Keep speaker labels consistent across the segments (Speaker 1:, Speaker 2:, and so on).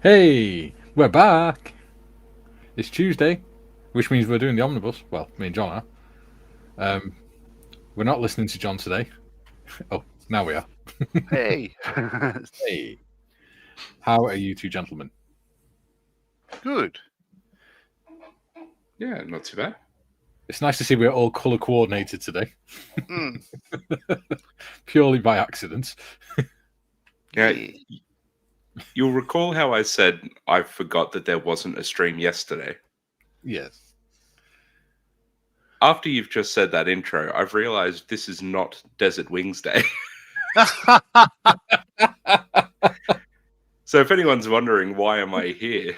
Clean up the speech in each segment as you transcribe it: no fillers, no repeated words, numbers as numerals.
Speaker 1: Hey, we're back. It's Tuesday, which means we're doing the Omnibus. Well, me and John are. We're not listening to John today. Oh, now we are.
Speaker 2: Hey.
Speaker 1: Hey, how are you two gentlemen?
Speaker 2: Good.
Speaker 3: Yeah, not too bad.
Speaker 1: It's nice to see we're all colour coordinated today,
Speaker 2: Mm.
Speaker 1: purely by accident.
Speaker 3: Yeah, you'll recall how I said I forgot that there wasn't a stream yesterday.
Speaker 1: Yes.
Speaker 3: After you've just said that intro, I've realized this is not Desert Wings Day. So if anyone's wondering why am I here,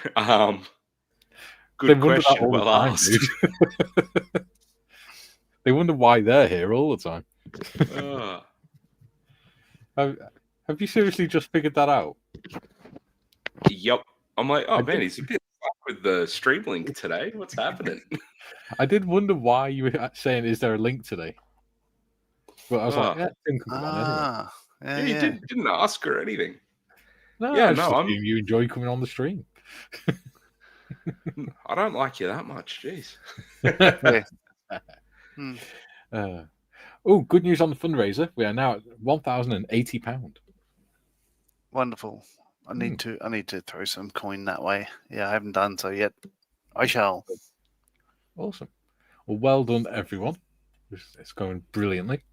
Speaker 3: good question, well asked.
Speaker 1: They wonder why they're here all the time. Have you seriously just figured that out?
Speaker 3: Yep. I'm like, oh man, he's a bit with the stream link today. What's happening?
Speaker 1: I did wonder why you were saying, is there a link today? But I was like, yeah, Tim can come on anyway.
Speaker 3: You didn't ask or anything.
Speaker 1: No,
Speaker 3: yeah,
Speaker 1: I just assume you enjoy coming on the stream.
Speaker 3: I don't like you that much, jeez.
Speaker 1: Oh, good news on the fundraiser. We are now at £1,080.
Speaker 2: Wonderful. I need to throw some coin that way. Yeah, I haven't done so yet. I shall.
Speaker 1: Awesome. Well done, everyone. It's going brilliantly.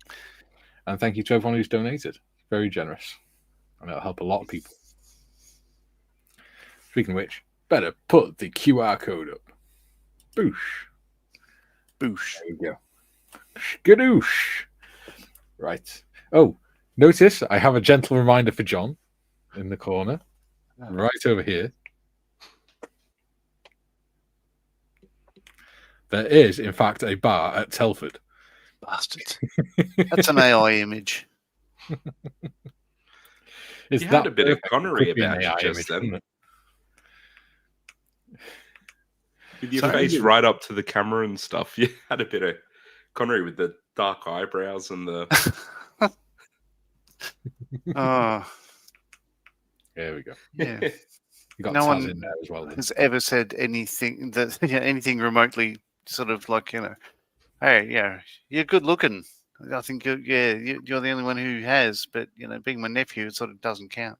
Speaker 1: And thank you to everyone who's donated. Very generous. And it'll help a lot of people. Speaking of which, better put the QR code up. Boosh.
Speaker 2: Boosh.
Speaker 1: There we go. Skadoosh. Right. Oh, notice I have a gentle reminder for John in the corner. Right over here. There is, in fact, a bar at Telford.
Speaker 2: Bastard. That's an AI image.
Speaker 3: You had a bit of Connery about you just then. With your face right up to the camera and stuff. You had a bit of Connery with the dark eyebrows and the...
Speaker 1: There we go.
Speaker 2: Yeah.
Speaker 1: You got
Speaker 2: no
Speaker 1: Taz
Speaker 2: one
Speaker 1: in there as well.
Speaker 2: Has ever said anything that anything remotely sort of like, hey, yeah, you're good looking. I think you're the only one who has, but being my nephew, it sort of doesn't count.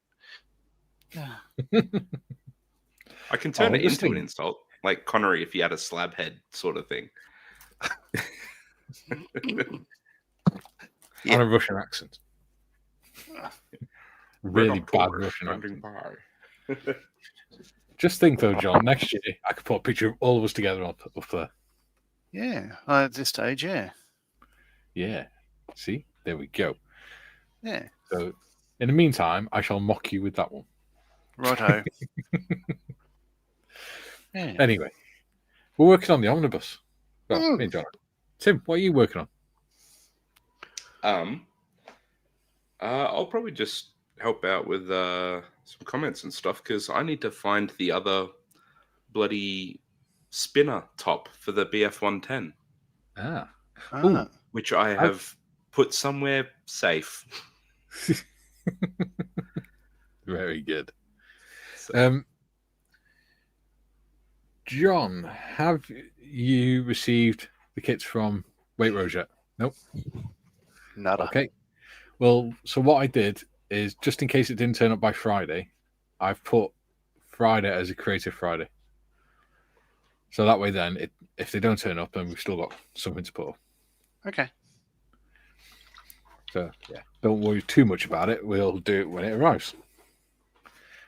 Speaker 3: I can turn it into an insult, like Connery if he had a slab head sort of thing.
Speaker 1: On a Russian accent. Really bad Russian accent. Just think though, John, next year I could put a picture of all of us together up there.
Speaker 2: Yeah, at this stage, yeah.
Speaker 1: Yeah. See? There we go.
Speaker 2: Yeah.
Speaker 1: So, in the meantime, I shall mock you with that one.
Speaker 2: Righto. Yeah.
Speaker 1: Anyway, we're working on the Omnibus. Well, me and John. Tim, what are you working
Speaker 3: on? I'll probably just help out with some comments and stuff because I need to find the other bloody spinner top for the BF110. Which I have put somewhere safe.
Speaker 1: Very good. So. John, have you received the kits from Waitrose yet? Nope.
Speaker 2: Nada.
Speaker 1: Okay. Well, so what I did is, just in case it didn't turn up by Friday, I've put Friday as a creative Friday. So that way then, if they don't turn up, then we've still got something to put up.
Speaker 2: Okay.
Speaker 1: So, yeah, don't worry too much about it. We'll do it when it arrives.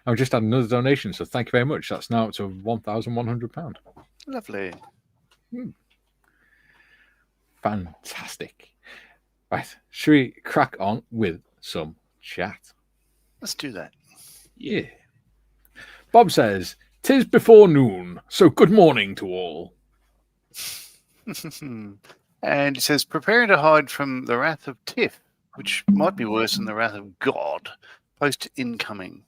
Speaker 1: I've just had another donation, so thank you very much. That's now up to £1,100.
Speaker 2: Lovely.
Speaker 1: Fantastic. Right, should we crack on with some chat?
Speaker 2: Let's do that.
Speaker 1: Yeah. Bob says, "'Tis before noon, so good morning to all."
Speaker 2: And he says, "Preparing to hide from the wrath of Tiff, which might be worse than the wrath of God. Post incoming."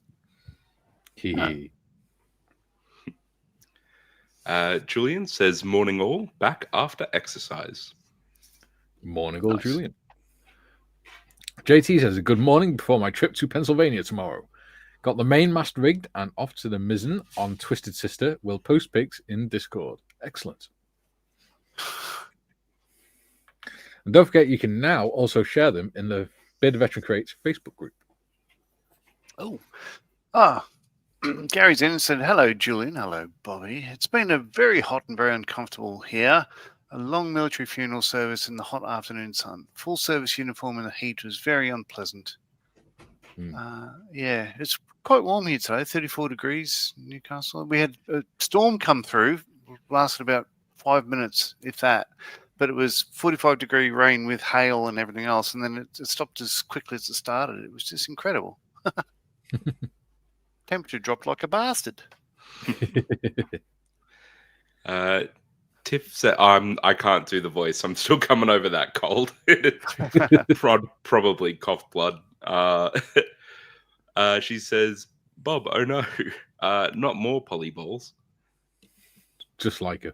Speaker 3: Julian says, "Morning all, back after exercise."
Speaker 1: Morning all, nice. Julian. JT says, "Good morning before my trip to Pennsylvania tomorrow. Got the main mast rigged and off to the mizzen on Twisted Sister. We'll post pics in Discord. Excellent. And don't forget, you can now also share them in the Bearded Veteran Creates Facebook group.
Speaker 2: Gary's in and said, hello, Julian. Hello, Bobby. It's been a very hot and very uncomfortable here. A long military funeral service in the hot afternoon sun. Full service uniform in the heat was very unpleasant. Yeah, it's quite warm here today, 34 degrees in Newcastle. We had a storm come through, lasted about 5 minutes, if that. But it was 45-degree rain with hail and everything else, and then it stopped as quickly as it started. It was just incredible. Temperature dropped like a bastard.
Speaker 3: Tiff said, I can't do the voice. I'm still coming over that cold. Probably cough blood. She says, Bob, oh no, not more polyballs.
Speaker 1: Just like her.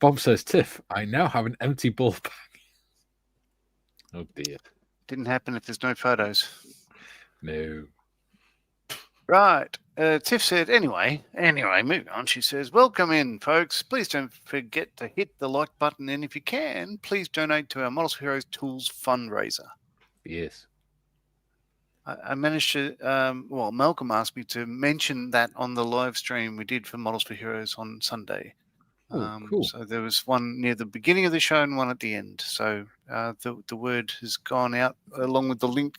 Speaker 1: Bob says, Tiff, I now have an empty ball bag. Oh dear.
Speaker 2: Didn't happen if there's no photos.
Speaker 1: No.
Speaker 2: Right. Tiff said, anyway, moving on. She says, welcome in, folks. Please don't forget to hit the like button. And if you can, please donate to our Models for Heroes Tools fundraiser.
Speaker 1: Yes.
Speaker 2: I managed to, Malcolm asked me to mention that on the live stream we did for Models for Heroes on Sunday.
Speaker 1: Cool.
Speaker 2: So there was one near the beginning of the show and one at the end. So the word has gone out along with the link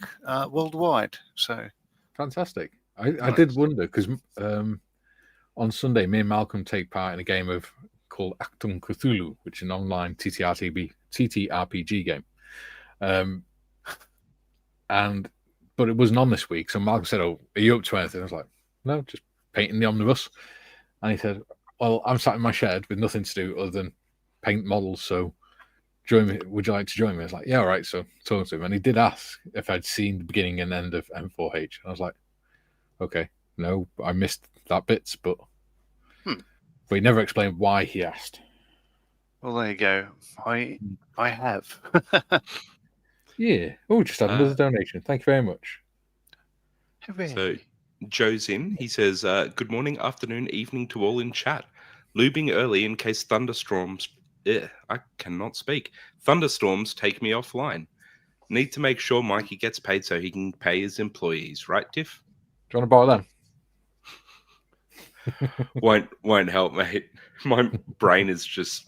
Speaker 2: worldwide. So
Speaker 1: fantastic. I did wonder because on Sunday, me and Malcolm take part in a game called Actum Cthulhu, which is an online TTRPG game. But it wasn't on this week. So Malcolm said, "Oh, are you up to anything?" I was like, "No, just painting the omnibus." And he said, "Well, I'm sat in my shed with nothing to do other than paint models. So join me. Would you like to join me?" I was like, "Yeah, all right." So talking to him, and he did ask if I'd seen the beginning and end of M4H. And I was like, "Okay, no, I missed that bit." But he never explained why he asked.
Speaker 2: Well, there you go. I have.
Speaker 1: Yeah. Oh, just had another donation. Thank you very much.
Speaker 3: So Joe's in. He says, good morning, afternoon, evening to all in chat. Lubing early in case thunderstorms... I cannot speak. Thunderstorms take me offline. Need to make sure Mikey gets paid so he can pay his employees. Right, Tiff?
Speaker 1: Do you want to borrow them?
Speaker 3: won't help, mate. My brain is just...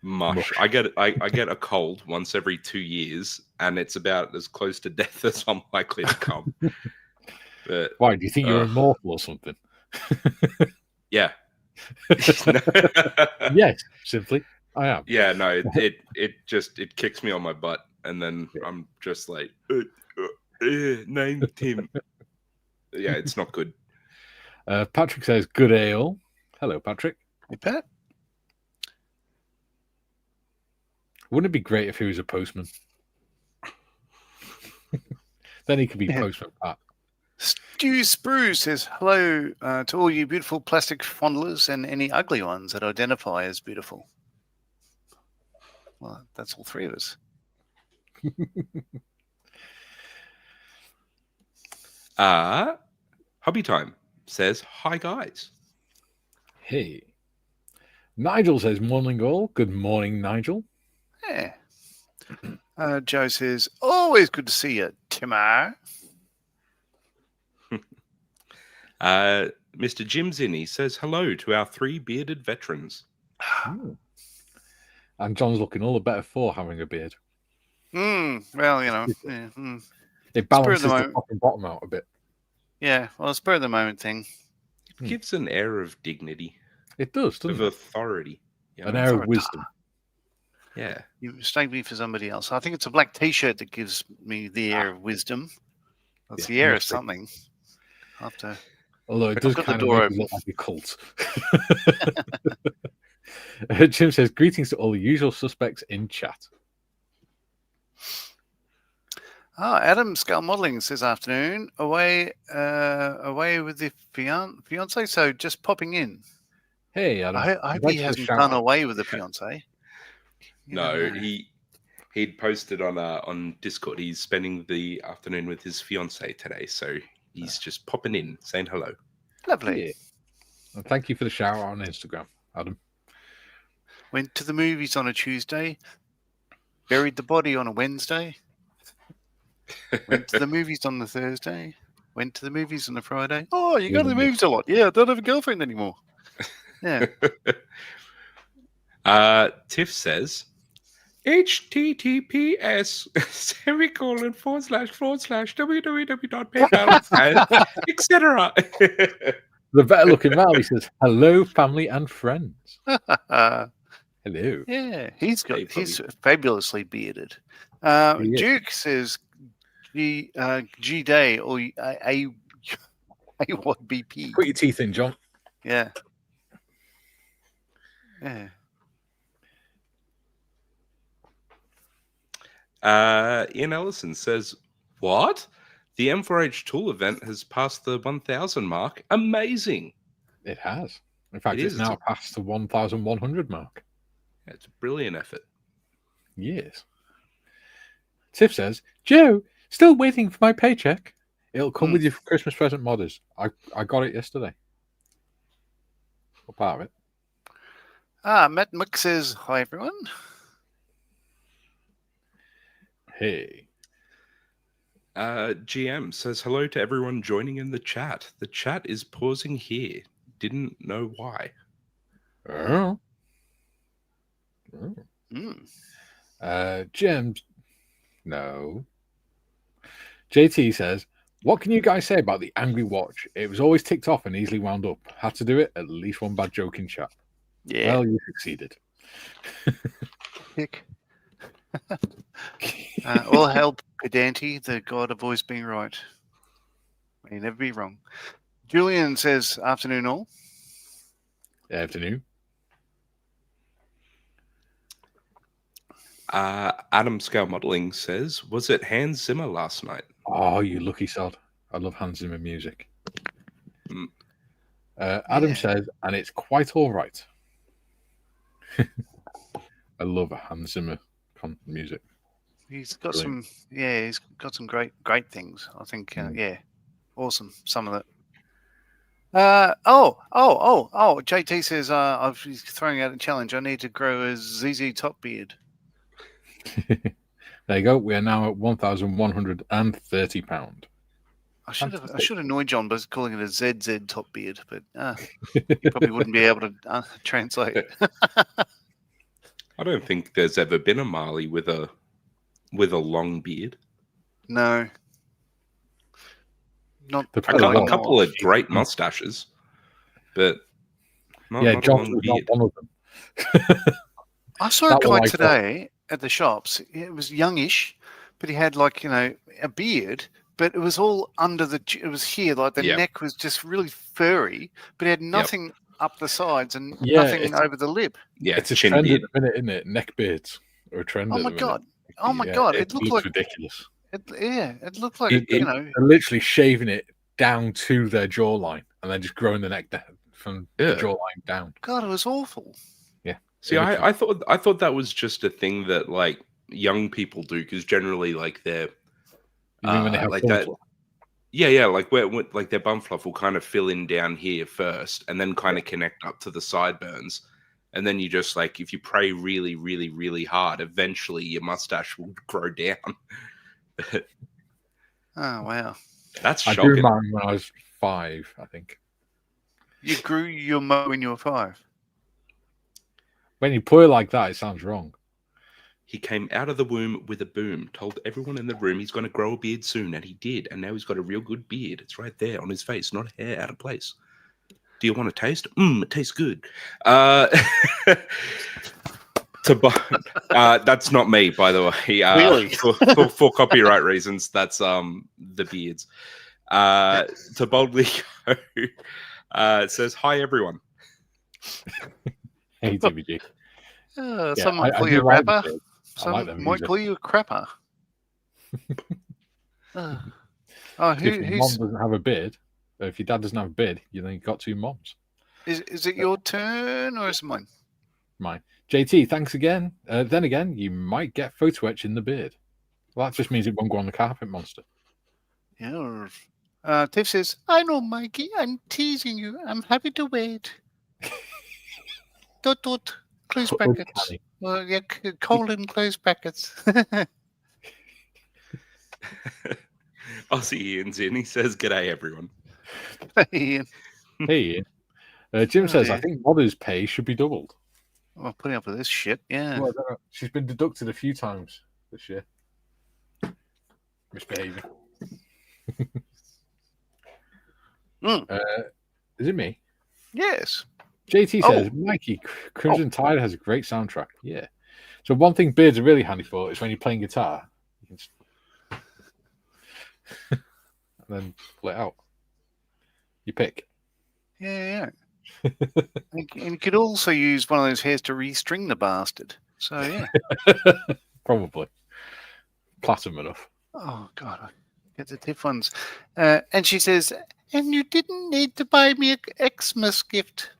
Speaker 3: mush. I get a cold once every 2 years, and it's about as close to death as I'm likely to come. But,
Speaker 1: why do you think you're immortal or something?
Speaker 3: Yeah.
Speaker 1: Yes, simply I am.
Speaker 3: Yeah, no, it kicks me on my butt, and then I'm just like, name Tim. Yeah, it's not good.
Speaker 1: Patrick says, "Good day, all." Hello, Patrick.
Speaker 2: Hey, Pat.
Speaker 1: Wouldn't it be great if he was a postman? Then he could be Postman Pat.
Speaker 2: Stu Spruce says, hello to all you beautiful plastic fondlers and any ugly ones that identify as beautiful. Well, that's all three of us.
Speaker 3: Hobby Time says, hi, guys.
Speaker 1: Hey. Nigel says, morning, all. Good morning, Nigel.
Speaker 2: Yeah. Joe says, always good to see you, Timar.
Speaker 3: Mr. Jim's in. He says hello to our 3 bearded veterans.
Speaker 1: And John's looking all the better for having a beard.
Speaker 2: Well, you know.
Speaker 1: It balances the top and bottom out a bit.
Speaker 2: Yeah, well, a spur of the moment thing.
Speaker 3: It gives an air of dignity.
Speaker 1: It does, doesn't it?
Speaker 3: Of authority.
Speaker 1: An air of wisdom.
Speaker 3: Yeah.
Speaker 2: You mistake me for somebody else. I think it's a black T-shirt that gives me the air of wisdom. It's the air of something. I'll have to...
Speaker 1: Although it does kind of make it look like a cult. Jim says, greetings to all the usual suspects in chat.
Speaker 2: Adam Skull Modeling says, afternoon. Away with the fiance, so just popping in.
Speaker 1: Hey, Adam.
Speaker 2: I hope he hasn't gone away with the fiance.
Speaker 3: No, He'd posted on Discord. He's spending the afternoon with his fiance today, so he's just popping in, saying hello.
Speaker 2: Lovely.
Speaker 1: Yeah. And thank you for the shout out on Instagram, Adam.
Speaker 2: Went to the movies on a Tuesday. Buried the body on a Wednesday. Went to the movies on the Thursday. Went to the movies on a Friday. Oh, you go to the movies a lot. Yeah, I don't have a girlfriend anymore. Yeah.
Speaker 3: Tiff says, https //www.paypal etc.
Speaker 1: The better looking Marley says, hello, family and friends. Hello.
Speaker 2: Yeah, he's fabulously bearded.
Speaker 1: He is.
Speaker 2: Duke says G Day or A what BP.
Speaker 1: Put your teeth in, John.
Speaker 2: Yeah. Yeah.
Speaker 3: Ian Ellison says, what? The M4H tool event has passed the 1,000 mark. Amazing.
Speaker 1: It has. In fact,
Speaker 3: It
Speaker 1: it's
Speaker 3: is.
Speaker 1: now past the 1,100 mark.
Speaker 3: Yeah, it's a brilliant effort.
Speaker 1: Yes. Tiff says, Joe, still waiting for my paycheck. It'll come with your Christmas present modders. I got it yesterday. What part of it?
Speaker 2: Matt Mick says, hi, everyone.
Speaker 1: Hey.
Speaker 3: GM says, hello to everyone joining in the chat. The chat is pausing here. Didn't know why.
Speaker 1: Oh. James. No. JT says, what can you guys say about the angry watch? It was always ticked off and easily wound up. Had to do it. At least one bad joke in chat.
Speaker 2: Yeah.
Speaker 1: Well, you succeeded.
Speaker 2: Pick. All hail Pedante, the god of always being right. May never be wrong. Julian says, afternoon all.
Speaker 1: Afternoon.
Speaker 3: Adam Scale Modeling says, was it Hans Zimmer last night?
Speaker 1: Oh, you lucky sod. I love Hans Zimmer music. Adam says, and it's quite all right. I love Hans Zimmer music.
Speaker 2: He's got
Speaker 1: Brilliant.
Speaker 2: he's got some great things. I think, awesome. Some of it. JT says, he's throwing out a challenge. I need to grow a ZZ top beard.
Speaker 1: There you go. We are now at £1,130.
Speaker 2: I should have annoyed John by calling it a ZZ top beard, but he probably wouldn't be able to translate.
Speaker 3: I don't think there's ever been a Marley with a long beard.
Speaker 2: No. Not
Speaker 3: a couple of great mustaches, but not a long beard.
Speaker 1: Not one of them.
Speaker 2: I saw a guy today at the shops. It was youngish, but he had a beard, but it was all under it was here, like the neck was just really furry, but he had nothing up the sides and nothing over the lip.
Speaker 3: Yeah,
Speaker 1: it's a trend at the minute, isn't it? Neck beards are a trend.
Speaker 2: Oh my god! Oh my god! It looked like
Speaker 1: ridiculous.
Speaker 2: It looked like
Speaker 1: they're literally shaving it down to their jawline and then just growing the neck down from the jawline down.
Speaker 2: God, it was awful.
Speaker 1: Yeah.
Speaker 3: See, I thought that was just a thing that young people do because generally they're
Speaker 1: when they have
Speaker 3: that. Yeah, where their bum fluff will kind of fill in down here first, and then kind of connect up to the sideburns, and then you just if you pray really, really, really hard, eventually your mustache will grow down.
Speaker 2: Oh wow,
Speaker 3: that's
Speaker 1: shocking. I grew mine when I was 5, I think.
Speaker 2: You grew your mo when you were 5.
Speaker 1: When you put it like that, it sounds wrong.
Speaker 3: He came out of the womb with a boom, told everyone in the room he's going to grow a beard soon, and he did. And now he's got a real good beard. It's right there on his face, not hair out of place. Do you want to taste? It tastes good. That's not me, by the way.
Speaker 2: Really?
Speaker 3: For copyright reasons, that's the beards. To boldly go, it says, "Hi everyone."
Speaker 1: Hey TBG.
Speaker 2: Someone call you a rapper. Someone might call you a crapper.
Speaker 1: If your mom doesn't have a beard, or if your dad doesn't have a beard, you've got 2 moms.
Speaker 2: Is it your turn or is it mine?
Speaker 1: Mine. JT, thanks again. Then again, you might get photo etch in the beard. Well, that just means it won't go on the carpet, monster.
Speaker 2: Yeah. Tiff says, I know, Mikey. I'm teasing you. I'm happy to wait. Dot. Close brackets. Well, yeah, colon close brackets.
Speaker 3: Aussie Ian's in. He says, "G'day, everyone."
Speaker 2: Ian.
Speaker 1: Hey, Jim says, I think Mother's pay should be doubled.
Speaker 2: Well, putting up with this shit, yeah.
Speaker 1: Well, I don't know. She's been deducted a few times this year. Misbehaving. Is it me?
Speaker 2: Yes.
Speaker 1: JT says, Mikey, Crimson Tide has a great soundtrack. Yeah. So one thing beards are really handy for is when you're playing guitar, you can just and then pull it out. You pick.
Speaker 2: Yeah. And you could also use one of those hairs to restring the bastard. So, yeah.
Speaker 1: Probably. Platinum enough.
Speaker 2: Oh, God. I get the Tiff ones. And she says, and you didn't need to buy me an Xmas gift.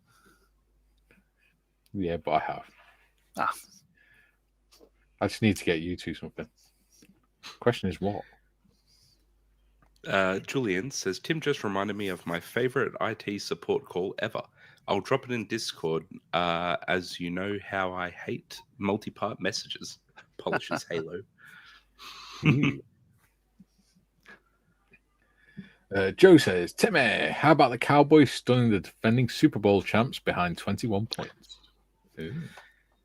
Speaker 1: Yeah, but I have. I just need to get you two something. Question is what?
Speaker 3: Julian says, Tim just reminded me of my favorite IT support call ever. I'll drop it in Discord, as you know how I hate multi-part messages. Polishes Halo.
Speaker 1: Joe says, Timmy, how about the Cowboys stunning the defending Super Bowl champs behind 21 points? Ooh.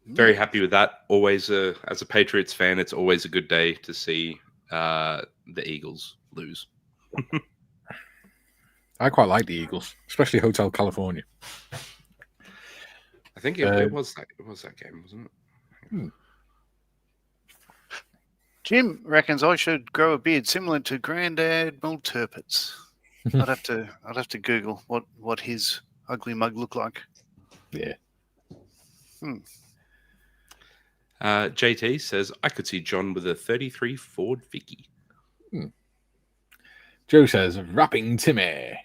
Speaker 3: Very happy with that. Always, as a Patriots fan, it's always a good day to see the Eagles lose.
Speaker 1: I quite like the Eagles, especially Hotel California.
Speaker 3: I think it was that game, wasn't it?
Speaker 2: Jim reckons I should grow a beard similar to Grandad Multurpitz. I'd have to Google what his ugly mug looked like.
Speaker 1: Yeah.
Speaker 3: JT says, I could see John with a 33 Ford Vicky.
Speaker 1: Joe says, rapping Timmy.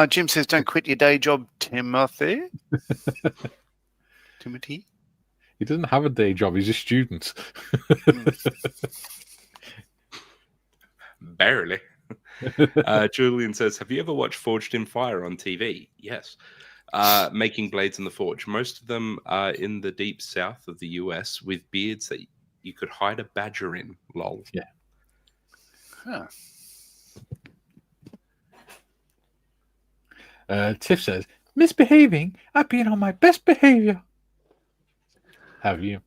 Speaker 2: Jim says, don't quit your day job, Timothy. Timothy?
Speaker 1: He doesn't have a day job. He's a student.
Speaker 3: Barely. Julian says, have you ever watched Forged in Fire on TV? Yes. Making blades in the forge. Most of them are in the deep south of the US with beards that you could hide a badger in. Lol.
Speaker 1: Yeah.
Speaker 2: Huh.
Speaker 1: Tiff says, misbehaving? I've been on my best behavior. Have you?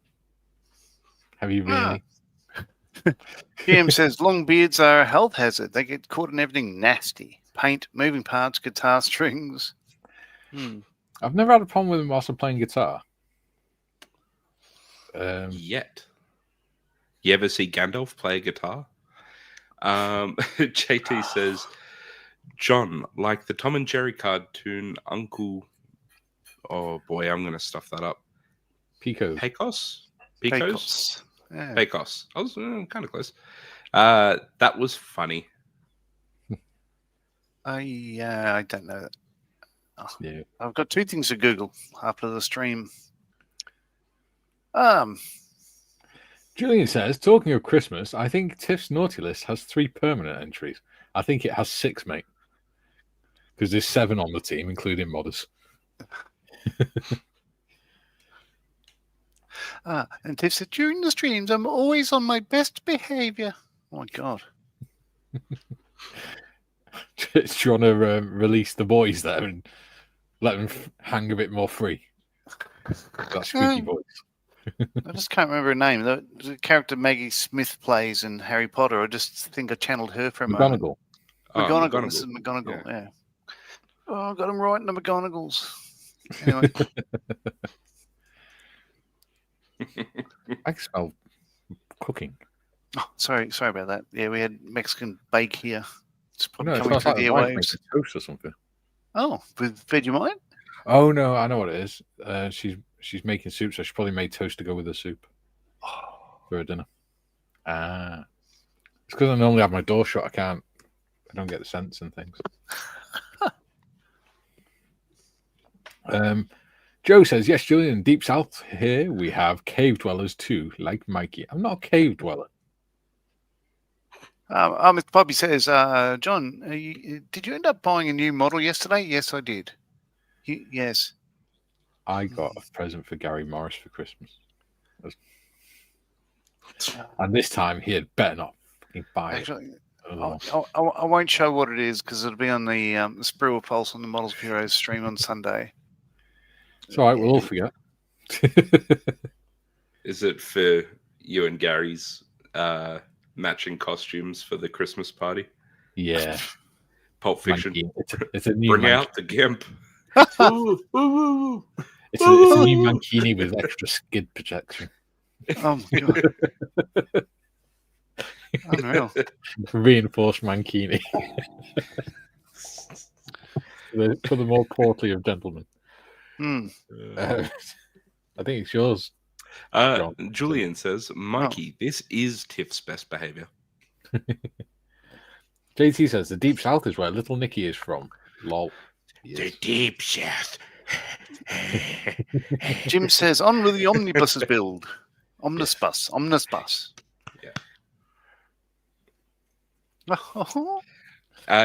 Speaker 1: Have you really?
Speaker 2: Jim says, long beards are a health hazard. They get caught in everything nasty. Paint, moving parts, guitar strings.
Speaker 1: I've never had a problem with them whilst I'm playing guitar.
Speaker 3: Yet. You ever see Gandalf play guitar? JT says, John, like the Tom and Jerry cartoon, Uncle... Oh, boy, I'm going to stuff that up.
Speaker 1: Pecos.
Speaker 3: Pecos? Yeah. Pecos. I was kind of close. That was funny.
Speaker 2: I don't know that.
Speaker 1: Yeah.
Speaker 2: I've got two things to Google after the stream.
Speaker 1: Julian says, talking of Christmas, I think Tiff's naughty list has 3 permanent entries. I think it has 6, mate. Because there's 7 on the team, including modders.
Speaker 2: And Tiff said, during the streams, I'm always on my best behavior. Oh, my God.
Speaker 1: Do you want to release the boys there and let them hang a bit more free? That squeaky voice.
Speaker 2: I just can't remember her name. The character Maggie Smith plays in Harry Potter. I just think I channeled her for a moment. McGonagall. This is McGonagall, yeah. Oh, I got him right in the McGonagalls. Anyway.
Speaker 1: I can smell cooking.
Speaker 2: Oh, sorry about that. Yeah, we had Mexican bake here. It's probably
Speaker 1: No,
Speaker 2: coming through the airwaves.
Speaker 1: Toast or something.
Speaker 2: Oh, with Vegemite?
Speaker 1: Oh no, I know what it is. She's making soup, so she probably made toast to go with the soup for her dinner. It's because I normally have my door shut. I don't get the scents and things. Joe says, yes, Julian, deep south here we have cave dwellers too, like Mikey. I'm not a cave dweller.
Speaker 2: Bobby says, John, did you end up buying a new model yesterday? Yes, I did. Yes.
Speaker 1: I got a present for Gary Morris for Christmas. And this time he had better not fucking buy
Speaker 2: Actually,
Speaker 1: it.
Speaker 2: I won't show what it is because it'll be on the Sprue Pulse on the Models Bureau stream on Sunday.
Speaker 1: It's all right, we'll all forget.
Speaker 3: Is it for you and Gary's matching costumes for the Christmas party?
Speaker 1: Yeah.
Speaker 3: Pulp Fiction.
Speaker 1: It's a new
Speaker 3: Bring out the gimp.
Speaker 1: Ooh, ooh, ooh. It's a new mankini with extra skid protection.
Speaker 2: Oh my god. Unreal.
Speaker 1: Reinforced mankini. For the more portly of gentlemen.
Speaker 2: Mm.
Speaker 1: I think it's yours.
Speaker 3: Julian says, Mikey, this is Tiff's best behavior.
Speaker 1: JT says, the Deep South is where Little Nicky is from. Lol. Yes.
Speaker 3: The Deep South.
Speaker 2: Jim says, on with the omnibuses build. Omnibus. Yeah.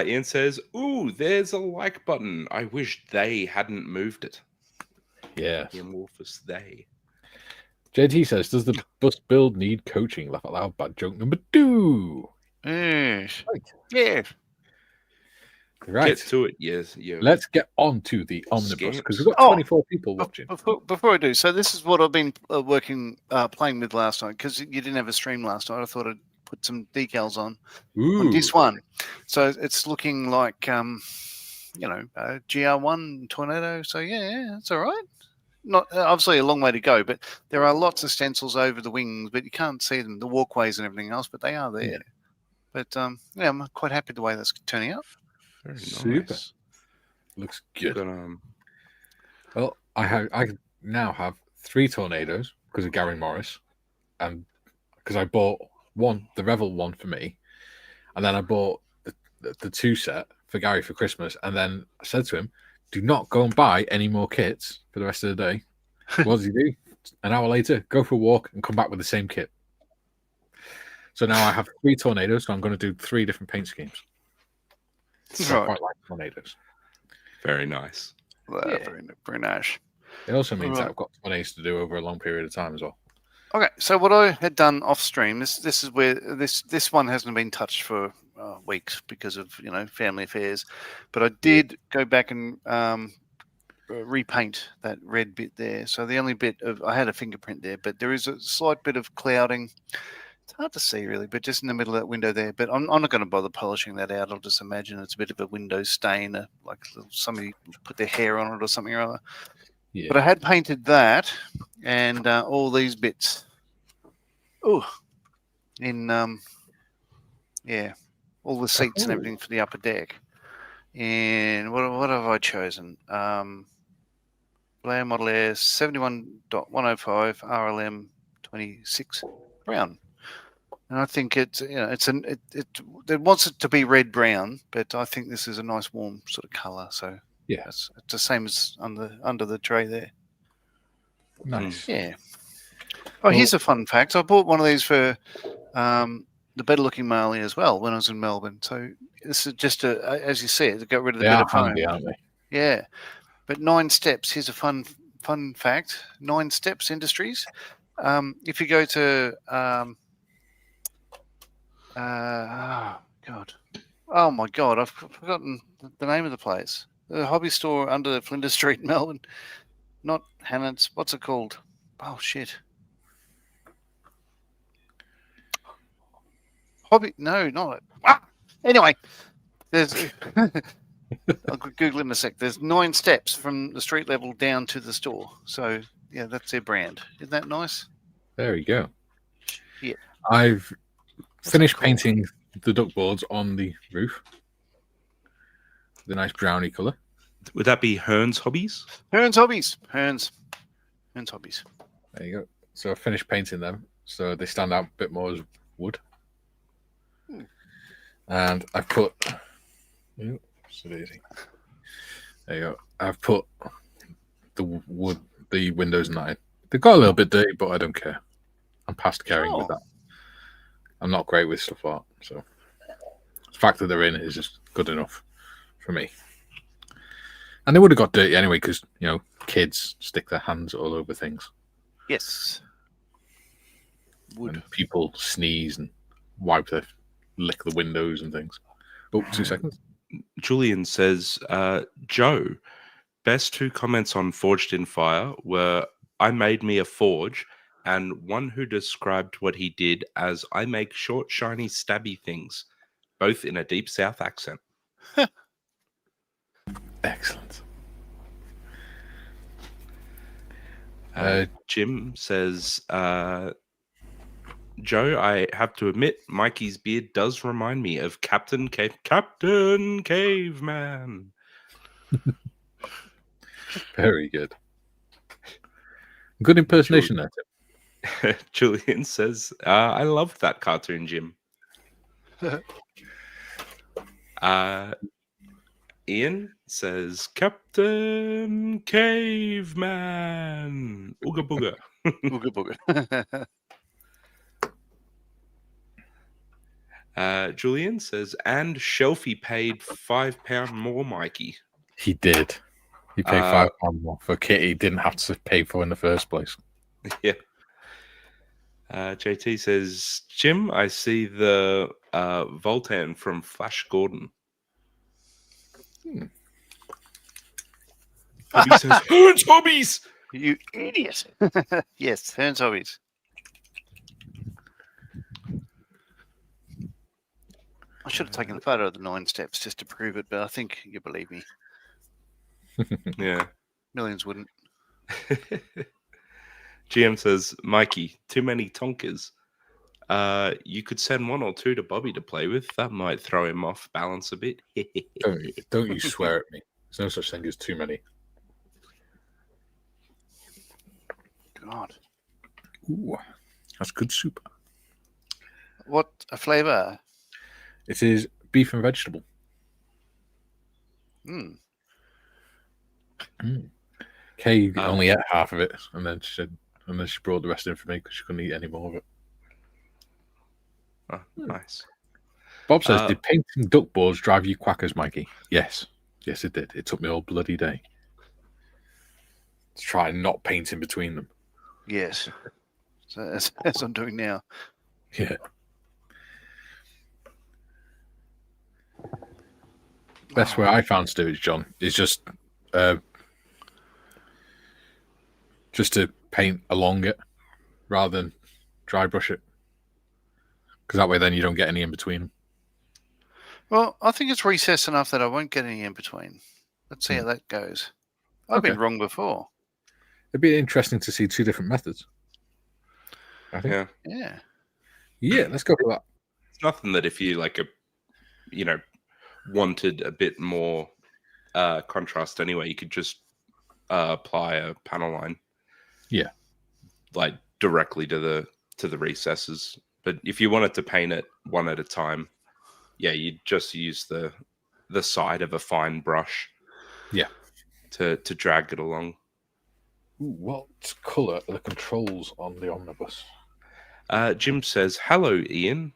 Speaker 3: Ian says, ooh, there's a like button. I wish they hadn't moved it.
Speaker 1: Yeah.
Speaker 3: Amorphous they.
Speaker 1: JT says, does the bus build need coaching? Laugh out loud, bad joke number 2.
Speaker 2: Yes.
Speaker 1: Right.
Speaker 2: Yeah.
Speaker 1: Right.
Speaker 3: Get to it, yes.
Speaker 1: Let's get on to the omnibus because we've got 24 people watching.
Speaker 2: Before I do, so this is what I've been playing with last night because you didn't have a stream last night. I thought I'd put some decals on this one. So it's looking like, GR1 Tornado. So yeah, it's all right. Not obviously a long way to go, but there are lots of stencils over the wings, but you can't see them, the walkways and everything else, but they are there. Yeah. But I'm quite happy the way that's turning out.
Speaker 3: Very
Speaker 1: Super.
Speaker 3: Nice.
Speaker 1: Looks good. Well, I now have 3 tornadoes because of Gary Morris, and because I bought the Revel one for me, and then I bought the 2 set for Gary for Christmas, and then I said to him, do not go and buy any more kits for the rest of the day. What does he do? An hour later, go for a walk and come back with the same kit. So now I have 3 tornadoes, so I'm going to do 3 different paint schemes. So I quite like tornadoes.
Speaker 3: Very nice.
Speaker 2: Very, very nice.
Speaker 1: It also means that I've got tornadoes to do over a long period of time as well.
Speaker 2: Okay, so what I had done off stream, this is where this one hasn't been touched for weeks because of family affairs, but I did go back and repaint that red bit there. So the only bit of I had a fingerprint there, but there is a slight bit of clouding. It's hard to see really, but just in the middle of that window there. But I'm not going to bother polishing that out. I'll just imagine it's a bit of a window stain, like somebody put their hair on it or something or other. Yeah. But I had painted that and all these bits. Oh, in all the seats and everything for the upper deck. And what have I chosen? Blair Model Air 71.105 RLM 26 brown. And I think it wants it to be red brown, but I think this is a nice warm sort of colour. So yeah, it's the same as under the tray there.
Speaker 1: Nice.
Speaker 2: Yeah. Oh, here's a fun fact. I bought one of these for the better looking Marley as well when I was in Melbourne. So this is just as you see, to get rid of the bit of foam.
Speaker 1: Handy, aren't they?
Speaker 2: Yeah. But 9 steps. Here's a fun fact. 9 Steps Industries. If you go to oh my God, I've forgotten the name of the place. The hobby store under Flinders Street in Melbourne. Not Hannon's. What's it called? Oh shit. Hobby? No, not it. Anyway, there's. I'll Google it in a sec. There's 9 steps from the street level down to the store. So yeah, that's their brand. Isn't that nice?
Speaker 1: There you go.
Speaker 2: Yeah.
Speaker 1: I've finished painting the duck boards on the roof. The nice brownie colour.
Speaker 3: Would that be Hearn's Hobbies?
Speaker 2: Hearn's Hobbies. Hearn's Hobbies.
Speaker 1: There you go. So I finished painting them, so they stand out a bit more as wood. And I've put... so easy. There you go. I've put the wood the windows and that in. They got a little bit dirty, but I don't care. I'm past caring with
Speaker 2: Sure.
Speaker 1: that. I'm not great with stuff like that, so the fact that they're in is just good enough for me. And they would have got dirty anyway because, you know, kids stick their hands all over things.
Speaker 2: Yes. Would.
Speaker 1: And people sneeze and lick the windows and things. Oh, 2 seconds.
Speaker 3: Julian says, Joe, best 2 comments on Forged in Fire were I made me a forge, and one who described what he did as I make short, shiny, stabby things, both in a deep South accent.
Speaker 1: Excellent.
Speaker 3: Jim says, Joe, I have to admit, Mikey's beard does remind me of Captain Caveman.
Speaker 1: Very good. Good impersonation there, Tim.
Speaker 3: Julian says, I loved that cartoon, Jim. Ian says, Captain Caveman. Ooga booga.
Speaker 2: Ooga booga.
Speaker 3: Julian says, and Shelfie paid £5 more, Mikey.
Speaker 1: He did. He paid £5 more for a kit he didn't have to pay for in the first place.
Speaker 3: Yeah. JT says, Jim, I see the Voltan from Flash Gordon. Hobby says, Hearn's Hobbies!
Speaker 2: You idiot. Yes, Hearn's Hobbies. I should have taken a photo of the 9 steps just to prove it, but I think you believe me.
Speaker 3: Yeah.
Speaker 2: Millions wouldn't.
Speaker 3: GM says, Mikey, too many Tonkers. You could send 1 or 2 to Bobby to play with. That might throw him off balance a bit.
Speaker 1: Don't you swear at me. There's no such thing as too many.
Speaker 2: God.
Speaker 1: Ooh, that's good soup.
Speaker 2: What a flavour.
Speaker 1: It is beef and vegetable. Kay only ate half of it, and then she brought the rest in for me because she couldn't eat any more of it.
Speaker 3: Oh, nice.
Speaker 1: Bob says, did painting duck boards drive you quackers, Mikey? Yes. Yes, it did. It took me all bloody day to try and not paint in between them.
Speaker 2: Yes. So as I'm doing now.
Speaker 1: Yeah. Best way I found to do it, John, is just to paint along it rather than dry brush it. Because that way then you don't get any in between them.
Speaker 2: Well, I think it's recessed enough that I won't get any in between. Let's see how that goes. I've been wrong before.
Speaker 1: It'd be interesting to see 2 different methods. I think.
Speaker 2: Yeah.
Speaker 1: Yeah, let's go for that.
Speaker 3: It's nothing that if you wanted a bit more contrast anyway, you could just apply a panel line. Yeah. Like directly to the recesses. But if you wanted to paint it 1 at a time, yeah, you'd just use the side of a fine brush. Yeah. To drag it along.
Speaker 1: Ooh, what colour are the controls on the Omnibus?
Speaker 3: Jim says, hello, Ian.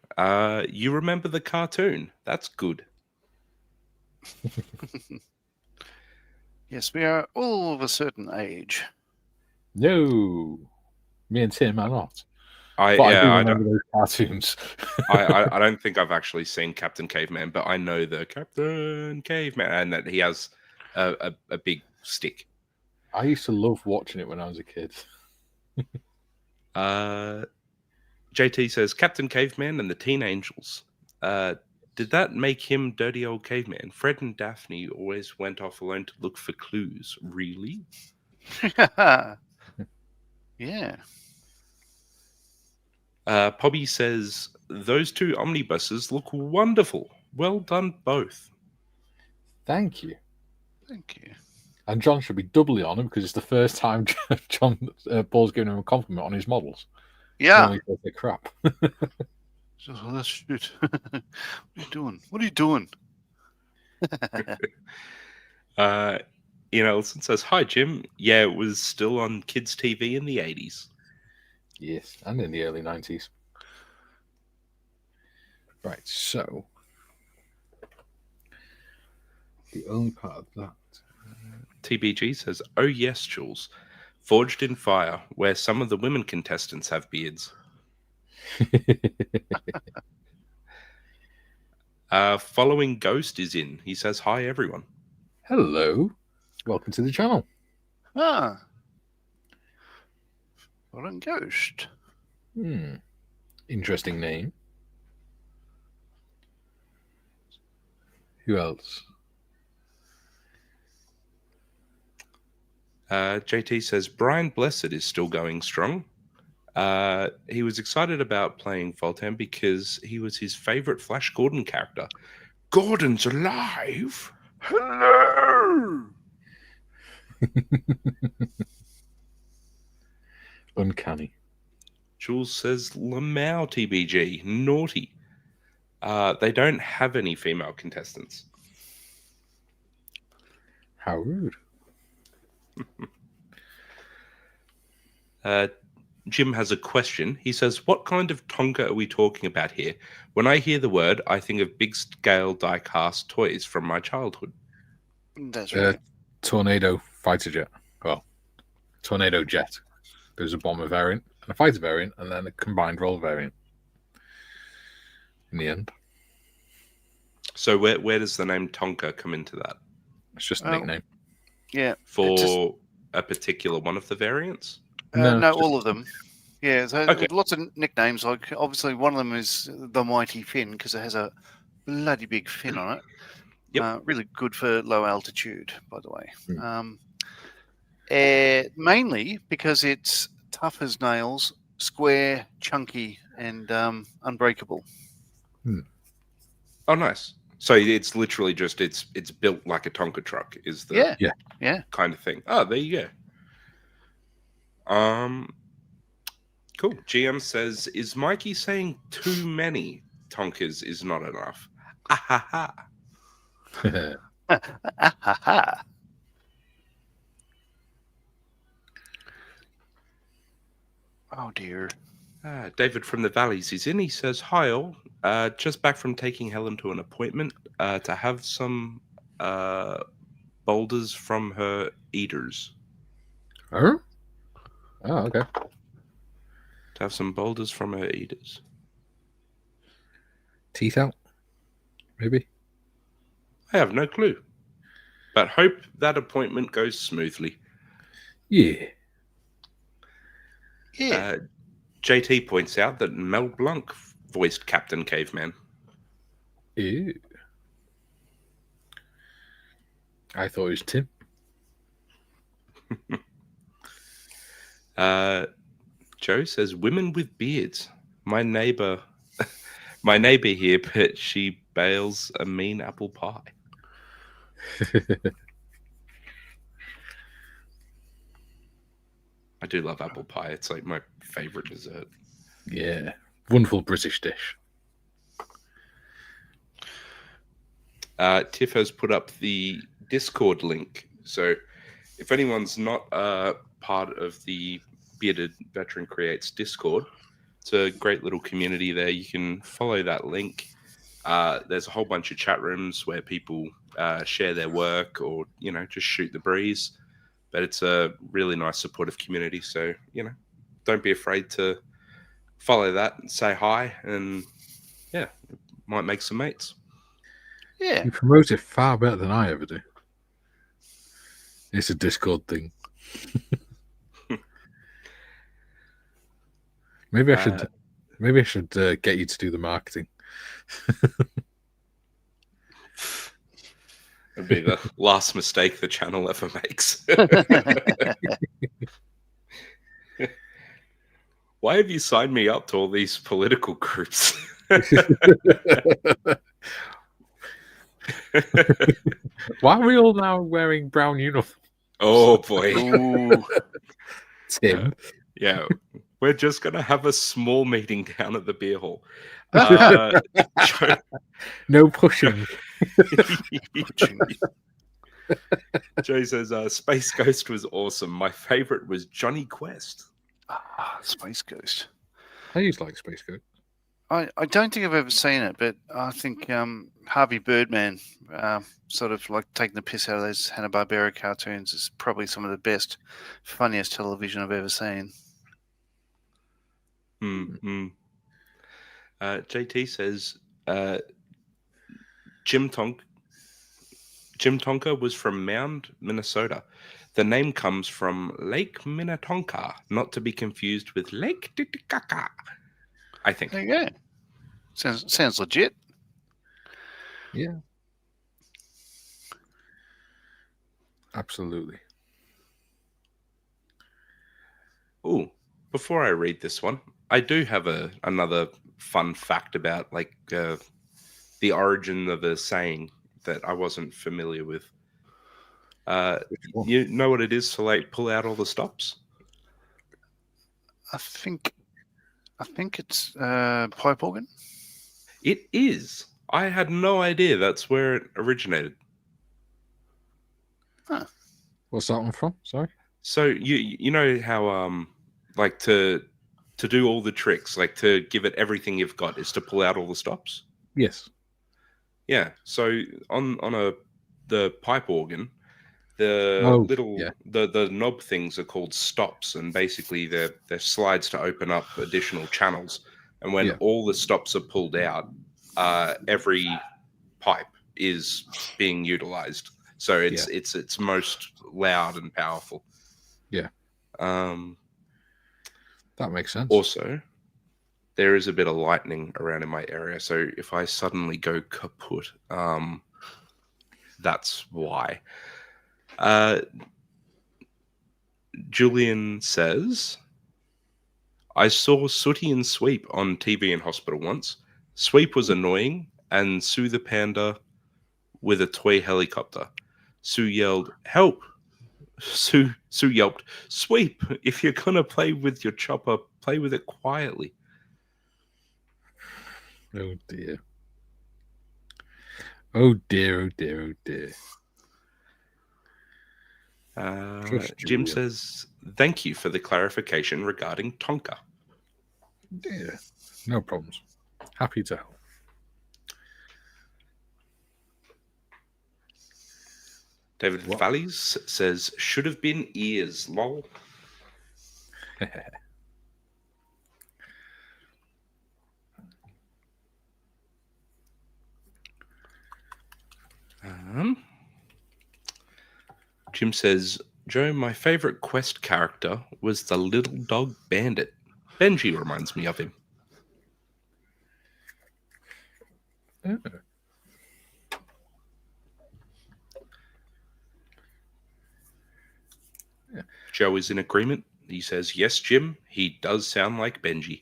Speaker 3: You remember the cartoon? That's good.
Speaker 2: Yes, we are all of a certain age.
Speaker 1: No. Me and Tim are not.
Speaker 3: I
Speaker 1: do remember those cartoons.
Speaker 3: I don't think I've actually seen Captain Caveman, but I know the Captain Caveman and that he has a big stick.
Speaker 1: I used to love watching it when I was a kid.
Speaker 3: JT says, Captain Caveman and the Teen Angels. Did that make him dirty old caveman? Fred and Daphne always went off alone to look for clues. Really?
Speaker 2: Yeah.
Speaker 3: Pobby says, those 2 omnibuses look wonderful. Well done, both.
Speaker 1: Thank you.
Speaker 2: Thank you.
Speaker 1: And John should be doubly on him because it's the first time Paul's giving him a compliment on his models.
Speaker 2: Yeah.
Speaker 1: He says they're crap.
Speaker 2: Oh, that's shit. What are you doing? What are you doing?
Speaker 3: Ian Ellison says, "Hi, Jim. Yeah, it was still on kids' TV in the 80s."
Speaker 1: Yes, and in the early 90s. Right, so the only part of that.
Speaker 3: TBG says, "Oh yes, Jules. Forged in Fire, where some of the women contestants have beards." Following Ghost is in. He says, "Hi, everyone."
Speaker 1: Hello, welcome to the channel.
Speaker 2: Ah. Well, and Ghost.
Speaker 1: Interesting name. Who else?
Speaker 3: JT says, "Brian Blessed is still going strong. He was excited about playing Fulton because he was his favorite Flash Gordon character. Gordon's alive. Hello."
Speaker 1: Uncanny.
Speaker 3: Jules says, "Lamau TBG, naughty. They don't have any female contestants."
Speaker 1: How rude.
Speaker 3: Jim has a question. He says, "What kind of Tonka are we talking about here? When I hear the word, I think of big-scale die-cast toys from my childhood."
Speaker 2: That's right.
Speaker 1: Tornado fighter jet. Well, tornado jet. There's a bomber variant and a fighter variant, and then a combined roll variant. In the end,
Speaker 3: So where does the name Tonka come into that?
Speaker 1: it's just a nickname.
Speaker 2: Yeah.
Speaker 3: For a particular one of the variants?
Speaker 2: No,
Speaker 1: just-
Speaker 2: all of them. Yeah, so
Speaker 3: Okay.
Speaker 2: lots of nicknames. Like obviously, one of them is the Mighty Fin because it has a bloody big fin on it.
Speaker 3: Yep.
Speaker 2: Really good for low altitude, by the way.
Speaker 1: Hmm.
Speaker 2: Mainly because it's tough as nails, square, chunky, and unbreakable.
Speaker 3: Oh, nice. So it's literally just it's built like a Tonka truck is the
Speaker 2: Yeah.
Speaker 3: kind of thing. Oh, there you go. Cool. GM says, "Is Mikey saying too many Tonkas is not enough?" Ah, ha, ha.
Speaker 2: Oh dear.
Speaker 3: David from the Valleys is in. He says, "Hi all. Just back from taking Helen to an appointment to have some boulders from her eaters."
Speaker 1: Oh, okay.
Speaker 3: To have some boulders from her eaters.
Speaker 1: Teeth out, maybe.
Speaker 3: I have no clue. But hope that appointment goes smoothly.
Speaker 1: Yeah.
Speaker 2: Yeah.
Speaker 3: JT points out that Mel Blanc voiced Captain Caveman.
Speaker 1: Ew. I thought it was Tim.
Speaker 3: Joe says, "Women with beards. My neighbor here, but she bails a mean apple pie." I do love apple pie. It's like my favorite dessert.
Speaker 1: Yeah. Wonderful British dish.
Speaker 3: Tiff has put up the Discord link. So if anyone's not part of the Bearded Veteran Creates Discord, it's a great little community there. You can follow that link. There's a whole bunch of chat rooms where people share their work or, just shoot the breeze. But it's a really nice supportive community. So, don't be afraid to follow that and say hi. And, might make some mates.
Speaker 2: Yeah.
Speaker 1: You promote it far better than I ever do. It's a Discord thing. Maybe I should get you to do the marketing.
Speaker 3: It'd be the last mistake the channel ever makes. Why have you signed me up to all these political groups?
Speaker 1: Why are we all now wearing brown uniforms?
Speaker 3: Oh boy.
Speaker 1: Tim.
Speaker 3: Yeah. We're just going to have a small meeting down at the beer hall.
Speaker 1: No pushing.
Speaker 3: Joe says, Space Ghost was awesome. My favorite was Johnny Quest.
Speaker 2: Space Ghost.
Speaker 1: I used to like Space Ghost.
Speaker 2: I don't think I've ever seen it, but I think Harvey Birdman, sort of like taking the piss out of those Hanna-Barbera cartoons, is probably some of the best, funniest television I've ever seen.
Speaker 3: JT says, Jim Tonka was from Mound, Minnesota. The name comes from Lake Minnetonka, not to be confused with Lake Titicaca, I think.
Speaker 2: There you go. Sounds legit.
Speaker 1: Yeah. Absolutely.
Speaker 3: Oh, before I read this one, I do have another fun fact about the origin of a saying that I wasn't familiar with. You know what it is to like pull out all the stops?
Speaker 2: I think it's pipe organ.
Speaker 3: It is. I had no idea that's where it originated.
Speaker 2: Huh.
Speaker 1: What's that one from? Sorry.
Speaker 3: So you know how like to do all the tricks, like to give it everything you've got, is to pull out all the stops.
Speaker 1: Yes.
Speaker 3: Yeah. So on the pipe organ, the knob things are called stops, and basically they're slides to open up additional channels. And when all the stops are pulled out, every pipe is being utilized. So it's most loud and powerful.
Speaker 1: Yeah. That makes sense.
Speaker 3: Also, there is a bit of lightning around in my area, so if I suddenly go kaput, that's why. Julian says, I saw Sooty and Sweep on TV in hospital once. Sweep was annoying, and Sue the Panda with a toy helicopter. Sue yelled, help! Sue yelped, Sweep, if you're going to play with your chopper, play with it quietly.
Speaker 1: Oh, dear. Oh, dear, oh, dear, oh, dear.
Speaker 3: Jim says, thank you for the clarification regarding Tonka.
Speaker 1: Yeah, no problems. Happy to help.
Speaker 3: David Valleys says, should have been ears, lol. Jim says, Joe, my favorite Quest character was the little dog bandit. Benji reminds me of him.
Speaker 1: Oh.
Speaker 3: Yeah. Joe is in agreement. He says, yes, Jim, he does sound like Benji.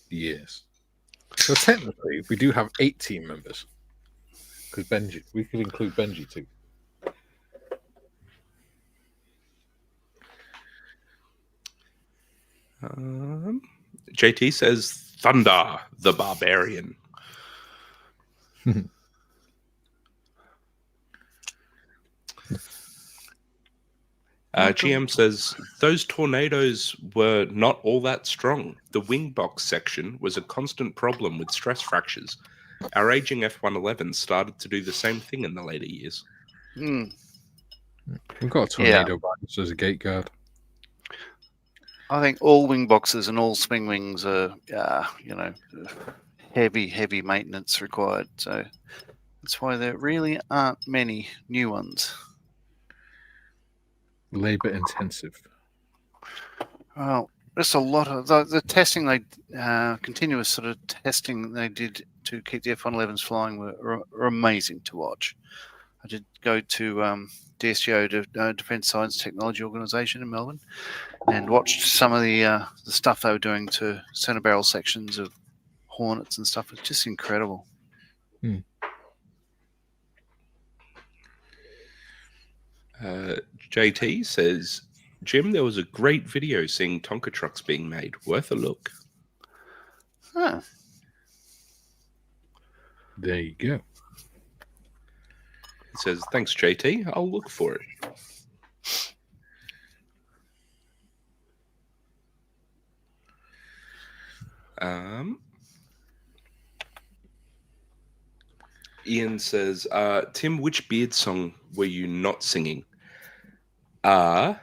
Speaker 1: Yes. So technically, we do have 8 team members. Because we could include Benji too.
Speaker 3: JT says, Thunder, the Barbarian. GM says, those tornadoes were not all that strong. The wing box section was a constant problem with stress fractures. Our aging F-111 started to do the same thing in the later years.
Speaker 1: We've got a tornado as a gate guard.
Speaker 2: I think all wing boxes and all swing wings are, heavy maintenance required. So that's why there really aren't many new ones.
Speaker 1: Labor intensive.
Speaker 2: Well, there's a lot of the testing continuous sort of testing they did to keep the F-111s flying were amazing to watch. I did go to DSGO, Defence Science Technology Organisation in Melbourne, and watched some of the stuff they were doing to center barrel sections of Hornets and stuff. It's just incredible.
Speaker 3: JT says, Jim, there was a great video seeing Tonka trucks being made. Worth a look.
Speaker 1: There you go.
Speaker 3: says, "Thanks, JT. I'll look for it." Ian says, "Tim, which Beard song were you not singing?" Let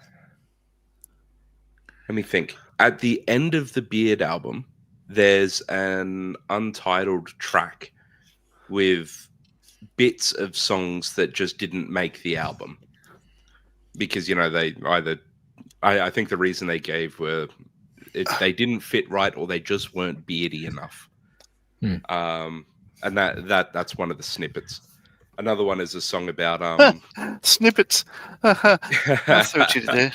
Speaker 3: me think. At the end of the Beard album, there's an untitled track with bits of songs that just didn't make the album because they either I think the reason they gave were they didn't fit right or they just weren't beardy enough. And that's one of the snippets. Another one is a song about
Speaker 2: snippets. I see what you did there.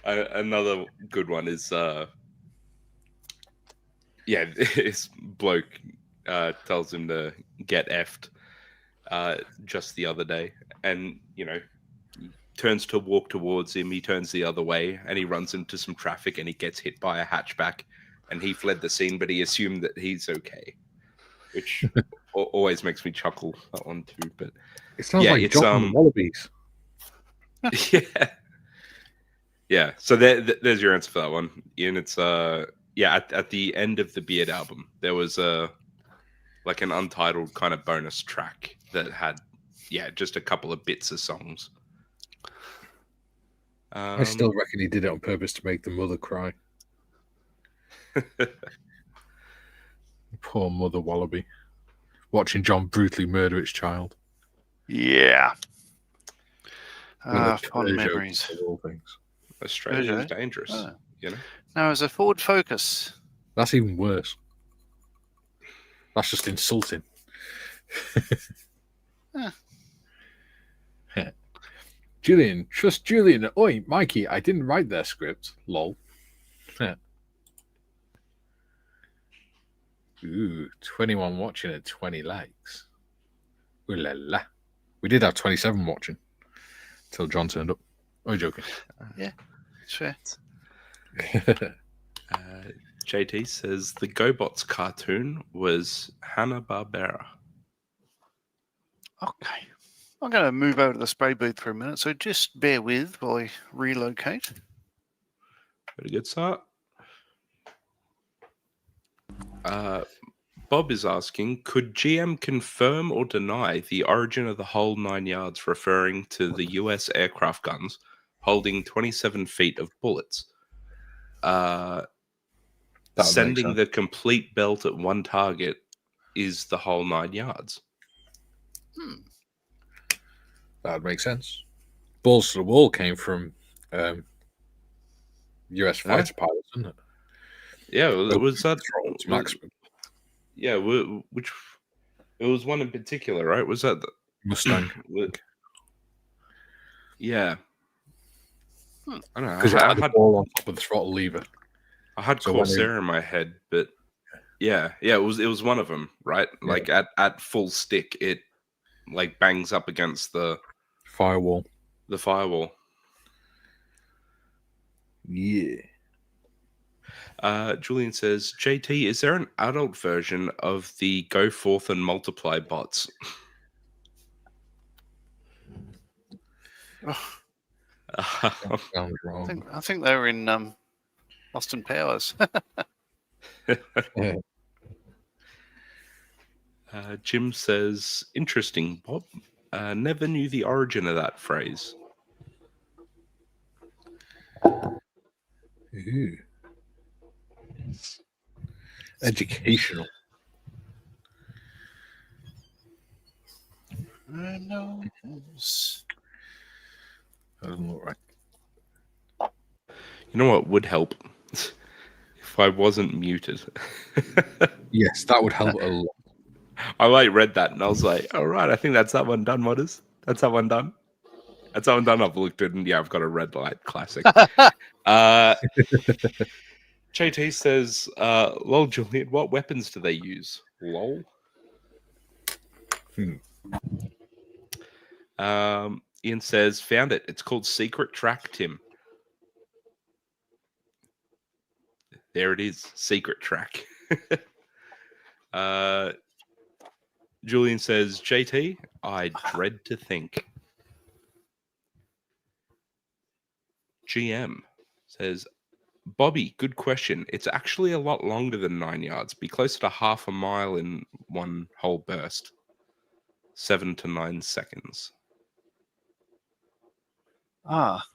Speaker 3: Another good one is this bloke tells him to get effed just the other day, and turns to walk towards him. He turns the other way, and he runs into some traffic, and he gets hit by a hatchback, and he fled the scene, but he assumed that he's okay, which always makes me chuckle, that one too. But
Speaker 1: it sounds like John and the Wallabies.
Speaker 3: Yeah. So there's your answer for that one, Ian. It's at the end of the Beard album, there was like an untitled kind of bonus track that had just a couple of bits of songs.
Speaker 1: I still reckon he did it on purpose to make the mother cry. Poor mother Wallaby, watching John brutally murder its child.
Speaker 2: Yeah. Fond memories.
Speaker 1: All things.
Speaker 3: Australia is dangerous.
Speaker 2: No, as a Ford Focus.
Speaker 1: That's even worse. That's just insulting. Julian, trust Julian. Oi, Mikey, I didn't write their script. Lol. Ooh, 21 watching and 20 likes. Ooh la la. We did have 27 watching until John turned up. Oh, you're joking.
Speaker 2: Yeah, sure.
Speaker 3: JT says the GoBots cartoon was Hanna-Barbera.
Speaker 2: Okay. I'm going to move over to the spray booth for a minute, so just bear with while I relocate.
Speaker 3: Very good start. Bob is asking, could GM confirm or deny the origin of the whole 9 yards referring to the US aircraft guns holding 27 feet of bullets? Sending the complete belt at one target is the whole 9 yards.
Speaker 1: That would make sense. Balls to the wall came from US fighter pilots, didn't it?
Speaker 3: Yeah, was that
Speaker 1: maximum?
Speaker 3: Yeah, which it was one in particular, right? Was that the
Speaker 1: Mustang?
Speaker 3: Yeah. I don't know.
Speaker 1: Because it had the ball on top of the throttle lever.
Speaker 3: I had Corsair in my head, but yeah, it was one of them, right? Yeah. Like at full stick, it like bangs up against the
Speaker 1: firewall.
Speaker 3: The firewall.
Speaker 1: Yeah.
Speaker 3: Julian says, JT, is there an adult version of the Go Forth and Multiply bots?
Speaker 1: Sounds wrong.
Speaker 2: I think they were in Austin Powers.
Speaker 1: Yeah.
Speaker 3: Jim says, interesting, Bob. Never knew the origin of that phrase.
Speaker 1: Ooh. Educational.
Speaker 2: No.
Speaker 1: That doesn't look right.
Speaker 3: You know what would help? If I wasn't muted.
Speaker 1: Yes, that would help a lot.
Speaker 3: I read that and I was like, all right, I think that's that one done, modders. That's that one done. That's that one done. I've looked at it and yeah, I've got a red light classic. JT says, lol, Julian, what weapons do they use? Lol. Ian says, found it. It's called Secret Track, Tim. There it is. Secret Track. Julian says, JT, I dread to think. GM says, Bobby, good question. It's actually a lot longer than 9 yards. Be closer to half a mile in one whole burst. 7 to 9 seconds.
Speaker 2: Ah.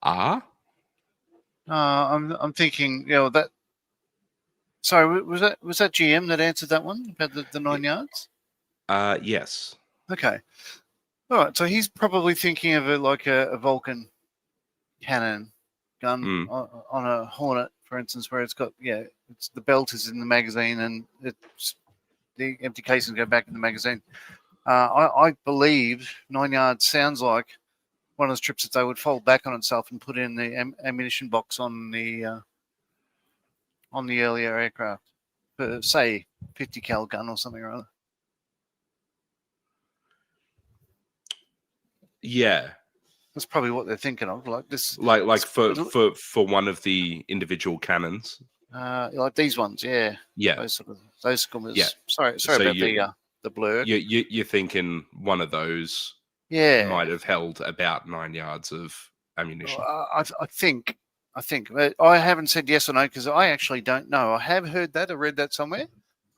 Speaker 2: I'm thinking, that. Sorry, was that GM that answered that one about the 9 yards?
Speaker 3: Yes.
Speaker 2: Okay. All right. So he's probably thinking of it like a Vulcan cannon gun on a Hornet, for instance, where it's got it's the belt is in the magazine and it's the empty casings go back in the magazine. I believe 9 yards sounds like one of those trips that they would fold back on itself and put in the ammunition box on the earlier aircraft, say 50 cal gun or something or other.
Speaker 3: Yeah,
Speaker 2: that's probably what they're thinking of. Like this,
Speaker 3: like for one of the individual cannons.
Speaker 2: Like these ones, yeah. Those skummers.
Speaker 3: Yeah.
Speaker 2: Sorry about the blur.
Speaker 3: You're thinking one of those.
Speaker 2: Yeah.
Speaker 3: Might have held about 9 yards of ammunition.
Speaker 2: I think. I haven't said yes or no because I actually don't know. I have heard that or read that somewhere,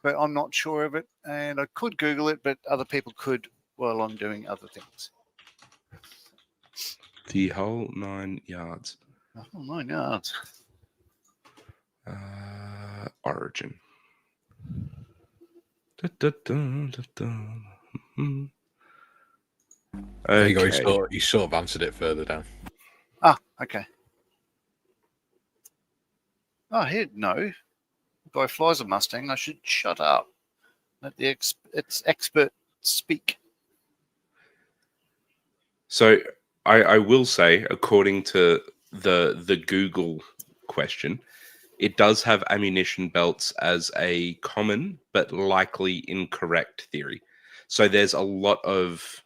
Speaker 2: but I'm not sure of it. And I could Google it, but other people could while I'm doing other things.
Speaker 3: The whole 9 yards.
Speaker 2: The whole 9 yards.
Speaker 3: Origin.
Speaker 1: There you go. He sort of answered it further down.
Speaker 2: Okay. Oh, he'd know. The guy flies a Mustang. I should shut up. Let the expert speak.
Speaker 3: So I will say, according to the Google question, it does have ammunition belts as a common but likely incorrect theory. So there's a lot of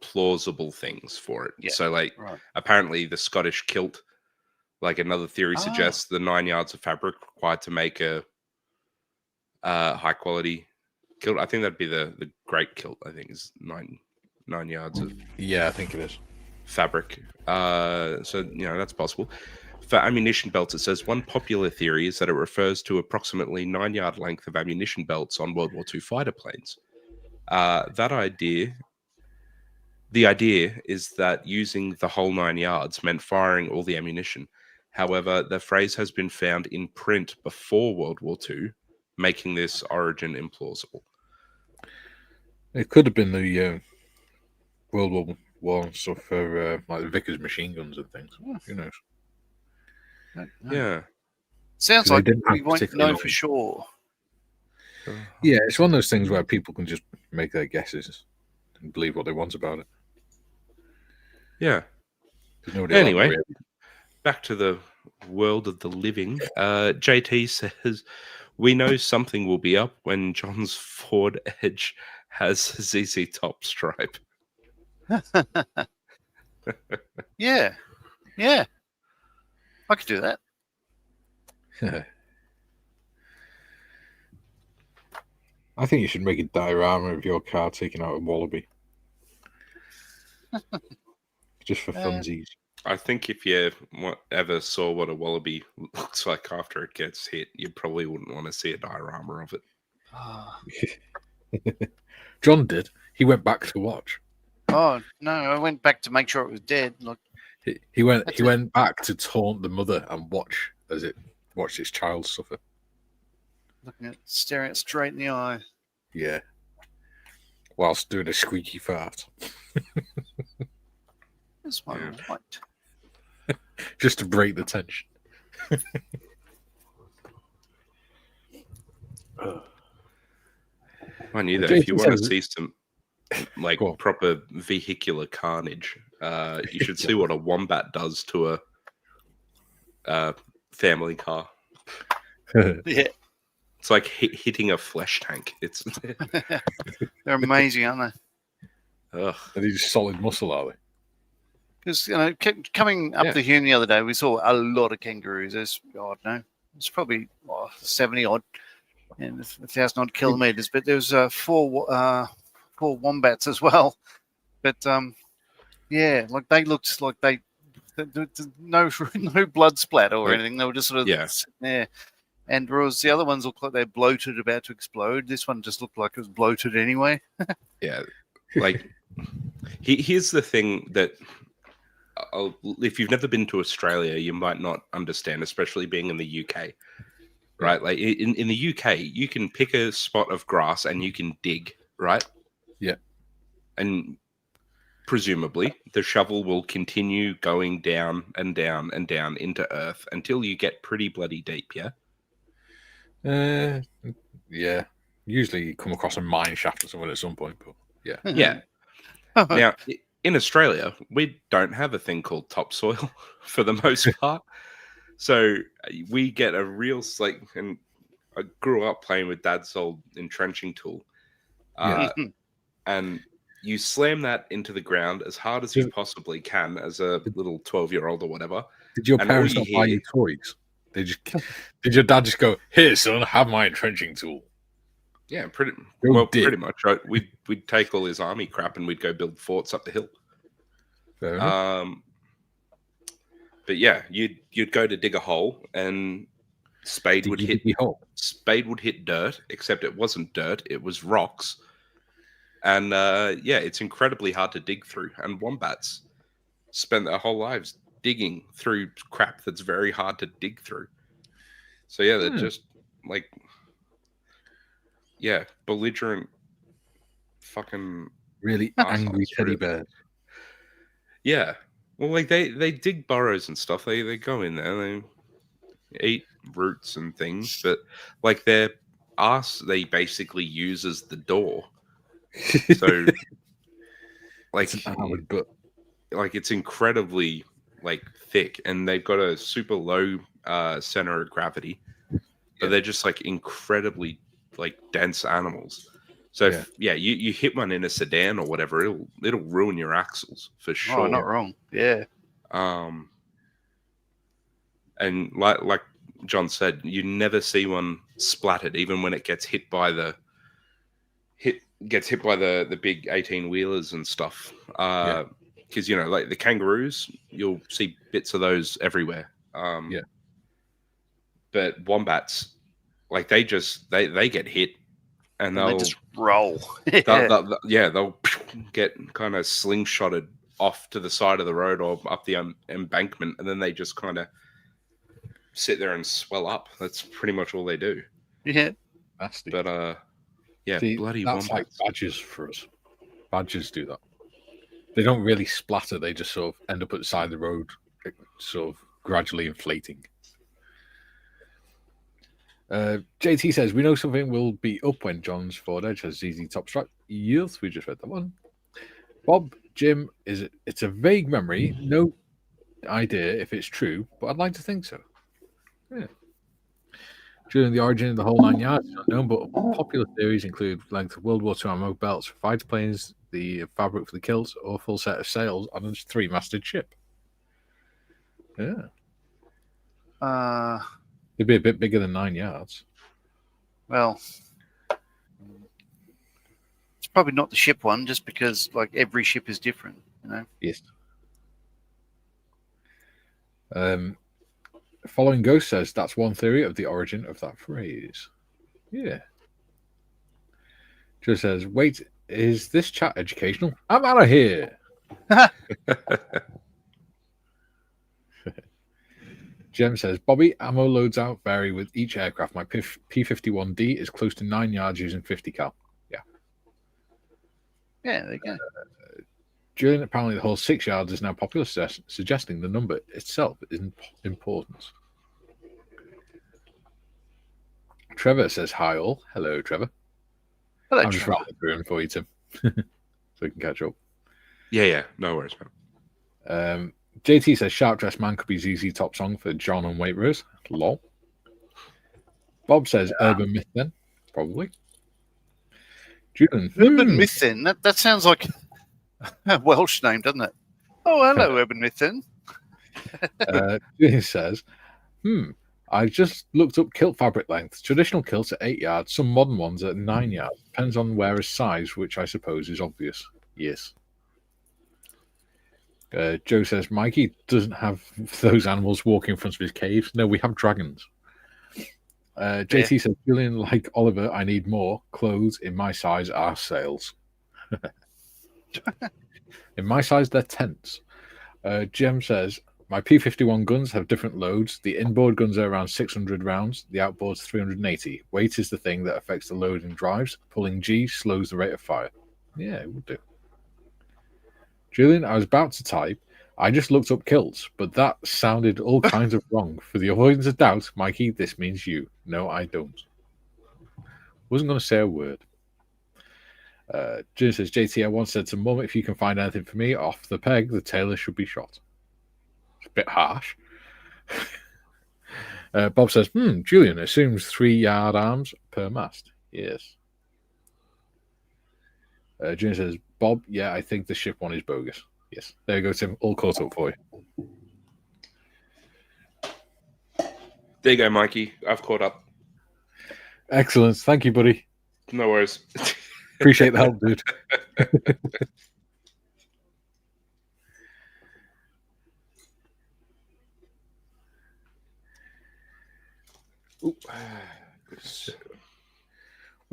Speaker 3: plausible things for it.
Speaker 2: Yeah,
Speaker 3: so apparently the Scottish kilt, like another theory suggests, the 9 yards of fabric required to make a high quality kilt. I think that'd be the great kilt. I think is 9 yards of
Speaker 1: I think it is
Speaker 3: fabric. So that's possible. For ammunition belts, it says one popular theory is that it refers to approximately 9 yard length of ammunition belts on World War II fighter planes. The idea is that using the whole 9 yards meant firing all the ammunition. However, the phrase has been found in print before World War II, making this origin implausible.
Speaker 1: It could have been the World War I stuff for like the Vickers machine guns and things. Who knows?
Speaker 3: Yeah.
Speaker 2: Sounds like we won't know for sure.
Speaker 1: Yeah, it's one of those things where people can just make their guesses and believe what they want about it.
Speaker 3: Yeah. Anyway, back to the world of the living. JT says, we know something will be up when John's Ford Edge has ZZ top stripe.
Speaker 2: Yeah. I could do that.
Speaker 1: I think you should make a diorama of your car taking out a wallaby. Just for funsies.
Speaker 3: I think if you ever saw what a wallaby looks like after it gets hit, you probably wouldn't want to see a diorama of
Speaker 1: it. John did. He went back to watch.
Speaker 2: Oh no! I went back to make sure it was dead. Look,
Speaker 1: he went back to taunt the mother and watch as it watched its child suffer.
Speaker 2: Looking at staring it straight in the eye.
Speaker 1: Yeah. Whilst doing a squeaky fart.
Speaker 2: This one white.
Speaker 1: Just to break the tension.
Speaker 3: I knew that if you want to see some proper vehicular carnage, you should see what a wombat does to a family car.
Speaker 2: Yeah.
Speaker 3: It's like hitting a flesh tank. It's
Speaker 2: They're amazing, aren't they?
Speaker 1: Are they just solid muscle, are they?
Speaker 2: Because coming up the Hume the other day, we saw a lot of kangaroos. There's I don't know, it's probably 70 odd, and 1,000 odd kilometers. But there was four wombats as well. But yeah, like they looked like no blood splatter or anything. They were just sort of sitting there. And whereas the other ones looked like they're bloated, about to explode, this one just looked like it was bloated anyway.
Speaker 3: Yeah, like here's the thing that. If you've never been to Australia, you might not understand, especially being in the UK, right? Like in the UK, you can pick a spot of grass and you can dig, right?
Speaker 1: Yeah.
Speaker 3: And presumably the shovel will continue going down and down and down into earth until you get pretty bloody deep, yeah?
Speaker 1: Yeah. Usually you come across a mine shaft or something at some point, but yeah.
Speaker 3: Yeah. Now, in Australia, we don't have a thing called topsoil for the most part. So we get a real and I grew up playing with Dad's old entrenching tool. And you slam that into the ground as hard as you possibly can as a little 12-year-old or whatever.
Speaker 1: Did your parents not buy you toys? Did your dad just go, "Here, son, have my entrenching tool"?
Speaker 3: Yeah, pretty much. Right? We'd take all his army crap and we'd go build forts up the hill.
Speaker 1: Fair enough.
Speaker 3: But yeah, you'd go to dig a hole and spade would hit dirt, except it wasn't dirt, it was rocks. And it's incredibly hard to dig through. And wombats spend their whole lives digging through crap that's very hard to dig through. So yeah, they're just like belligerent fucking
Speaker 1: really angry teddy bears.
Speaker 3: Yeah. Well, like they dig burrows and stuff. They go in there, they eat roots and things, but like their ass they basically use as the door. So like it's incredibly like thick, and they've got a super low center of gravity. But they're just like incredibly like dense animals. So you hit one in a sedan or whatever, it'll ruin your axles for sure.
Speaker 2: Oh, not wrong. Yeah.
Speaker 3: And like John said, you never see one splattered, even when it gets hit by the big 18-wheelers and stuff. Because like the kangaroos, you'll see bits of those everywhere. But wombats, like they get hit. And they'll
Speaker 2: just roll.
Speaker 3: They'll get kind of slingshotted off to the side of the road or up the embankment, and then they just kind of sit there and swell up. That's pretty much all they do.
Speaker 2: Yeah,
Speaker 1: nasty.
Speaker 3: But bloody
Speaker 1: that's
Speaker 3: wombats.
Speaker 1: Like badgers for us. Badgers do that. They don't really splatter. They just sort of end up at the side of the road, sort of gradually inflating. JT says, we know something will be up when John's Ford Edge has ZZ Top Strike. Yes, we just read that one. Bob, Jim, it's a vague memory. No idea if it's true, but I'd like to think so. Yeah. During the origin of the whole 9 yards is unknown, but popular theories include length of World War II ammo belts for fighter planes, the fabric for the kilts, or a full set of sails on a 3-masted ship. Yeah. It'd be a bit bigger than 9 yards.
Speaker 2: Well, it's probably not the ship one, just because like every ship is different,
Speaker 1: Yes. Following Ghost says that's one theory of the origin of that phrase. Yeah. Joe says, wait, is this chat educational? I'm out of here. Jem says, Bobby, ammo loads out vary with each aircraft. My P-51D is close to 9 yards using 50 cal. Yeah.
Speaker 2: Yeah, there you go.
Speaker 1: Julian, apparently the whole 6 yards is now popular, suggesting the number itself is important. Trevor says, hi all. Hello, Trevor.
Speaker 2: Hello,
Speaker 1: I'm just writing through him for you, Tim, so we can catch up.
Speaker 3: Yeah. No worries, man.
Speaker 1: JT says Sharp Dressed Man could be ZZ Top song for John and Waitrose. Lol. Bob says Urban Myth then. Probably. Julian.
Speaker 2: Urban Myth then? That sounds like a Welsh name, doesn't it? Oh, hello, Ebenithan.
Speaker 1: Julian says, I just looked up kilt fabric length. Traditional kilts are 8 yards, some modern ones are 9 yards. Depends on wearer's size, which I suppose is obvious. Yes. Joe says, Mikey doesn't have those animals walking in front of his caves. No, we have dragons. JT says, Julian, like Oliver, I need more. Clothes in my size are sales. In my size, they're tents. Jem says, my P51 guns have different loads. The inboard guns are around 600 rounds. The outboard's 380. Weight is the thing that affects the load and drives. Pulling G slows the rate of fire. Yeah, it would do. Julian, I was about to type, I just looked up kilts, but that sounded all kinds of wrong. For the avoidance of doubt, Mikey, this means you. No, I don't. Wasn't going to say a word. Julian says, JT, I once said to Mum, if you can find anything for me off the peg, the tailor should be shot. It's a bit harsh. Bob says, Julian assumes 3-yard arms per mast. Yes. Julian says, Bob, yeah, I think the ship one is bogus. Yes. There you go, Tim. All caught up for you.
Speaker 3: There you go, Mikey. I've caught up.
Speaker 1: Excellent. Thank you, buddy.
Speaker 3: No worries.
Speaker 1: Appreciate the help, dude. What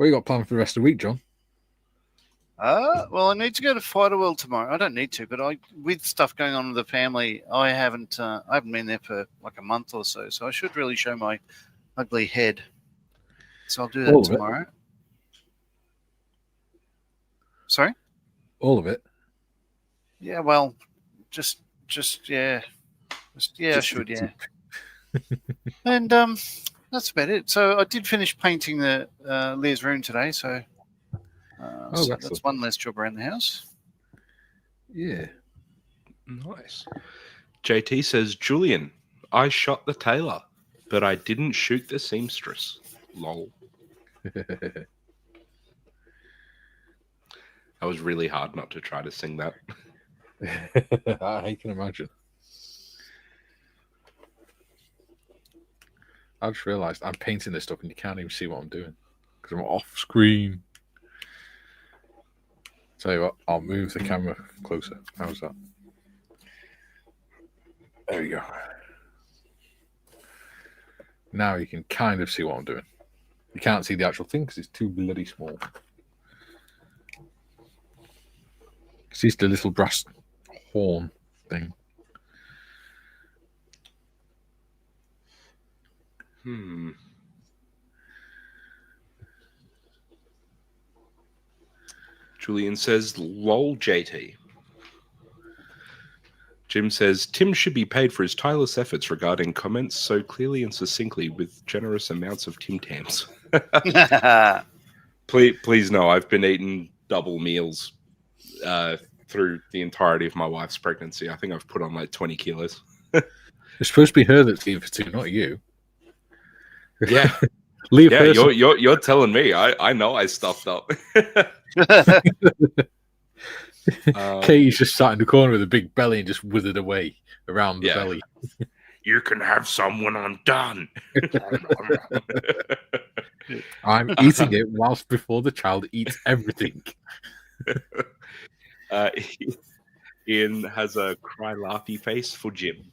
Speaker 1: you got planned for the rest of the week, John?
Speaker 2: Well, I need to go to Fighter World tomorrow. I don't need to, but with stuff going on with the family, I haven't been there for like a month or so. So I should really show my ugly head. So I'll do that tomorrow. Sorry?
Speaker 1: All of it?
Speaker 2: Yeah, well, just yeah. I should, yeah. And that's about it. So I did finish painting the Lear's room today, so that's one less job around the house.
Speaker 1: Yeah.
Speaker 3: Nice. JT says, Julian, I shot the tailor, but I didn't shoot the seamstress. Lol. That was really hard not to try to sing that.
Speaker 1: I can imagine. I just realised I'm painting this stuff and you can't even see what I'm doing because I'm off screen. Tell you what, I'll move the camera closer. How's that? There you go. Now you can kind of see what I'm doing. You can't see the actual thing because it's too bloody small. See the little brass horn thing.
Speaker 3: Julian says, lol, JT. Jim says, Tim should be paid for his tireless efforts regarding comments so clearly and succinctly with generous amounts of Tim Tams. Please know, I've been eating double meals through the entirety of my wife's pregnancy. I think I've put on like 20 kilos.
Speaker 1: It's supposed to be her that's eating for two, not you.
Speaker 3: Yeah.
Speaker 1: Leave
Speaker 3: yeah,
Speaker 1: her
Speaker 3: you're telling me. I know I stuffed up.
Speaker 1: Katie's just sat in the corner with a big belly and just withered away around the belly.
Speaker 3: You can have some when I'm done.
Speaker 1: I'm eating it whilst before the child eats everything.
Speaker 3: Ian has a cry laughy face for Jim.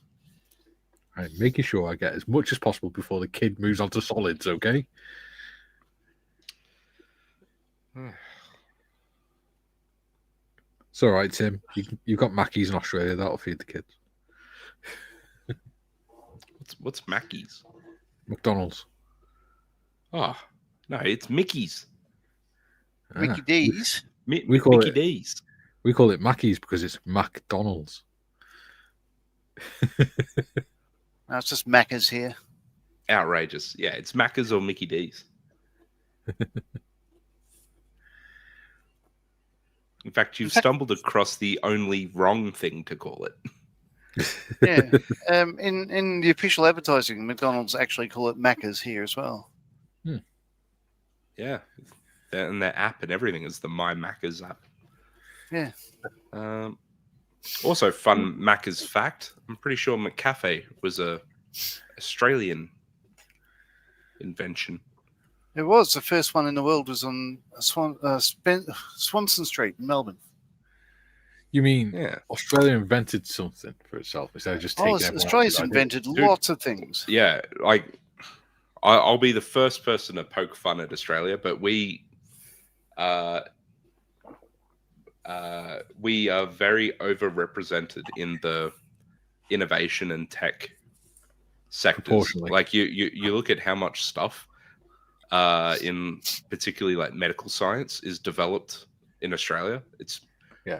Speaker 1: I'm making sure I get as much as possible before the kid moves on to solids, okay? It's all right, Tim. You've got Mackey's in Australia. That'll feed the kids.
Speaker 3: What's Mackey's?
Speaker 1: McDonald's.
Speaker 3: Oh, no, it's Mickey's.
Speaker 2: Mickey D's?
Speaker 1: We call
Speaker 3: Mickey
Speaker 1: it
Speaker 3: D's.
Speaker 1: We call it Mackey's because it's McDonald's.
Speaker 2: No, it's just Macca's here.
Speaker 3: Outrageous. Yeah, it's Macca's or Mickey D's. In fact, you've stumbled across the only wrong thing to call it.
Speaker 2: Yeah. In the official advertising, McDonald's actually call it Macca's here as well.
Speaker 3: Yeah. And their app and everything is the My Macca's app.
Speaker 2: Yeah.
Speaker 3: Also, fun Macca's fact. I'm pretty sure McCafe was a Australian invention.
Speaker 2: It was. The first one in the world was on Swanston Street in Melbourne.
Speaker 1: You mean
Speaker 3: Yeah.
Speaker 1: Australia invented something for itself instead of just taking everyone
Speaker 2: Australia's
Speaker 1: else's
Speaker 2: invented
Speaker 3: Dude.
Speaker 2: lots of things.
Speaker 3: Yeah, like I'll be the first person to poke fun at Australia, but we are very overrepresented in the innovation and tech sectors.
Speaker 1: Proportionally.
Speaker 3: Like you look at how much stuff in particularly like medical science is developed in Australia. It's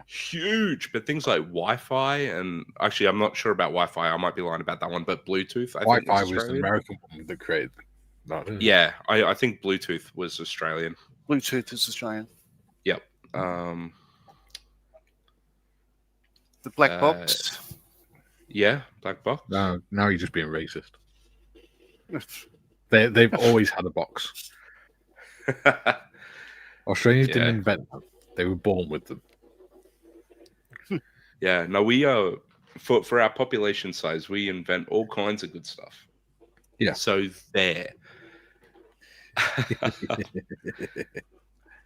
Speaker 3: huge. But things like Wi-Fi, and actually I'm not sure about Wi-Fi, I might be lying about that one, but Bluetooth, I think
Speaker 1: Wi-Fi was the American one that created that, isn't it?
Speaker 3: Yeah, I think Bluetooth was Australian.
Speaker 2: Bluetooth is Australian.
Speaker 3: Yep.
Speaker 2: The black box.
Speaker 3: Yeah, black box.
Speaker 1: Now you're just being racist. They've always had a box. Australians didn't invent them; they were born with them.
Speaker 3: Yeah, no, we for our population size, we invent all kinds of good stuff.
Speaker 1: Yeah.
Speaker 3: So there.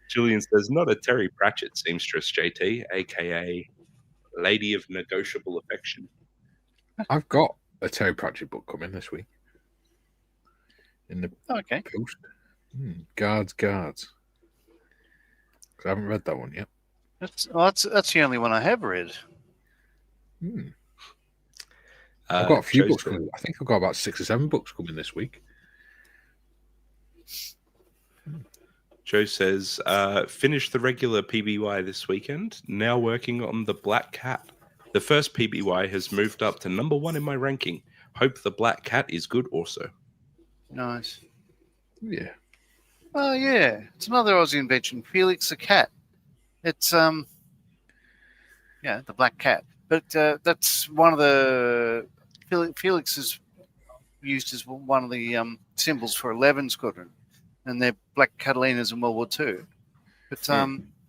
Speaker 3: Julian says, not a Terry Pratchett seamstress, JT, aka Lady of Negotiable Affection.
Speaker 1: I've got a Terry Pratchett book coming this week. In the post. Guards. I haven't read that one yet.
Speaker 2: That's the only one I have read.
Speaker 1: I've got a few books coming. I think I've got about 6 or 7 books coming this week.
Speaker 3: Joe says, finished the regular PBY this weekend. Now working on the Black Cat. The first PBY has moved up to number 1 in my ranking. Hope the Black Cat is good also.
Speaker 2: Nice.
Speaker 1: Yeah.
Speaker 2: Oh yeah, it's another Aussie invention. Felix the cat. It's the black cat. But that's one of the Felix is used as one of the symbols for 11 Squadron, and they're black Catalinas in World War II. But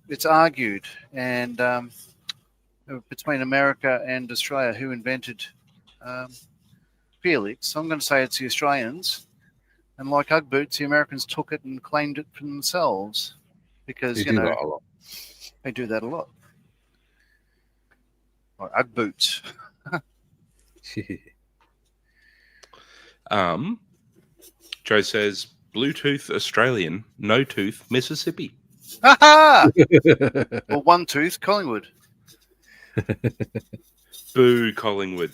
Speaker 2: it's argued and between America and Australia who invented Felix. I'm going to say it's the Australians. And like Ugg boots, the Americans took it and claimed it for themselves because, they do that a lot. Like Ugg boots.
Speaker 3: Joe says, Bluetooth Australian, no tooth Mississippi.
Speaker 2: Ha Or one tooth Collingwood.
Speaker 3: Boo, Collingwood.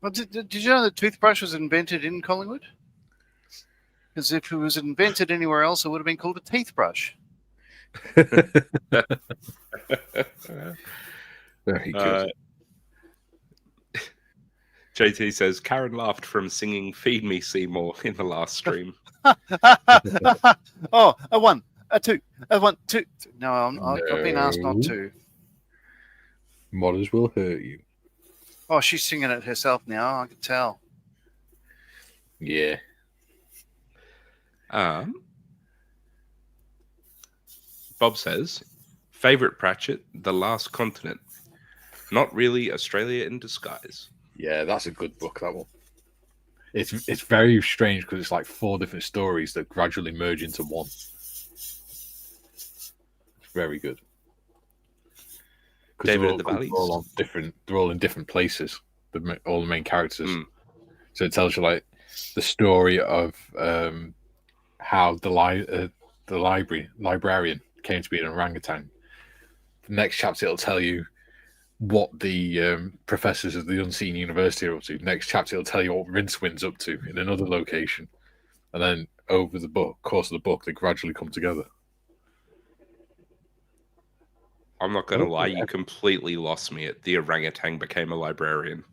Speaker 2: Well, did you know that toothbrush was invented in Collingwood? Because if it was invented anywhere else, it would have been called a teeth brush.
Speaker 1: Very good.
Speaker 3: JT says, Karen laughed from singing Feed Me Seymour in the last stream.
Speaker 2: Oh, a 1, a 2, a 1, 2. No, I've been asked not to.
Speaker 1: Modders will hurt you.
Speaker 2: Oh, she's singing it herself now. I can tell.
Speaker 1: Yeah.
Speaker 3: Bob says, favorite Pratchett, The Last Continent. Not really Australia in disguise.
Speaker 1: Yeah, that's a good book, that one. It's very strange because it's like 4 different stories that gradually merge into one. It's very good.
Speaker 3: David of the Valleys.
Speaker 1: They're all in different places. All the main characters. So it tells you like the story of how the librarian came to be an orangutan. The next chapter it'll tell you what the professors of the Unseen University are up to. Next chapter it'll tell you what Rincewind's up to in another location, and then over the course of the book, they gradually come together.
Speaker 3: I'm not going to lie, you completely lost me at the orangutan became a librarian.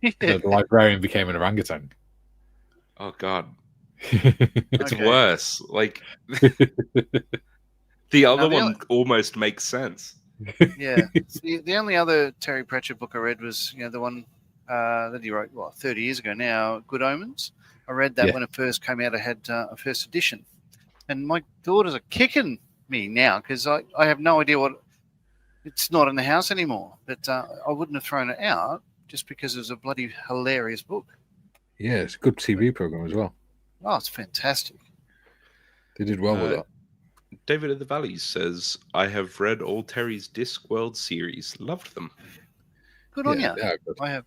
Speaker 1: The librarian became an orangutan.
Speaker 3: Oh, God. It's worse. Like, the other one almost makes sense.
Speaker 2: Yeah. The only other Terry Pratchett book I read was, the one that he wrote, 30 years ago now, Good Omens. I read that when it first came out. I had a first edition. And my daughters are kicking me now because I have no idea what it's not in the house anymore. But I wouldn't have thrown it out just because it was a bloody hilarious book.
Speaker 1: Yeah, it's a good TV program as well.
Speaker 2: Oh, it's fantastic.
Speaker 1: They did well with that.
Speaker 3: David of the Valleys says, I have read all Terry's Discworld series. Loved them.
Speaker 2: Good on you.
Speaker 1: Yeah, good.
Speaker 2: I have.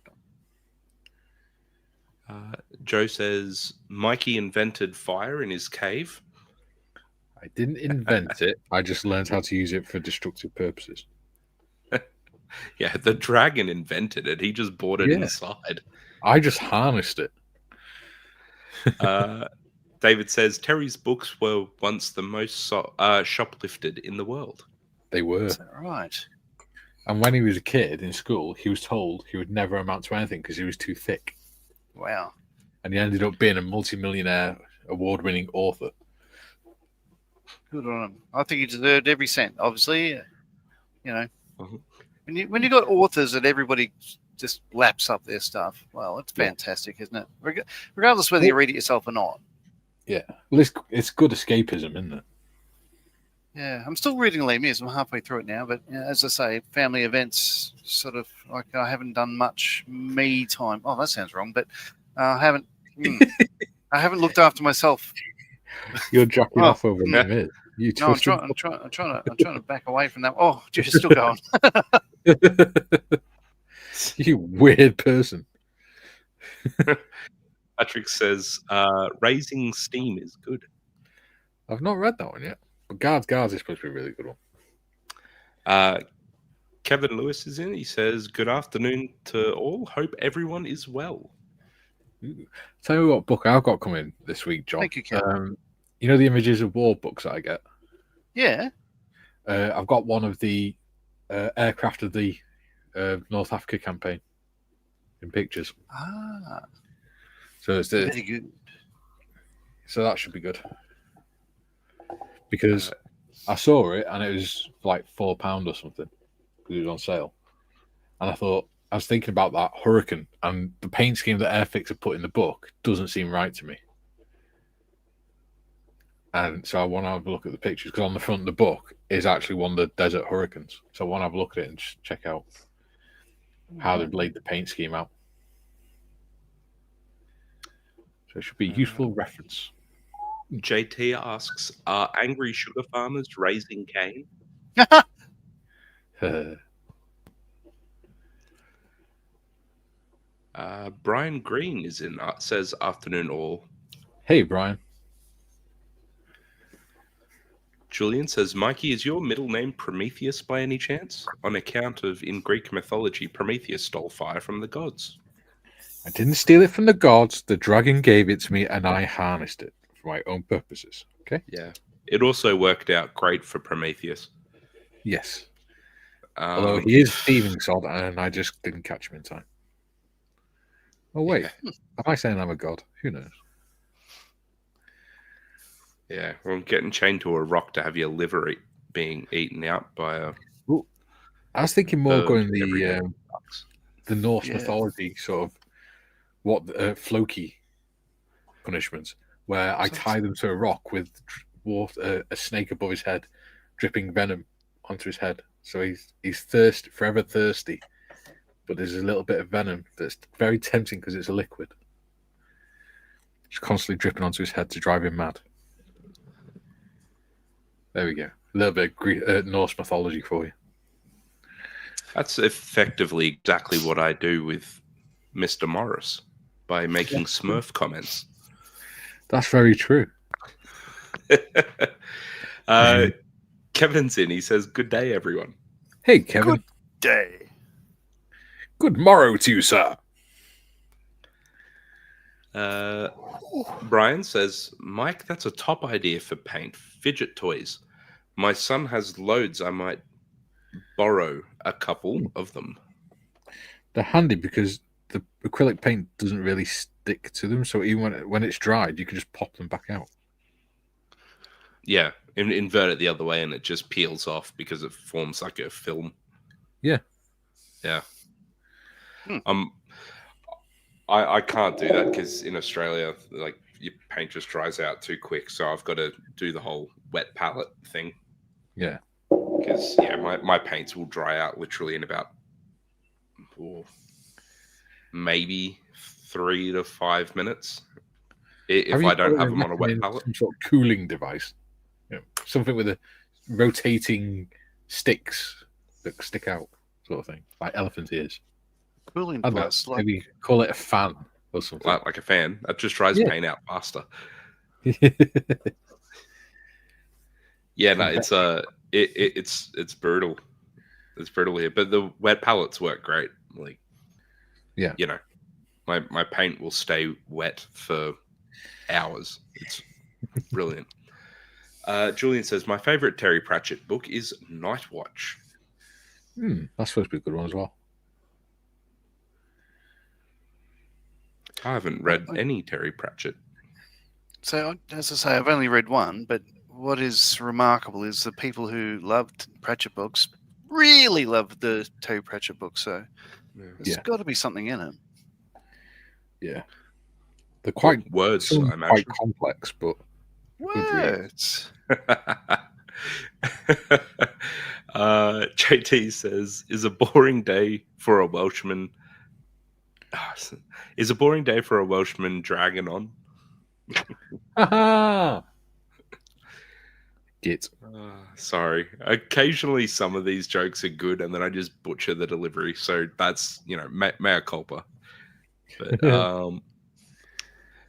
Speaker 3: Joe says, Mikey invented fire in his cave.
Speaker 1: I didn't invent it. I just learned how to use it for destructive purposes.
Speaker 3: Yeah, the dragon invented it. He just brought it
Speaker 1: Yeah.
Speaker 3: inside.
Speaker 1: I just harnessed it.
Speaker 3: David says, Terry's books were once the most shoplifted in the world.
Speaker 1: They were.
Speaker 2: Is that right?
Speaker 1: And when he was a kid in school, he was told he would never amount to anything because he was too thick.
Speaker 2: Wow.
Speaker 1: And he ended up being a multi-millionaire, award-winning author.
Speaker 2: Good on him. I think he deserved every cent. Obviously, you know,
Speaker 3: Mhm.
Speaker 2: when you got authors that everybody just laps up their stuff, well, it's fantastic, isn't it? Regardless whether you read it yourself or not.
Speaker 1: Yeah. Well, it's good escapism, isn't it?
Speaker 2: Yeah, I'm still reading Les Mis. I'm halfway through it now, but as I say, family events sort of like I haven't done much me time. Oh, that sounds wrong, but I haven't. I haven't looked after myself.
Speaker 1: You're jacking off over Les Mis.
Speaker 2: No, I'm trying to back away from that. Oh, you're still going.
Speaker 1: You weird person.
Speaker 3: Patrick says, Raising Steam is good.
Speaker 1: I've not read that one yet. But Guards is supposed to be a really good one.
Speaker 3: Kevin Lewis is in. He says, good afternoon to all. Hope everyone is well.
Speaker 1: Tell you what book I've got coming this week, John.
Speaker 2: Thank you, Kevin.
Speaker 1: You know the Images of War books that I get?
Speaker 2: Yeah.
Speaker 1: I've got one of the aircraft of the North Africa campaign in pictures.
Speaker 2: Ah.
Speaker 1: So it's
Speaker 2: very good.
Speaker 1: So that should be good. Because I saw it and it was like £4 or something because it was on sale. And I was thinking about that Hurricane, and the paint scheme that Airfix have put in the book doesn't seem right to me. And so I want to have a look at the pictures because on the front of the book is actually one of the Desert Hurricanes. So I want to have a look at it and just check out how they've laid the paint scheme out. So it should be a useful reference.
Speaker 3: JT asks, are angry sugar farmers raising cane? Brian Green is in. Says, afternoon all.
Speaker 1: Hey, Brian.
Speaker 3: Julian says, Mikey, is your middle name Prometheus by any chance? On account of, in Greek mythology, Prometheus stole fire from the gods.
Speaker 1: I didn't steal it from the gods. The dragon gave it to me and I harnessed it for my own purposes. Okay?
Speaker 3: Yeah. It also worked out great for Prometheus.
Speaker 1: Yes. Although he is thieving sod and I just didn't catch him in time. Oh, wait. Am I saying I'm a god? Who knows?
Speaker 3: Yeah. Well, getting chained to a rock to have your liver being eaten out by a...
Speaker 1: Well, I was thinking more going the Norse
Speaker 2: Yeah.
Speaker 1: mythology sort of what Floki punishments, where I tie them to a rock with a snake above his head, dripping venom onto his head. So he's forever thirsty, but there's a little bit of venom that's very tempting because it's a liquid. It's constantly dripping onto his head to drive him mad. There we go. A little bit of Norse mythology for you.
Speaker 3: That's effectively exactly what I do with Mr. Morris by making Smurf comments.
Speaker 1: That's very true.
Speaker 3: Kevin's in. He says, good day, everyone.
Speaker 1: Hey, Kevin.
Speaker 2: Good day.
Speaker 1: Good morrow to you, sir.
Speaker 3: Brian says, Mike, that's a top idea for paint. Fidget toys. My son has loads. I might borrow a couple of them.
Speaker 1: They're handy because the acrylic paint doesn't really stick to them. So even when it's dried, you can just pop them back out.
Speaker 3: Yeah. Invert it the other way and it just peels off because it forms like a film.
Speaker 1: Yeah.
Speaker 3: Yeah. I can't do that because in Australia, like your paint just dries out too quick. So I've got to do the whole wet palette thing.
Speaker 1: Yeah.
Speaker 3: because my paints will dry out literally in about maybe 3 to 5 minutes if I don't have them on a wet palette.
Speaker 1: Some sort of cooling device, something with a rotating sticks that stick out, sort of thing, like elephant ears.
Speaker 2: Cooling
Speaker 1: I'd
Speaker 2: device, like
Speaker 1: maybe call it a fan or something.
Speaker 3: Like a fan. That just dries paint out faster. Yeah, no, it's brutal. It's brutal here, but the wet palettes work great. Like, my paint will stay wet for hours. It's brilliant. Julian says my favorite Terry Pratchett book is Night Watch.
Speaker 1: That's supposed to be a good one as well.
Speaker 3: I haven't read any Terry Pratchett.
Speaker 2: So, as I say, I've only read one, but what is remarkable is the people who loved Pratchett books really loved the Terry Pratchett books. So there's got to be something in it.
Speaker 1: Yeah. They're quite
Speaker 3: words, I imagine.
Speaker 1: Quite complex, but
Speaker 2: words.
Speaker 3: JT says, is a boring day for a Welshman dragging on?
Speaker 1: Git.
Speaker 3: Sorry. Occasionally some of these jokes are good and then I just butcher the delivery. So that's, mea culpa. But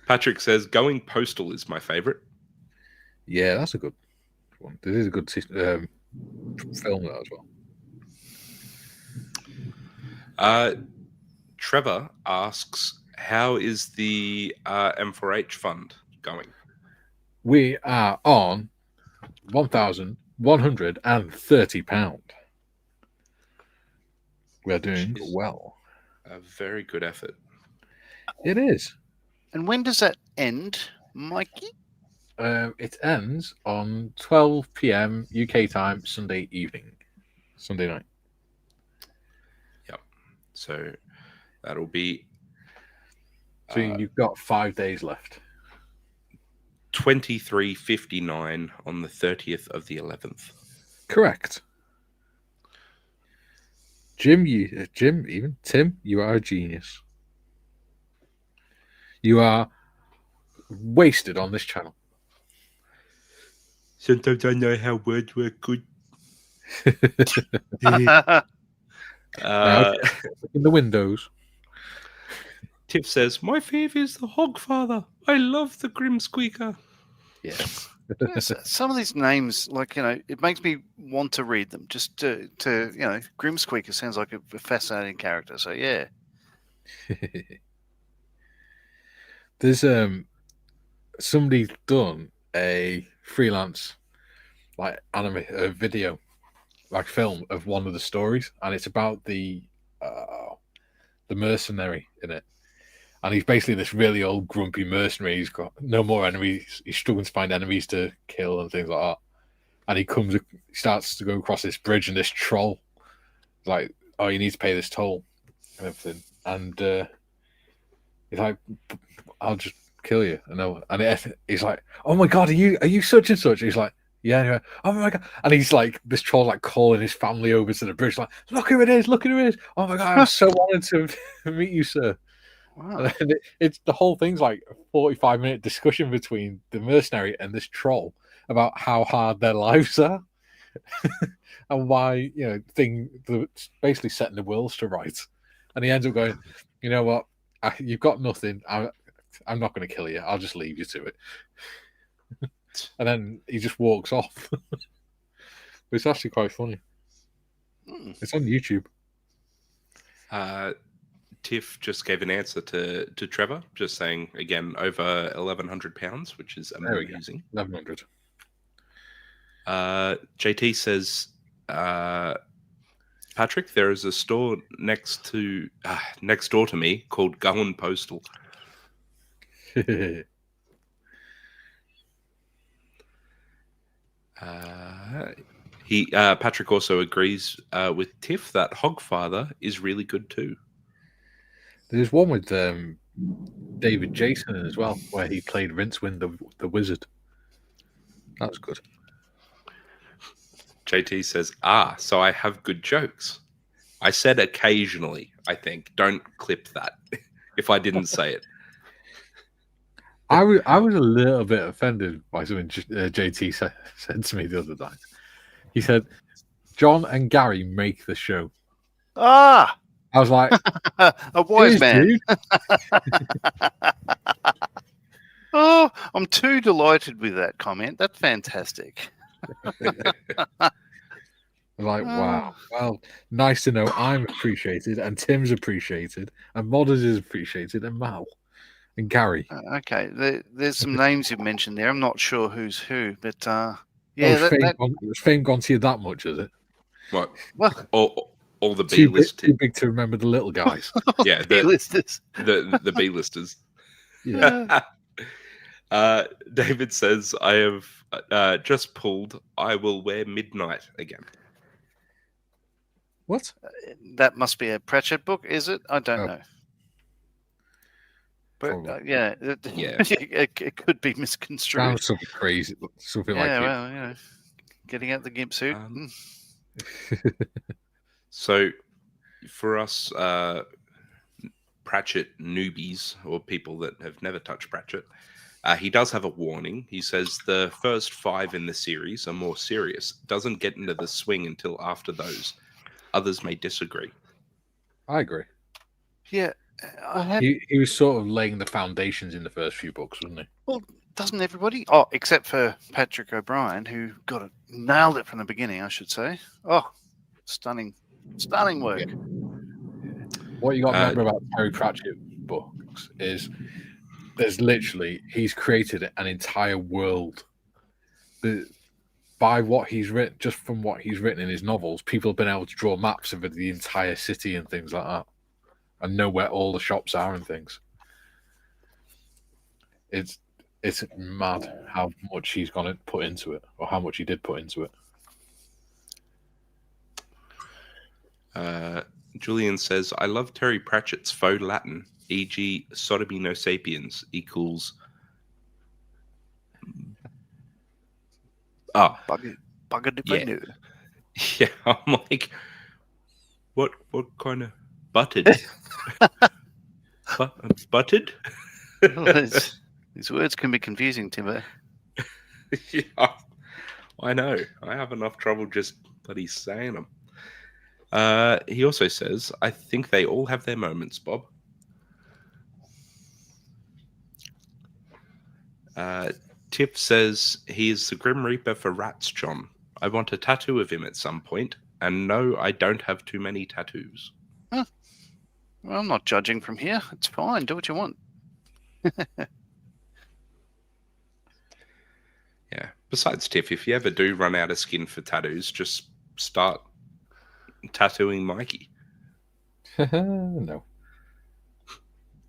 Speaker 3: Patrick says, Going Postal is my favorite.
Speaker 1: Yeah, that's a good one. This is a good film that as
Speaker 3: well. Trevor asks, how is the M4H fund going?
Speaker 1: We are on £1,130. We are doing well.
Speaker 3: A very good effort.
Speaker 1: It is.
Speaker 2: And when does that end, Mikey?
Speaker 1: It ends on 12 p.m. UK time, Sunday night.
Speaker 3: Yep. So that'll be.
Speaker 1: So you've got 5 days left.
Speaker 3: 23:59 on the 30th of the 11th.
Speaker 1: Correct. Tim, you are a genius. You are wasted on this channel.
Speaker 3: Sometimes I know how words work good.
Speaker 1: In the windows.
Speaker 3: Tiff says, my fave is the Hogfather. I love the Grim Squeaker.
Speaker 1: Yes.
Speaker 2: Some of these names, it makes me want to read them. Just to Grim Squeaker sounds like a fascinating character. So, yeah.
Speaker 1: There's somebody's done a freelance anime video film of one of the stories, and it's about the mercenary in it, and he's basically this really old grumpy mercenary. He's got no more enemies. He's struggling to find enemies to kill and things like that, and he starts to go across this bridge, and this troll is like, oh, you need to pay this toll and everything, and he's like, I'll just kill you. And he's like, oh my god, are you such and such? He's like, yeah. Anyway, oh my god, and he's like, this troll calling his family over to the bridge, like, look who it is. Oh my god, I'm so honored to meet you, sir. Wow. And it's the whole thing's like a 45-minute discussion between the mercenary and this troll about how hard their lives are and why basically setting the worlds to rights. And he ends up going, you know what, you've got nothing. I'm not going to kill you. I'll just leave you to it. And then he just walks off. It's actually quite funny. It's on YouTube.
Speaker 3: Tiff just gave an answer to Trevor, just saying, again, over £1,100, which is amazing.
Speaker 1: 1,100.
Speaker 3: JT says, Patrick, there is a store next door to me called Going Postal. Patrick also agrees with Tiff that Hogfather is really good too.
Speaker 1: There's one with David Jason as well, where he played Rincewind the Wizard. That was good.
Speaker 3: JT says, so I have good jokes. I said occasionally, I think. Don't clip that if I didn't say it.
Speaker 1: I was a little bit offended by something JT said to me the other night. He said, John and Gary make the show.
Speaker 2: Ah,
Speaker 1: I was like,
Speaker 2: a wise
Speaker 1: "Cheers,
Speaker 2: man.
Speaker 1: dude."
Speaker 2: Oh, I'm too delighted with that comment. That's fantastic.
Speaker 1: I'm like, wow. Well, nice to know I'm appreciated and Tim's appreciated and Modders is appreciated and Mal and Gary.
Speaker 2: Okay, there's some names you've mentioned there. I'm not sure who's who, but
Speaker 1: Oh,
Speaker 2: yeah,
Speaker 1: has fame gone to you that much, is it?
Speaker 3: What?
Speaker 2: well,
Speaker 3: All the
Speaker 1: Too
Speaker 3: B-listed.
Speaker 1: big to remember the little guys.
Speaker 3: Yeah,
Speaker 2: B-listers.
Speaker 3: the B-listers.
Speaker 1: Yeah.
Speaker 3: David says, I have just pulled I Will Wear Midnight again.
Speaker 1: What?
Speaker 2: That must be a Pratchett book, is it? I don't know. But yeah, it could be misconstrued.
Speaker 1: Sounds something crazy, something like
Speaker 2: well, you know, getting out the gimp suit.
Speaker 3: So, for us Pratchett newbies or people that have never touched Pratchett, he does have a warning. He says the first 5 in the series are more serious. Doesn't get into the swing until after those. Others may disagree.
Speaker 1: I agree.
Speaker 2: Yeah,
Speaker 1: he was sort of laying the foundations in the first few books, wasn't he?
Speaker 2: Well, doesn't everybody? Oh, except for Patrick O'Brien, who nailed it from the beginning, I should say. Oh, stunning work.
Speaker 1: Yeah. What you got to remember about Terry Pratchett books is he's created an entire world. By what he's written, just from what he's written in his novels, people have been able to draw maps of the entire city and things like that, and know where all the shops are and things. It's mad how much he's gonna put into it, or how much he did put into
Speaker 3: it. Julian says, I love Terry Pratchett's faux Latin, e.g. sodomy no sapiens equals...
Speaker 2: Bugger.
Speaker 3: Yeah, I'm like, what kind of butted? Butted?
Speaker 2: These words can be confusing, Timbo.
Speaker 3: Yeah, I know. I have enough trouble just bloody saying them. He also says, I think they all have their moments, Bob. Tiff says, he is the Grim Reaper for rats, John. I want a tattoo of him at some point. And no, I don't have too many tattoos.
Speaker 2: Huh. Well, I'm not judging from here. It's fine. Do what you want.
Speaker 3: Yeah. Besides, Tiff, if you ever do run out of skin for tattoos, just start tattooing Mikey.
Speaker 1: No.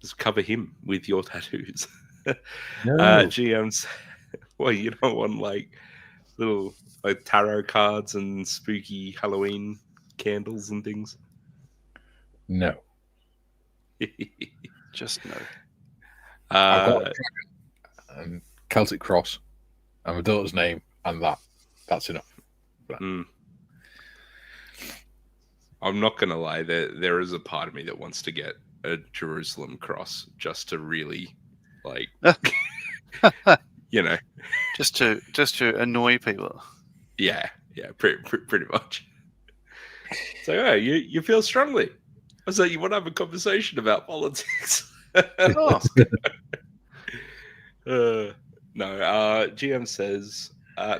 Speaker 3: Just cover him with your tattoos.
Speaker 1: No.
Speaker 3: GM's, well, you don't want like little like tarot cards and spooky Halloween candles and things.
Speaker 1: No.
Speaker 2: Just no.
Speaker 1: I've got a dragon and Celtic cross and my daughter's name, and that's enough.
Speaker 3: I'm not gonna lie, there is a part of me that wants to get a Jerusalem cross just to really like you know,
Speaker 2: just to annoy people.
Speaker 3: Yeah, pretty much. So yeah, you feel strongly. I was like, you want to have a conversation about politics?
Speaker 2: Oh.
Speaker 3: No, GM says,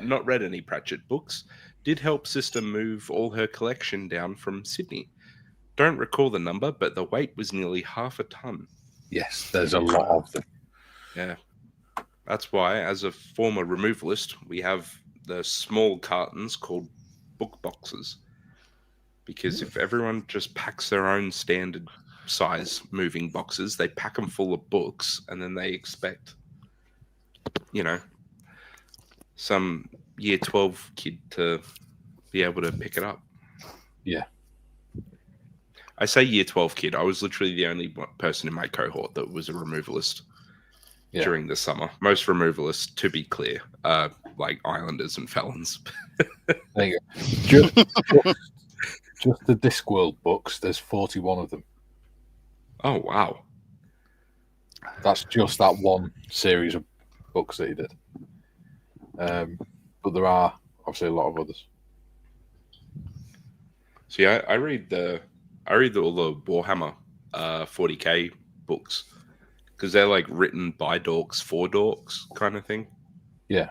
Speaker 3: not read any Pratchett books. Did help sister move all her collection down from Sydney. Don't recall the number, but the weight was nearly 1/2 a ton.
Speaker 1: Yes, there's a lot of them.
Speaker 3: Yeah. That's why, as a former removalist, we have the small cartons called book boxes. Because if everyone just packs their own standard size moving boxes, they pack them full of books, and then they expect, you know, some year 12 kid to be able to pick it up.
Speaker 1: Yeah.
Speaker 3: I say year 12 kid. I was literally the only person in my cohort that was a removalist during the summer. Most removalists, to be clear, like islanders and felons.
Speaker 1: There you go. Just the Discworld books, there's 41 of them.
Speaker 3: Oh, wow.
Speaker 1: That's just that one series of books that he did. But there are obviously a lot of others.
Speaker 3: See, I read all the Warhammer 40k books because they're like written by dorks for dorks kind of thing.
Speaker 1: Yeah.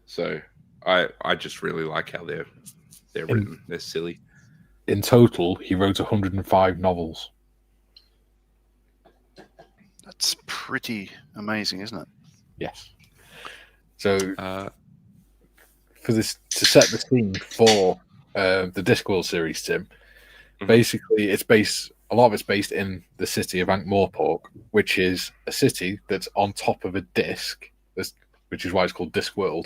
Speaker 3: So I just really like how they're written. They're silly.
Speaker 1: In total, he wrote 105 novels.
Speaker 2: That's pretty amazing, isn't it?
Speaker 1: Yes. So for this to set the scene for the Discworld series, Tim, basically a lot of it's based in the city of Ankh-Morpork, which is a city that's on top of a disc, which is why it's called Discworld,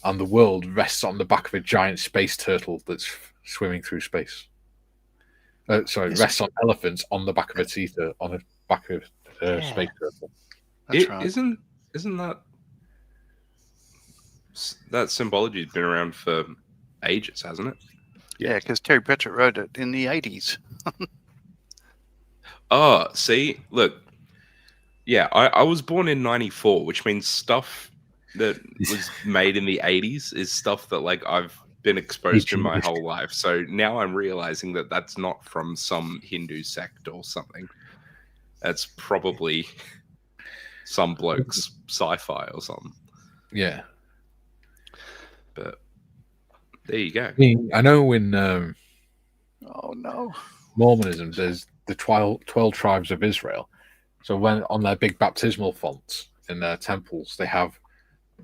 Speaker 1: and the world rests on the back of a giant space turtle that's swimming through space. Rests on elephants on the back of a cheetah on the back of a space turtle.
Speaker 2: That's right.
Speaker 3: Isn't that symbology has been around for ages, hasn't it?
Speaker 2: Yeah, because Terry Pratchett wrote it in the 80s.
Speaker 3: Oh, see, look. Yeah, I was born in 94, which means stuff that was made in the 80s is stuff that like I've been exposed to my whole life. So now I'm realizing that that's not from some Hindu sect or something. That's probably some bloke's sci-fi or something.
Speaker 1: Yeah.
Speaker 3: But there you go.
Speaker 1: I know in
Speaker 2: Oh, no.
Speaker 1: Mormonism, there's the 12 tribes of Israel. So when on their big baptismal fonts in their temples, they have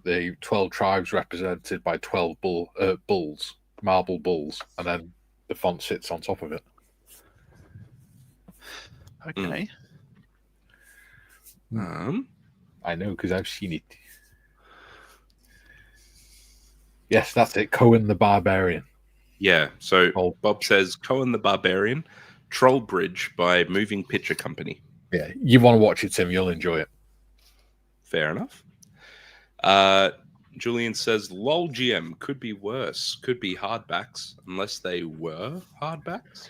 Speaker 1: the 12 tribes represented by 12 bulls, marble bulls, and then the font sits on top of it.
Speaker 2: Okay.
Speaker 1: I know because I've seen it. Yes, that's it. Cohen the Barbarian.
Speaker 3: Yeah, so Bob says Cohen the Barbarian, Troll Bridge by Moving Picture Company.
Speaker 1: Yeah, you want to watch it, Tim. You'll enjoy it.
Speaker 3: Fair enough. Julian says, LOL GM could be worse. Could be hardbacks, unless they were hardbacks.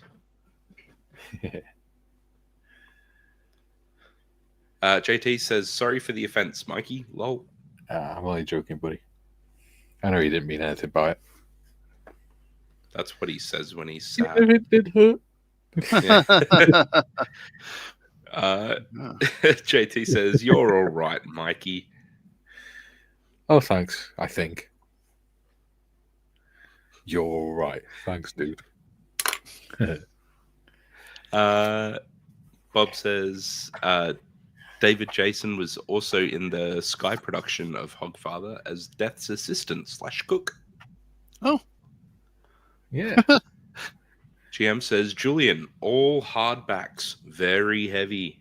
Speaker 3: JT says, sorry for the offense, Mikey. LOL.
Speaker 1: I'm only joking, buddy. I know he didn't mean anything by it.
Speaker 3: That's what he says when he's sad.
Speaker 1: It did hurt.
Speaker 3: JT says, you're all right, Mikey.
Speaker 1: Oh, thanks, I think. You're all right. Thanks, dude.
Speaker 3: Bob says, David Jason was also in the Sky production of Hogfather as Death's assistant / cook.
Speaker 2: Oh.
Speaker 1: Yeah.
Speaker 3: GM says, Julian, all hardbacks, very heavy.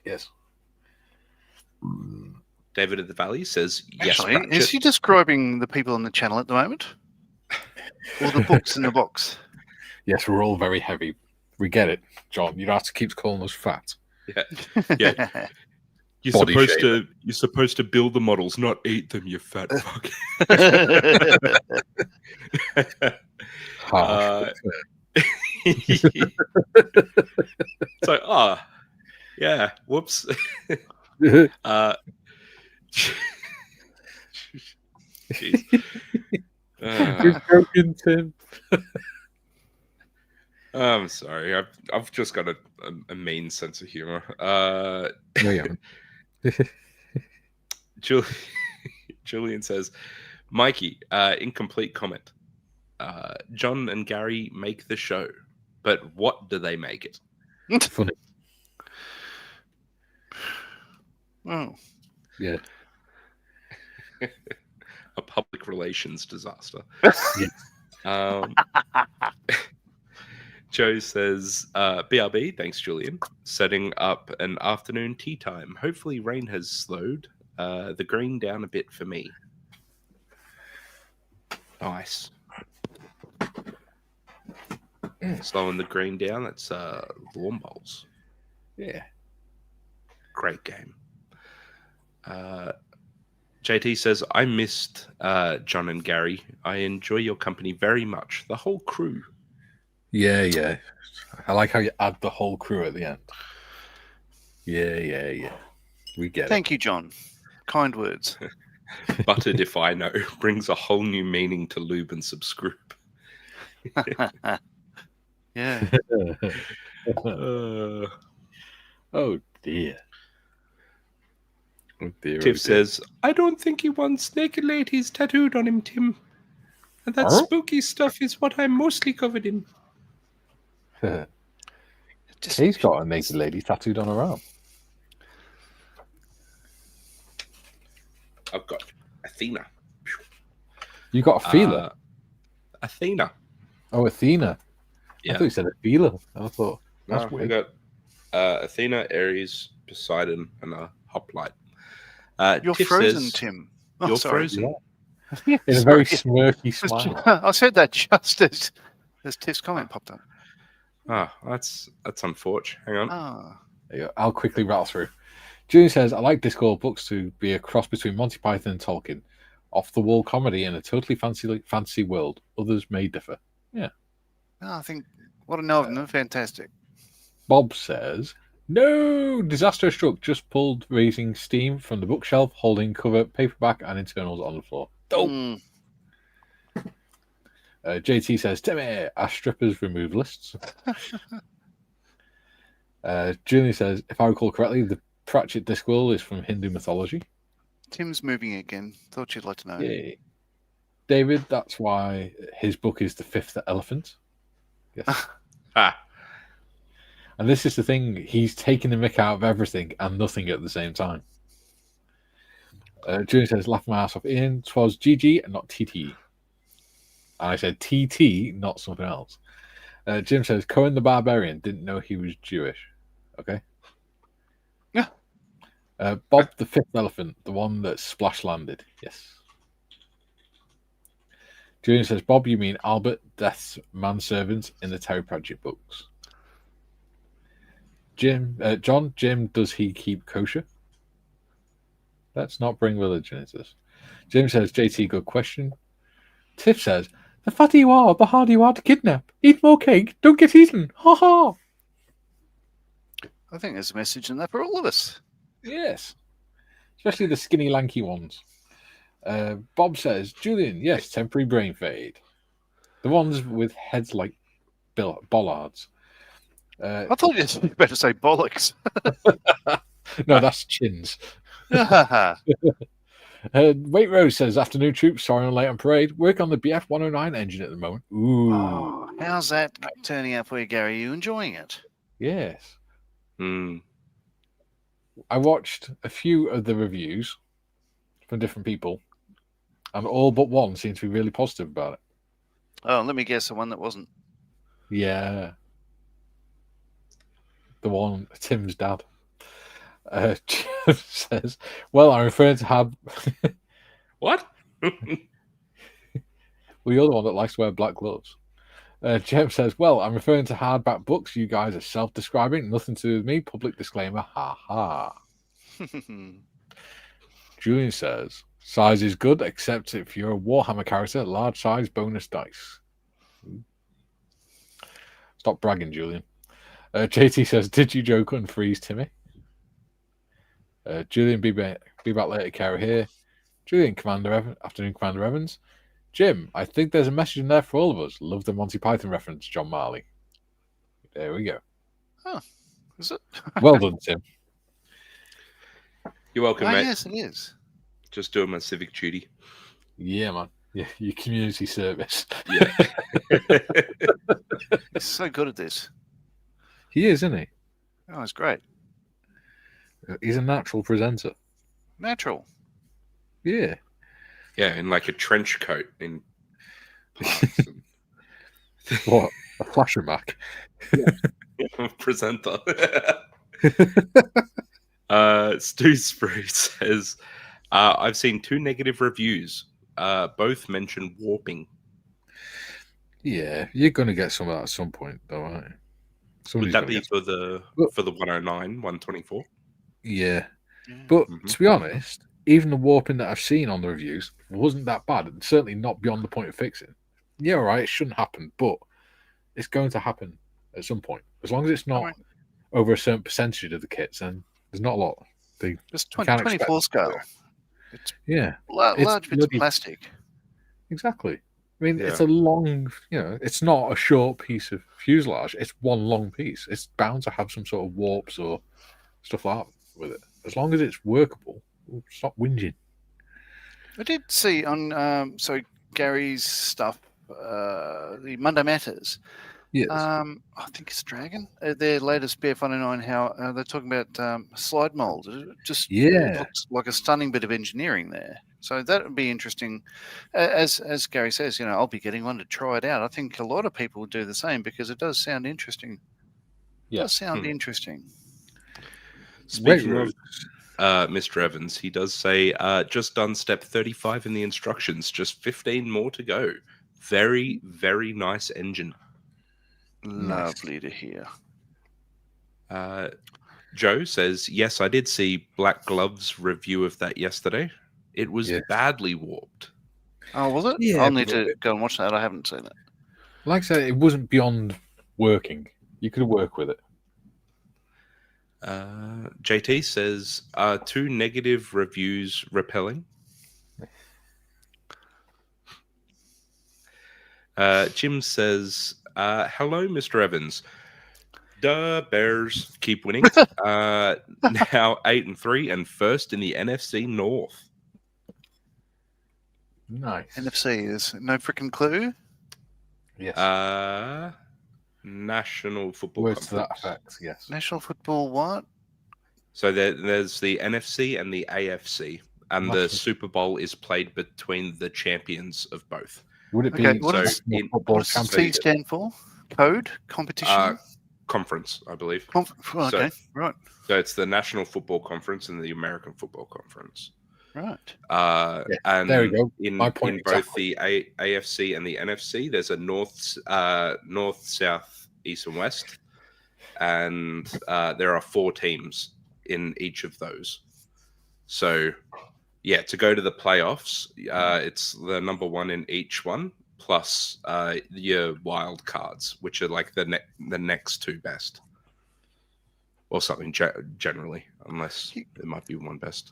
Speaker 1: Yes.
Speaker 3: David of the Valley says, yes,
Speaker 2: Actually,
Speaker 3: Pratchett.
Speaker 2: is he describing the people on the channel at the moment? Or the books in the box?
Speaker 1: Yes, we're all very heavy. We get it, John. You don't have to keep calling us fat.
Speaker 3: Yeah. You're supposed to build the models, not eat them, you fat fuck. So, yeah, whoops.
Speaker 1: You're joking, Tim.
Speaker 3: I'm sorry. I've just got a mean sense of humor.
Speaker 1: No, you haven't.
Speaker 3: Julian says, Mikey, incomplete comment. John and Gary make the show, but what do they make it?
Speaker 1: Funny.
Speaker 2: Oh.
Speaker 1: Yeah.
Speaker 3: A public relations disaster. Joe says, BRB, thanks, Julian. Setting up an afternoon tea time. Hopefully rain has slowed the green down a bit for me. Nice. Slowing the green down, that's lawn bowls.
Speaker 1: Yeah.
Speaker 3: Great game. JT says, I missed John and Gary. I enjoy your company very much. The whole crew.
Speaker 1: Yeah. I like how you add the whole crew at the end. Yeah. We get
Speaker 2: Thank you, John. Kind words.
Speaker 3: Buttered if I know brings a whole new meaning to lube and subscribe.
Speaker 2: Yeah.
Speaker 1: it. Oh dear.
Speaker 3: Tiff says, I don't think he wants naked ladies tattooed on him, Tim. And that spooky stuff is what I'm mostly covered in.
Speaker 1: He's got a naked lady tattooed on her arm.
Speaker 3: I've got Athena.
Speaker 1: You got a feeler?
Speaker 3: Athena.
Speaker 1: Oh, Athena.
Speaker 3: Yeah.
Speaker 1: I thought you said a feeler. I thought that's
Speaker 3: No, I
Speaker 1: weird.
Speaker 3: got Athena, Aries, Poseidon, and a hoplite.
Speaker 2: You're
Speaker 3: Tiff
Speaker 2: frozen,
Speaker 3: says,
Speaker 2: Tim.
Speaker 3: You're
Speaker 2: sorry.
Speaker 3: frozen.
Speaker 1: In a very smirky smile.
Speaker 2: I said that just as Tiff's comment popped up.
Speaker 3: Ah, that's unfortunate. Hang on.
Speaker 2: Ah.
Speaker 1: I'll quickly rattle through. Julian says, I like Discworld books to be a cross between Monty Python and Tolkien. Off-the-wall comedy in a totally fancy world. Others may differ. Yeah.
Speaker 2: No, I think, what a know of them. Fantastic.
Speaker 1: Bob says, no! Disaster struck. Just pulled raising steam from the bookshelf, holding cover, paperback, and internals on the floor. Dope! JT says, Timmy, our strippers remove lists. Julian says, if I recall correctly, the Pratchett Discworld is from Hindu mythology.
Speaker 2: Tim's moving again. Thought you'd like to know.
Speaker 1: Yeah. David, that's why his book is The Fifth Elephant. Yes. And this is the thing, he's taking the mick out of everything and nothing at the same time. Julian says, laugh my ass off. Ian, 'twas GG and not TT. And I said TT, not something else. Jim says, Cohen the Barbarian didn't know he was Jewish. Okay.
Speaker 2: Yeah.
Speaker 1: Bob the Fifth Elephant, the one that splash landed. Yes. Julian says, Bob, you mean Albert Death's manservant in the Terry Pratchett books. John, Jim, does he keep kosher? Let's not bring religion into this. Jim says, JT, good question. Tiff says, the fatter you are, the harder you are to kidnap. Eat more cake, don't get eaten. Ha ha.
Speaker 2: I think there's a message in that for all of us.
Speaker 1: Yes. Especially the skinny, lanky ones. Bob says, Julian, yes, temporary brain fade. The ones with heads like bollards.
Speaker 2: I thought you were better say bollocks.
Speaker 1: No, that's chins. Wait Rose says, afternoon troops, sorry I'm late on parade. Work on the BF 109 engine at the moment. Ooh.
Speaker 2: Oh, how's that turning out for you, Gary? Are you enjoying it?
Speaker 1: Yes.
Speaker 3: Mm.
Speaker 1: I watched a few of the reviews from different people, and all but one seemed to be really positive about it.
Speaker 2: Oh, let me guess, the one that wasn't.
Speaker 1: Yeah. The one, Tim's dad. Jeff says, well, I'm referring to have...
Speaker 3: What?
Speaker 1: Well, you're the one that likes to wear black gloves. Jeff says, well, I'm referring to hardback books. You guys are self-describing. Nothing to do with me. Public disclaimer. Ha ha. Julian says, size is good, except if you're a Warhammer character, large size bonus dice. Stop bragging, Julian. JT says, did you joke and freeze Timmy? Julian, be back later, Kara here. Julian, afternoon, Commander Evans. Jim, I think there's a message in there for all of us. Love the Monty Python reference, John Marley. There we go.
Speaker 2: Oh, is it?
Speaker 1: Well done, Tim.
Speaker 3: You're welcome, mate.
Speaker 2: Yes, it is.
Speaker 3: Just doing my civic duty.
Speaker 1: Yeah, man. Yeah, your community service.
Speaker 3: Yeah.
Speaker 2: He's so good at this.
Speaker 1: He is, isn't he?
Speaker 2: Oh, it's great.
Speaker 1: He's a natural presenter.
Speaker 2: Natural.
Speaker 1: Yeah.
Speaker 3: Yeah, in like a trench coat in
Speaker 1: What? A flasher Mac?
Speaker 3: presenter. Stu Sprue says, I've seen 2 negative reviews. Both mention warping.
Speaker 1: Yeah, you're going to get some of that at some point, though, aren't you?
Speaker 3: Would that be for the 109, 124?
Speaker 1: Yeah. But
Speaker 3: Mhm.
Speaker 1: to be honest, even the warping that I've seen on the reviews wasn't that bad, and certainly not beyond the point of fixing. Yeah, all right, it shouldn't happen, but it's going to happen at some point. As long as it's not over a certain percentage of the kits, then there's not a lot.
Speaker 2: It's
Speaker 1: You can't expect
Speaker 2: 24
Speaker 1: them to do
Speaker 2: scale.
Speaker 1: it.
Speaker 2: It's
Speaker 1: Yeah,
Speaker 2: large bits of
Speaker 1: bloody-
Speaker 2: plastic.
Speaker 1: exactly. I mean, it's
Speaker 3: Yeah.
Speaker 1: a long, it's not a short piece of fuselage. It's one long piece. It's bound to have some sort of warps or stuff like that with it. As long as it's workable, stop whinging.
Speaker 2: I did see on Gary's stuff, the Monday Matters.
Speaker 1: Yes.
Speaker 2: I think it's Dragon. Their latest BF109. How they're talking about slide mold. It looks like a stunning bit of engineering there. So that would be interesting. As Gary says, I'll be getting one to try it out. I think a lot of people do the same because it does sound interesting. It does sound interesting.
Speaker 3: Speaking of Mr. Evans, he does say, just done step 35 in the instructions, just 15 more to go. Very, very nice engine.
Speaker 2: Lovely to hear.
Speaker 3: Joe says, yes, I did see Black Glove's review of that yesterday. It was badly warped.
Speaker 2: Oh, was it?
Speaker 1: Yeah,
Speaker 2: I'll need to go and watch that. I haven't seen it.
Speaker 1: Like I said, it wasn't beyond working. You could work with it.
Speaker 3: JT says, 2 negative reviews repelling. Jim says, hello, Mr. Evans. Duh, Bears keep winning. Now 8-3 and first in the NFC North.
Speaker 1: Nice.
Speaker 2: NFC is no freaking clue.
Speaker 1: Yes.
Speaker 3: National Football
Speaker 1: Words to that
Speaker 3: Conference.
Speaker 1: effect, yes.
Speaker 2: National football what?
Speaker 3: So there's the NFC and the AFC, and the Super Bowl is played between the champions of both.
Speaker 1: Would it be
Speaker 2: What does C stand for? Code? Competition?
Speaker 3: Conference, I believe.
Speaker 2: Okay, right.
Speaker 3: So it's the National Football Conference and the American Football Conference.
Speaker 2: Right.
Speaker 3: And
Speaker 1: there we go.
Speaker 3: In
Speaker 1: My point
Speaker 3: in both the AFC and the NFC, there's a north, south, east, and west, and there are 4 teams in each of those. So, yeah, to go to the playoffs, it's the number 1 in each one, plus your wild cards, which are like the next 2 best, or something generally, unless there might be one best.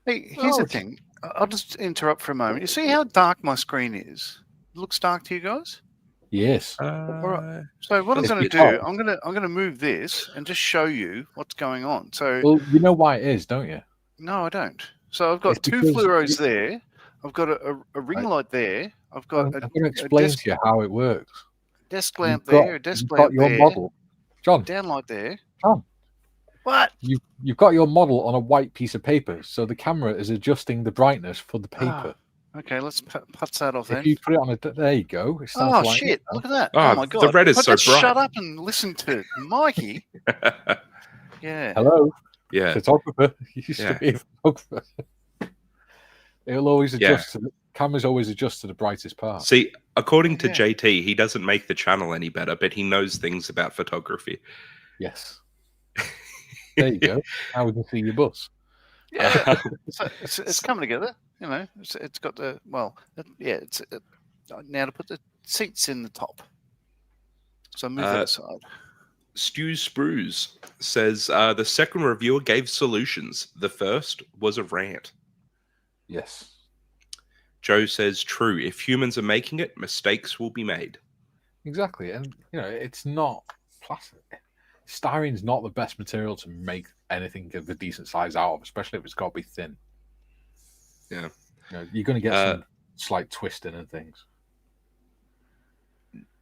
Speaker 2: Hey, here's the thing. I'll just interrupt for a moment. You see how dark my screen is? It looks dark to you guys?
Speaker 1: Yes.
Speaker 2: All right. So what I'm going to do, I'm going to move this and just show you what's going on. So,
Speaker 1: well, you know why it is, don't you?
Speaker 2: No, I don't. So I've got 2 fluoros there. I've got a ring light there. I've got
Speaker 1: I'm going to explain to you how it works.
Speaker 2: Desk lamp there. A desk lamp
Speaker 1: your
Speaker 2: there.
Speaker 1: Model, John.
Speaker 2: Downlight there.
Speaker 1: John.
Speaker 2: What?
Speaker 1: You've got your model on a white piece of paper, so the camera is adjusting the brightness for the paper.
Speaker 2: Okay, let's putz that off then.
Speaker 1: If you put it on there you go.
Speaker 2: Oh shit! Look at that!
Speaker 3: Oh
Speaker 2: my god!
Speaker 3: The red is so bright.
Speaker 2: Shut up and listen to Mikey. Yeah.
Speaker 1: Hello.
Speaker 3: Yeah.
Speaker 1: Photographer. You used to be a photographer. It'll always adjust. Cameras always adjust to the brightest part.
Speaker 3: See, according to JT, he doesn't make the channel any better, but he knows things about photography.
Speaker 1: Yes. There you go. Now we can see your bus.
Speaker 2: Yeah, so it's coming together. It's got the It's now to put the seats in the top. So move that aside.
Speaker 3: Stu Sprues says the second reviewer gave solutions. The first was a rant.
Speaker 1: Yes.
Speaker 3: Joe says true. If humans are making it, mistakes will be made.
Speaker 1: Exactly, and it's not plastic. Styrene's not the best material to make anything of a decent size out of, especially if it's got to be thin.
Speaker 3: Yeah.
Speaker 1: You're going to get some slight twisting and things.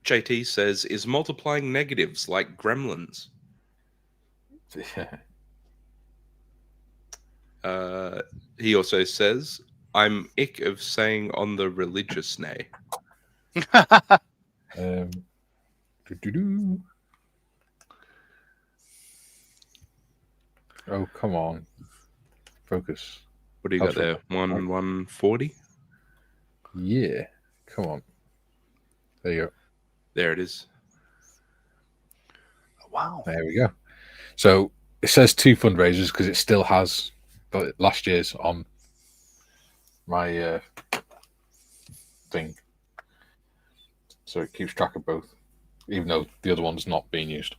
Speaker 3: JT says, is multiplying negatives like gremlins? He also says, I'm ick of saying on the religious nay.
Speaker 1: Oh, come on. Focus.
Speaker 3: What do you got there? 140?
Speaker 1: Yeah. Come on. There you go.
Speaker 3: There it is.
Speaker 2: Wow.
Speaker 1: There we go. So it says 2 fundraisers because it still has but last year's on my thing, so it keeps track of both, even though the other one's not being used.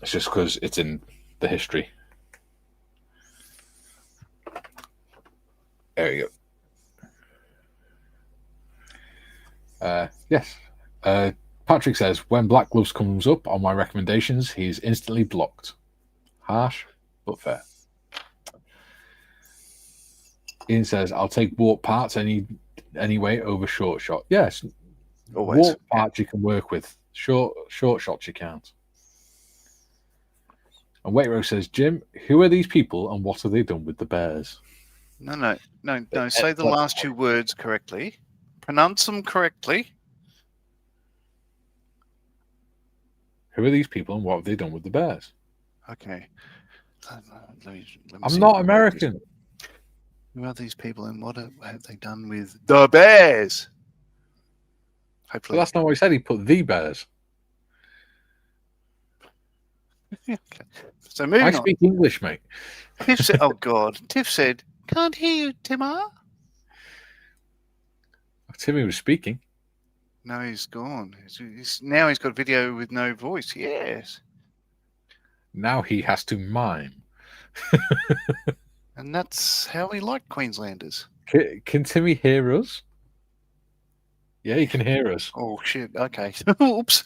Speaker 1: It's just because it's in the history. There you go. Yes. Patrick says, when Black Gloves comes up on my recommendations, he's instantly blocked. Harsh, but fair. Ian says, I'll take warp parts anyway over short shot. Yes.
Speaker 2: Always.
Speaker 1: Warp parts you can work with. Short shots you can't. And Waitrose says, Jim, who are these people and what have they done with the bears?
Speaker 2: No. Say the last two words correctly. Pronounce them correctly.
Speaker 1: Who are these people and what have they done with the bears?
Speaker 2: Okay. Let me
Speaker 1: I'm
Speaker 2: see
Speaker 1: not
Speaker 2: if I
Speaker 1: American.
Speaker 2: Who are these people and what have they done with the bears?
Speaker 1: But
Speaker 2: Hopefully.
Speaker 1: that's not what he said. He put the bears.
Speaker 2: Okay. So moving
Speaker 1: I
Speaker 2: on.
Speaker 1: speak English, mate.
Speaker 2: Tiff said, oh, God. Tiff said, can't hear you, Timar.
Speaker 1: Timmy was speaking.
Speaker 2: No, he's gone. Now he's got video with no voice. Yes.
Speaker 1: Now he has to mime.
Speaker 2: And that's how we like Queenslanders.
Speaker 1: Can Timmy hear us? Yeah, he can hear us.
Speaker 2: Oh, shit. Okay. Oops.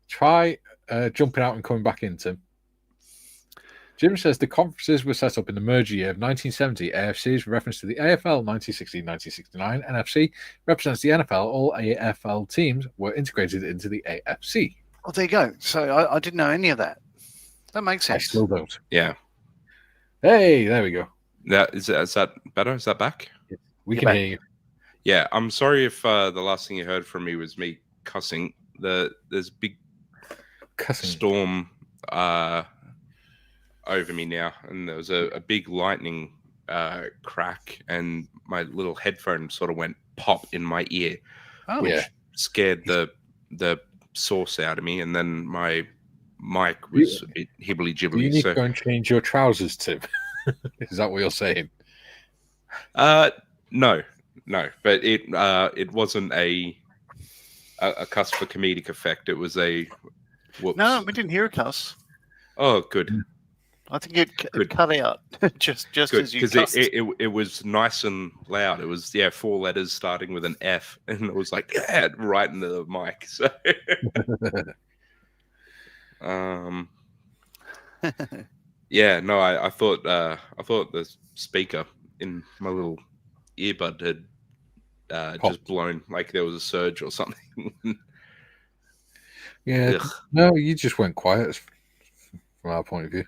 Speaker 1: Try jumping out and coming back in, Tim. Jim says the conferences were set up in the merger year of 1970. AFC is reference to the AFL 1960-1969. NFC represents the NFL. All AFL teams were integrated into the AFC.
Speaker 2: Well, there you go. So I didn't know any of that. That makes
Speaker 1: I
Speaker 2: sense.
Speaker 1: still don't.
Speaker 3: Yeah.
Speaker 1: Hey, there we go.
Speaker 3: Is that better? Is that back?
Speaker 1: We
Speaker 2: You're
Speaker 1: can
Speaker 2: back.
Speaker 1: hear you.
Speaker 3: Yeah. I'm sorry if the last thing you heard from me was me cussing. There's a big
Speaker 1: Cussing.
Speaker 3: storm over me now, and there was a big lightning crack, and my little headphone sort of went pop in my ear,
Speaker 2: Oh,
Speaker 3: which
Speaker 1: yeah.
Speaker 3: scared the source out of me, and then my mic was a bit hibbly
Speaker 1: Do you
Speaker 3: jibbly.
Speaker 1: need
Speaker 3: So
Speaker 1: to go and change your trousers, Tim? Is that what you're saying?
Speaker 3: no, but it wasn't a cuss for comedic effect. It was a whoops.
Speaker 2: No, we didn't hear a cuss.
Speaker 3: Oh, good.
Speaker 2: I think it
Speaker 3: Good.
Speaker 2: cut out just
Speaker 3: Good,
Speaker 2: as you
Speaker 3: because
Speaker 2: cussed.
Speaker 3: it was nice and loud. It was 4 letters starting with an F, and it was like right into the mic. So, yeah, no, I thought the speaker in my little earbud had just blown, like there was a surge or something.
Speaker 1: Yeah.
Speaker 3: Ugh.
Speaker 1: No, you just went quiet from our point of view.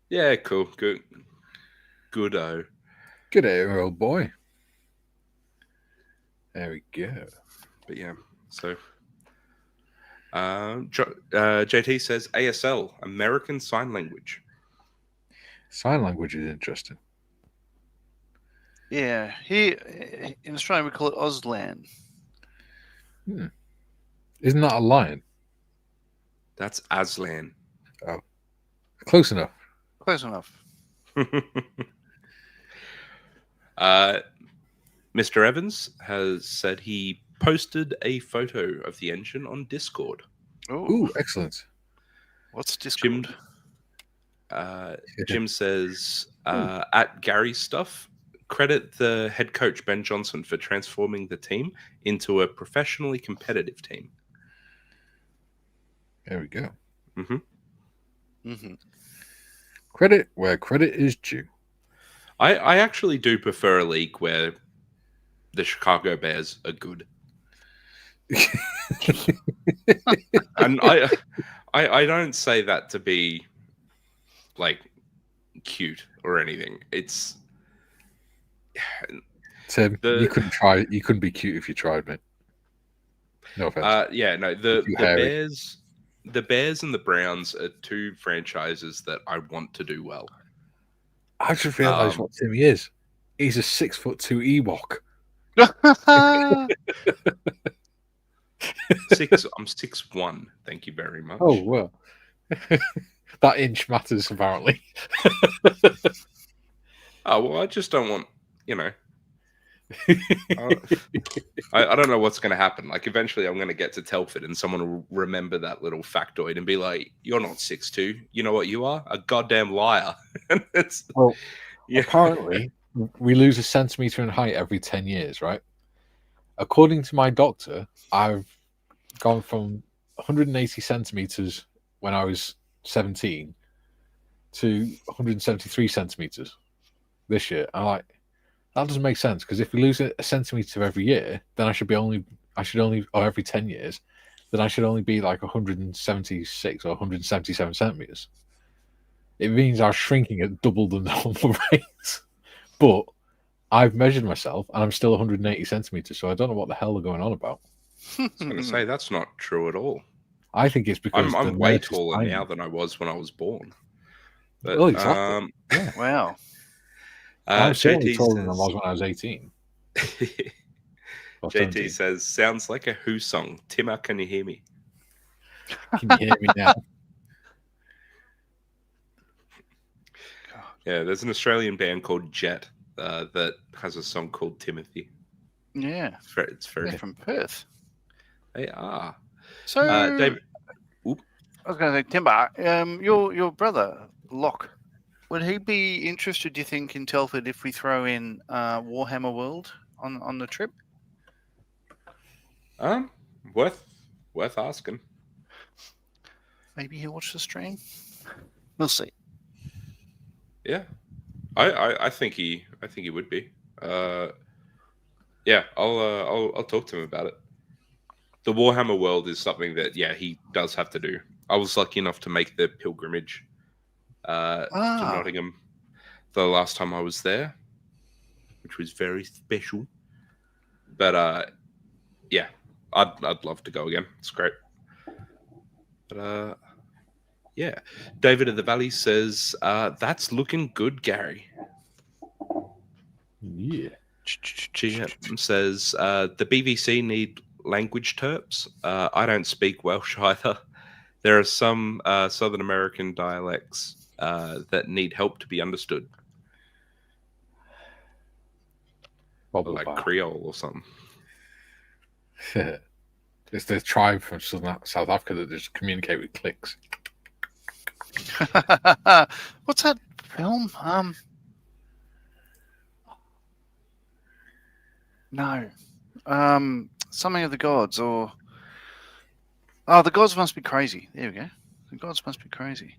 Speaker 3: Yeah, cool, good. Good-o.
Speaker 1: Good air, old boy. There we go.
Speaker 3: But yeah, so JT says ASL, American Sign Language.
Speaker 1: Sign language is interesting.
Speaker 2: Yeah, here in Australia we call it Auslan.
Speaker 1: Isn't that a lion?
Speaker 3: That's Aslan.
Speaker 1: Close enough.
Speaker 2: Close enough.
Speaker 3: Mr. Evans has said he posted a photo of the engine on Discord.
Speaker 1: Ooh, excellent.
Speaker 2: What's Discord?
Speaker 3: Jim says, at Gary Stuff, credit the head coach Ben Johnson for transforming the team into a professionally competitive team.
Speaker 1: There we go.
Speaker 2: Mm-hmm.
Speaker 1: Credit where credit is due.
Speaker 3: I actually do prefer a league where the Chicago Bears are good. And I don't say that to be like cute or anything. It's
Speaker 1: Tim, you couldn't try. You couldn't be cute if you tried, mate. No offense.
Speaker 3: yeah, no, the Bears and the Browns are two franchises that I want to do well.
Speaker 1: I just realised what Timmy is. He's a 6'2" Ewok.
Speaker 3: I'm 6'1". Thank you very much.
Speaker 1: Oh well, That inch matters, apparently.
Speaker 3: Oh, well, I just don't want, you know. I don't know what's going to happen. Like, eventually I'm going to get to Telford and someone will remember that little factoid and be like, you're not 6'2". You know what you are? A goddamn liar. And it's,
Speaker 1: Well,
Speaker 3: yeah.
Speaker 1: apparently, we lose a centimetre in height every 10 years, right? According to my doctor, I've gone from 180 centimetres when I was 17 to 173 centimetres this year. I'm like, that doesn't make sense, because if we lose a centimetre every year, then I should only, or every 10 years, then I should only be like 176 or 177 centimetres. It means I was shrinking at double the normal rate. But I've measured myself and I'm still 180 centimetres, so I don't know what the hell they're going on about.
Speaker 3: I was going to say, that's not true at all.
Speaker 1: I think it's because
Speaker 3: I'm way taller now than I was when I was born. But,
Speaker 1: well, exactly. Yeah.
Speaker 2: Wow.
Speaker 1: I'm certainly
Speaker 3: JT
Speaker 1: taller than I
Speaker 3: says,
Speaker 1: was when I was 18. Or
Speaker 3: JT
Speaker 1: 17.
Speaker 3: says, sounds like a Who song. Timmer, can you hear me?
Speaker 1: Can you hear me now?
Speaker 3: Yeah, there's an Australian band called Jet that has a song called Timothy.
Speaker 2: Yeah.
Speaker 3: It's very
Speaker 2: They're from Perth.
Speaker 3: They are.
Speaker 2: So,
Speaker 3: David,
Speaker 2: I was going to say, Timber, your brother, Locke, would he be interested, do you think, in Telford if we throw in Warhammer World on the trip?
Speaker 3: worth asking.
Speaker 2: Maybe he'll watch the stream. We'll see.
Speaker 3: Yeah, I think he would be. Yeah, I'll talk to him about it. The Warhammer World is something that he does have to do. I was lucky enough to make the pilgrimage to Nottingham the last time I was there, which was very special. But yeah, I'd love to go again. It's great. But yeah, David of the Valley says that's looking good, Gary.
Speaker 1: Yeah.
Speaker 3: GM says the BVC need language terps. I don't speak Welsh either. There are some Southern American dialects that need help to be understood, like Creole or something.
Speaker 1: It's the tribe from South Africa that just communicate with clicks.
Speaker 2: What's that film? No. Something of the Gods, or the Gods Must Be Crazy. There we go. The Gods Must Be Crazy.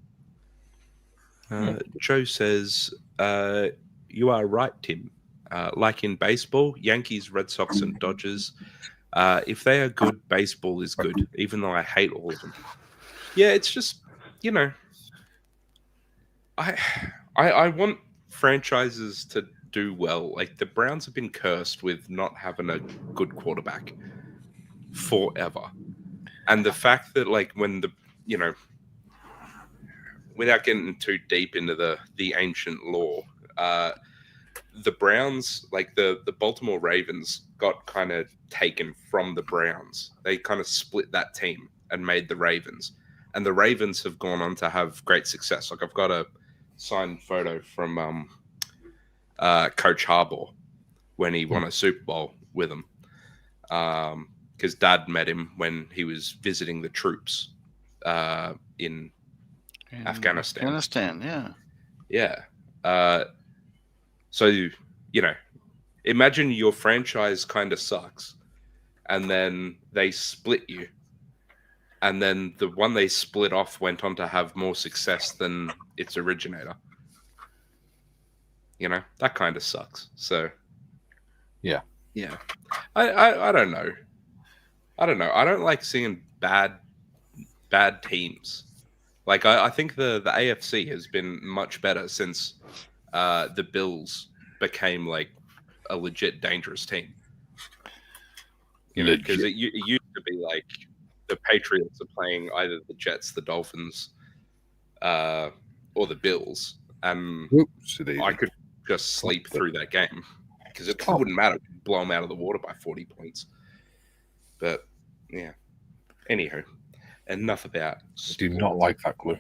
Speaker 3: Joe says you are right, Tim. Like in baseball, Yankees, Red Sox, and Dodgers. If they are good, baseball is good, even though I hate all of them. Yeah, it's just, I want franchises to do well. Like, the Browns have been cursed with not having a good quarterback forever. And the fact that, like, when without getting too deep into the ancient lore, the Browns, like the Baltimore Ravens, got kind of taken from the Browns. They kind of split that team and made the Ravens. And the Ravens have gone on to have great success. Like, I've got a signed photo from Coach Harbaugh when he won a Super Bowl with them. Because Dad met him when he was visiting the troops in Afghanistan.
Speaker 2: Afghanistan, yeah.
Speaker 3: Yeah. So, imagine your franchise kind of sucks, and then they split you, and then the one they split off went on to have more success than its originator. That kind of sucks. So, yeah. I don't know. I don't like seeing bad teams. Like, I think the AFC has been much better since the Bills became like a legit dangerous team. Because it used to be like the Patriots are playing either the Jets, the Dolphins, or the Bills, and I could just sleep through that game because it wouldn't matter. Blow them out of the water by 40 points. But yeah. Anywho, Enough about.
Speaker 1: I do not like that glue.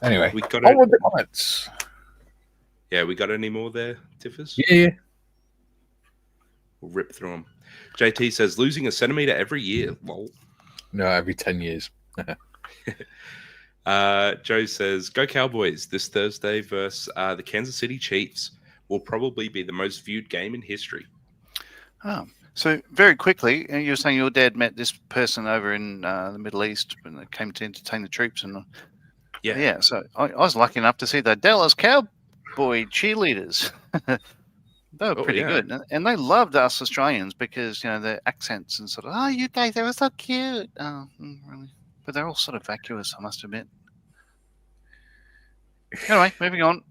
Speaker 1: Anyway,
Speaker 3: We got
Speaker 1: on with the comments.
Speaker 3: Yeah, we got any more there, Tiffers?
Speaker 1: Yeah.
Speaker 3: We'll rip through them. JT says losing a centimeter every year. Lol.
Speaker 1: No, every 10 years.
Speaker 3: Joe says, go Cowboys this Thursday versus the Kansas City Chiefs. Will probably be the most viewed game in history.
Speaker 2: Oh, so very quickly, you were saying your dad met this person over in the Middle East when they came to entertain the troops, and yeah. So I was lucky enough to see the Dallas Cowboy cheerleaders. They were pretty good, and they loved us Australians because their accents and sort of, oh, you guys, they were so cute. Oh, really? But they're all sort of vacuous, I must admit. Anyway, moving on.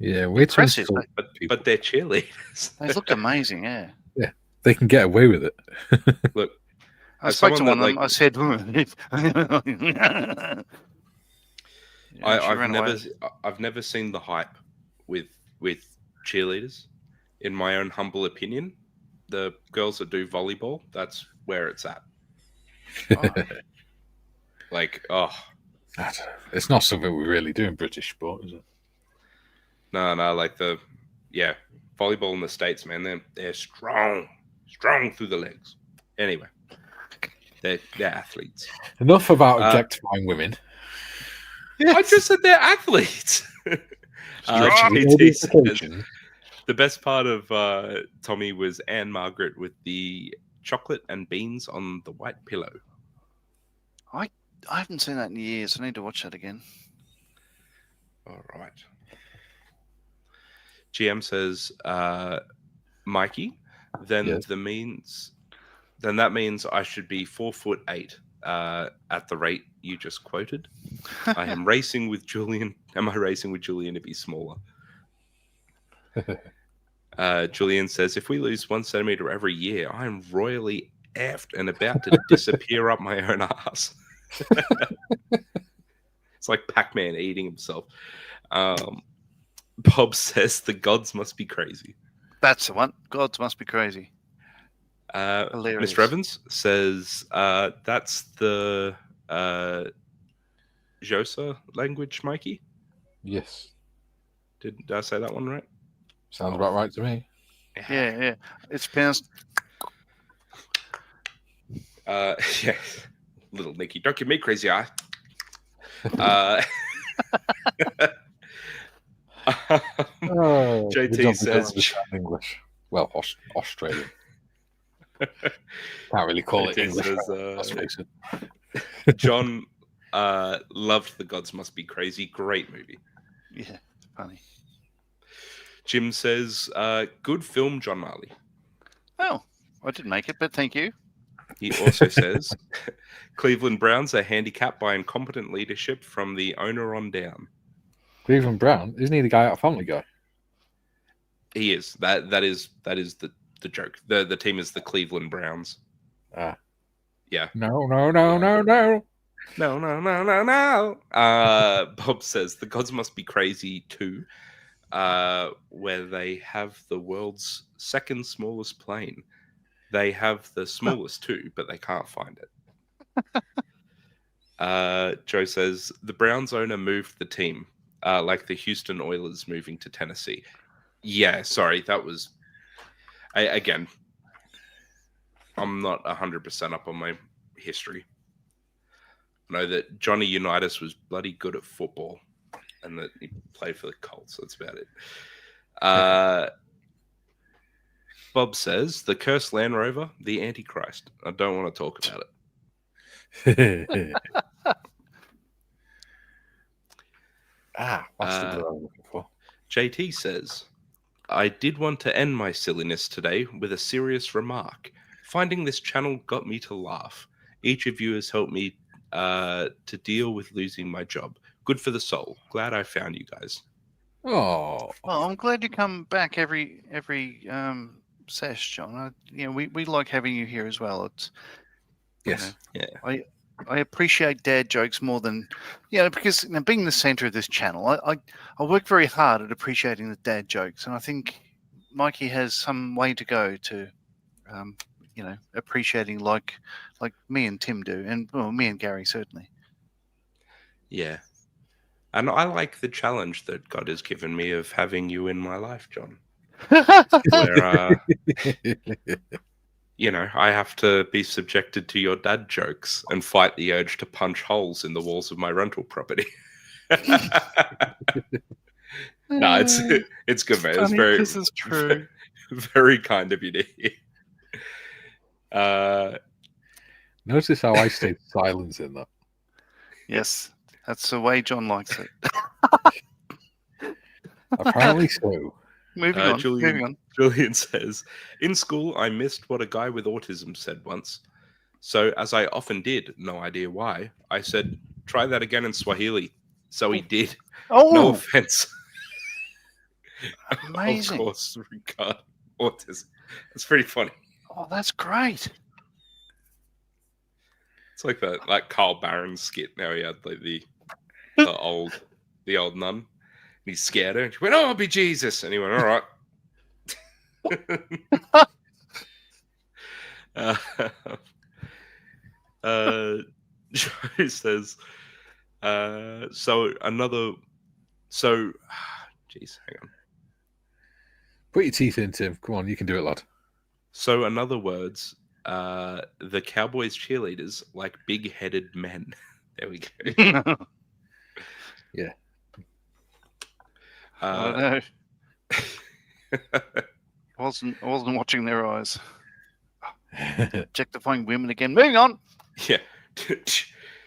Speaker 1: Yeah, we're
Speaker 2: impressive.
Speaker 3: But they're cheerleaders.
Speaker 2: They looked amazing, yeah.
Speaker 1: Yeah, they can get away with it.
Speaker 3: Look,
Speaker 2: I spoke to one of them. I said,
Speaker 3: I've never seen the hype with cheerleaders. In my own humble opinion, the girls that do volleyball, that's where it's at.
Speaker 1: It's not something we really do in British sport, is it?
Speaker 3: No, volleyball in the States, man, they're strong through the legs. Anyway, they're athletes.
Speaker 1: Enough about objectifying women.
Speaker 3: Yes. I just said they're athletes. The best part of Tommy was Anne Margaret with the chocolate and beans on the white pillow.
Speaker 2: I haven't seen that in years. I need to watch that again.
Speaker 3: All right. GM says, Mikey, then that means I should be 4'8" at the rate you just quoted. I am racing with Julian. Am I racing with Julian to be smaller? Julian says, if we lose 1 centimeter every year, I am royally effed and about to disappear up my own ass. It's like Pac-Man eating himself. Bob says the gods must be crazy.
Speaker 2: That's the one. Gods must be crazy.
Speaker 3: Mr. Evans says that's the Xhosa language, Mikey?
Speaker 1: Yes.
Speaker 3: Did I say that one right?
Speaker 1: Sounds about right to me.
Speaker 2: Yeah. It's pronounced.
Speaker 3: Yeah. Little Nicky. Don't give me crazy eye. JT says
Speaker 1: English. Well, Australian. Can't really call it English. Let's face it.
Speaker 3: John loved The Gods Must Be Crazy. Great movie.
Speaker 2: Yeah, funny.
Speaker 3: Jim says, good film, John Marley.
Speaker 2: Oh, I didn't make it, but thank you.
Speaker 3: He also says, Cleveland Browns are handicapped by incompetent leadership from the owner on down.
Speaker 1: Cleveland Brown? Isn't he the guy out Family Guy?
Speaker 3: He is. That is the joke. The team is the Cleveland Browns.
Speaker 1: Ah.
Speaker 3: Yeah.
Speaker 1: No.
Speaker 3: Bob says the gods must be crazy too, where they have the world's second smallest plane. They have the smallest too, but they can't find it. Joe says the Browns owner moved the team, like the Houston Oilers moving to Tennessee. Yeah, sorry, that was. Again, I'm not 100% up on my history. I know that Johnny Unitas was bloody good at football and that he played for the Colts. That's about it. Bob says, the cursed Land Rover, the Antichrist. I don't want to talk about it.
Speaker 1: What's the word I'm looking for?
Speaker 3: JT says, I did want to end my silliness today with a serious remark. Finding this channel got me to laugh. Each of you has helped me to deal with losing my job. Good for the soul. Glad I found you guys.
Speaker 2: Oh, well, I'm glad you come back every sesh, John. We like having you here as well. It's
Speaker 1: yes,
Speaker 2: I appreciate dad jokes more than because being the center of this channel, I work very hard at appreciating the dad jokes, and I think Mikey has some way to go to, appreciating like me and Tim do, and well, me and Gary certainly.
Speaker 3: Yeah. And I like the challenge that God has given me of having you in my life, John. Where, I have to be subjected to your dad jokes and fight the urge to punch holes in the walls of my rental property. No, it's good, mate. It's very,
Speaker 2: this is true.
Speaker 3: very kind of you to hear.
Speaker 1: Notice how I stayed silent in that.
Speaker 2: Yes, that's the way John likes it.
Speaker 1: Apparently so.
Speaker 2: Moving on.
Speaker 3: Julian says, in school, I missed what a guy with autism said once. So, as I often did, no idea why, I said, try that again in Swahili. So he did.
Speaker 2: Oh,
Speaker 3: No offense.
Speaker 2: amazing.
Speaker 3: Of course, regard autism. It's pretty funny.
Speaker 2: Oh, that's great.
Speaker 3: It's like that, Carl Barron skit. Now he had like the old nun. And he scared her. And she went, "Oh, be Jesus!" And he went, "All right." Joe says, jeez, hang on.
Speaker 1: Put your teeth in, Tim. Come on, you can do it, lad.
Speaker 3: So, in other words, the Cowboys cheerleaders like big-headed men. There we go.
Speaker 1: Yeah.
Speaker 2: I don't know. I wasn't watching their eyes. Objectifying women again. Moving on.
Speaker 3: Yeah.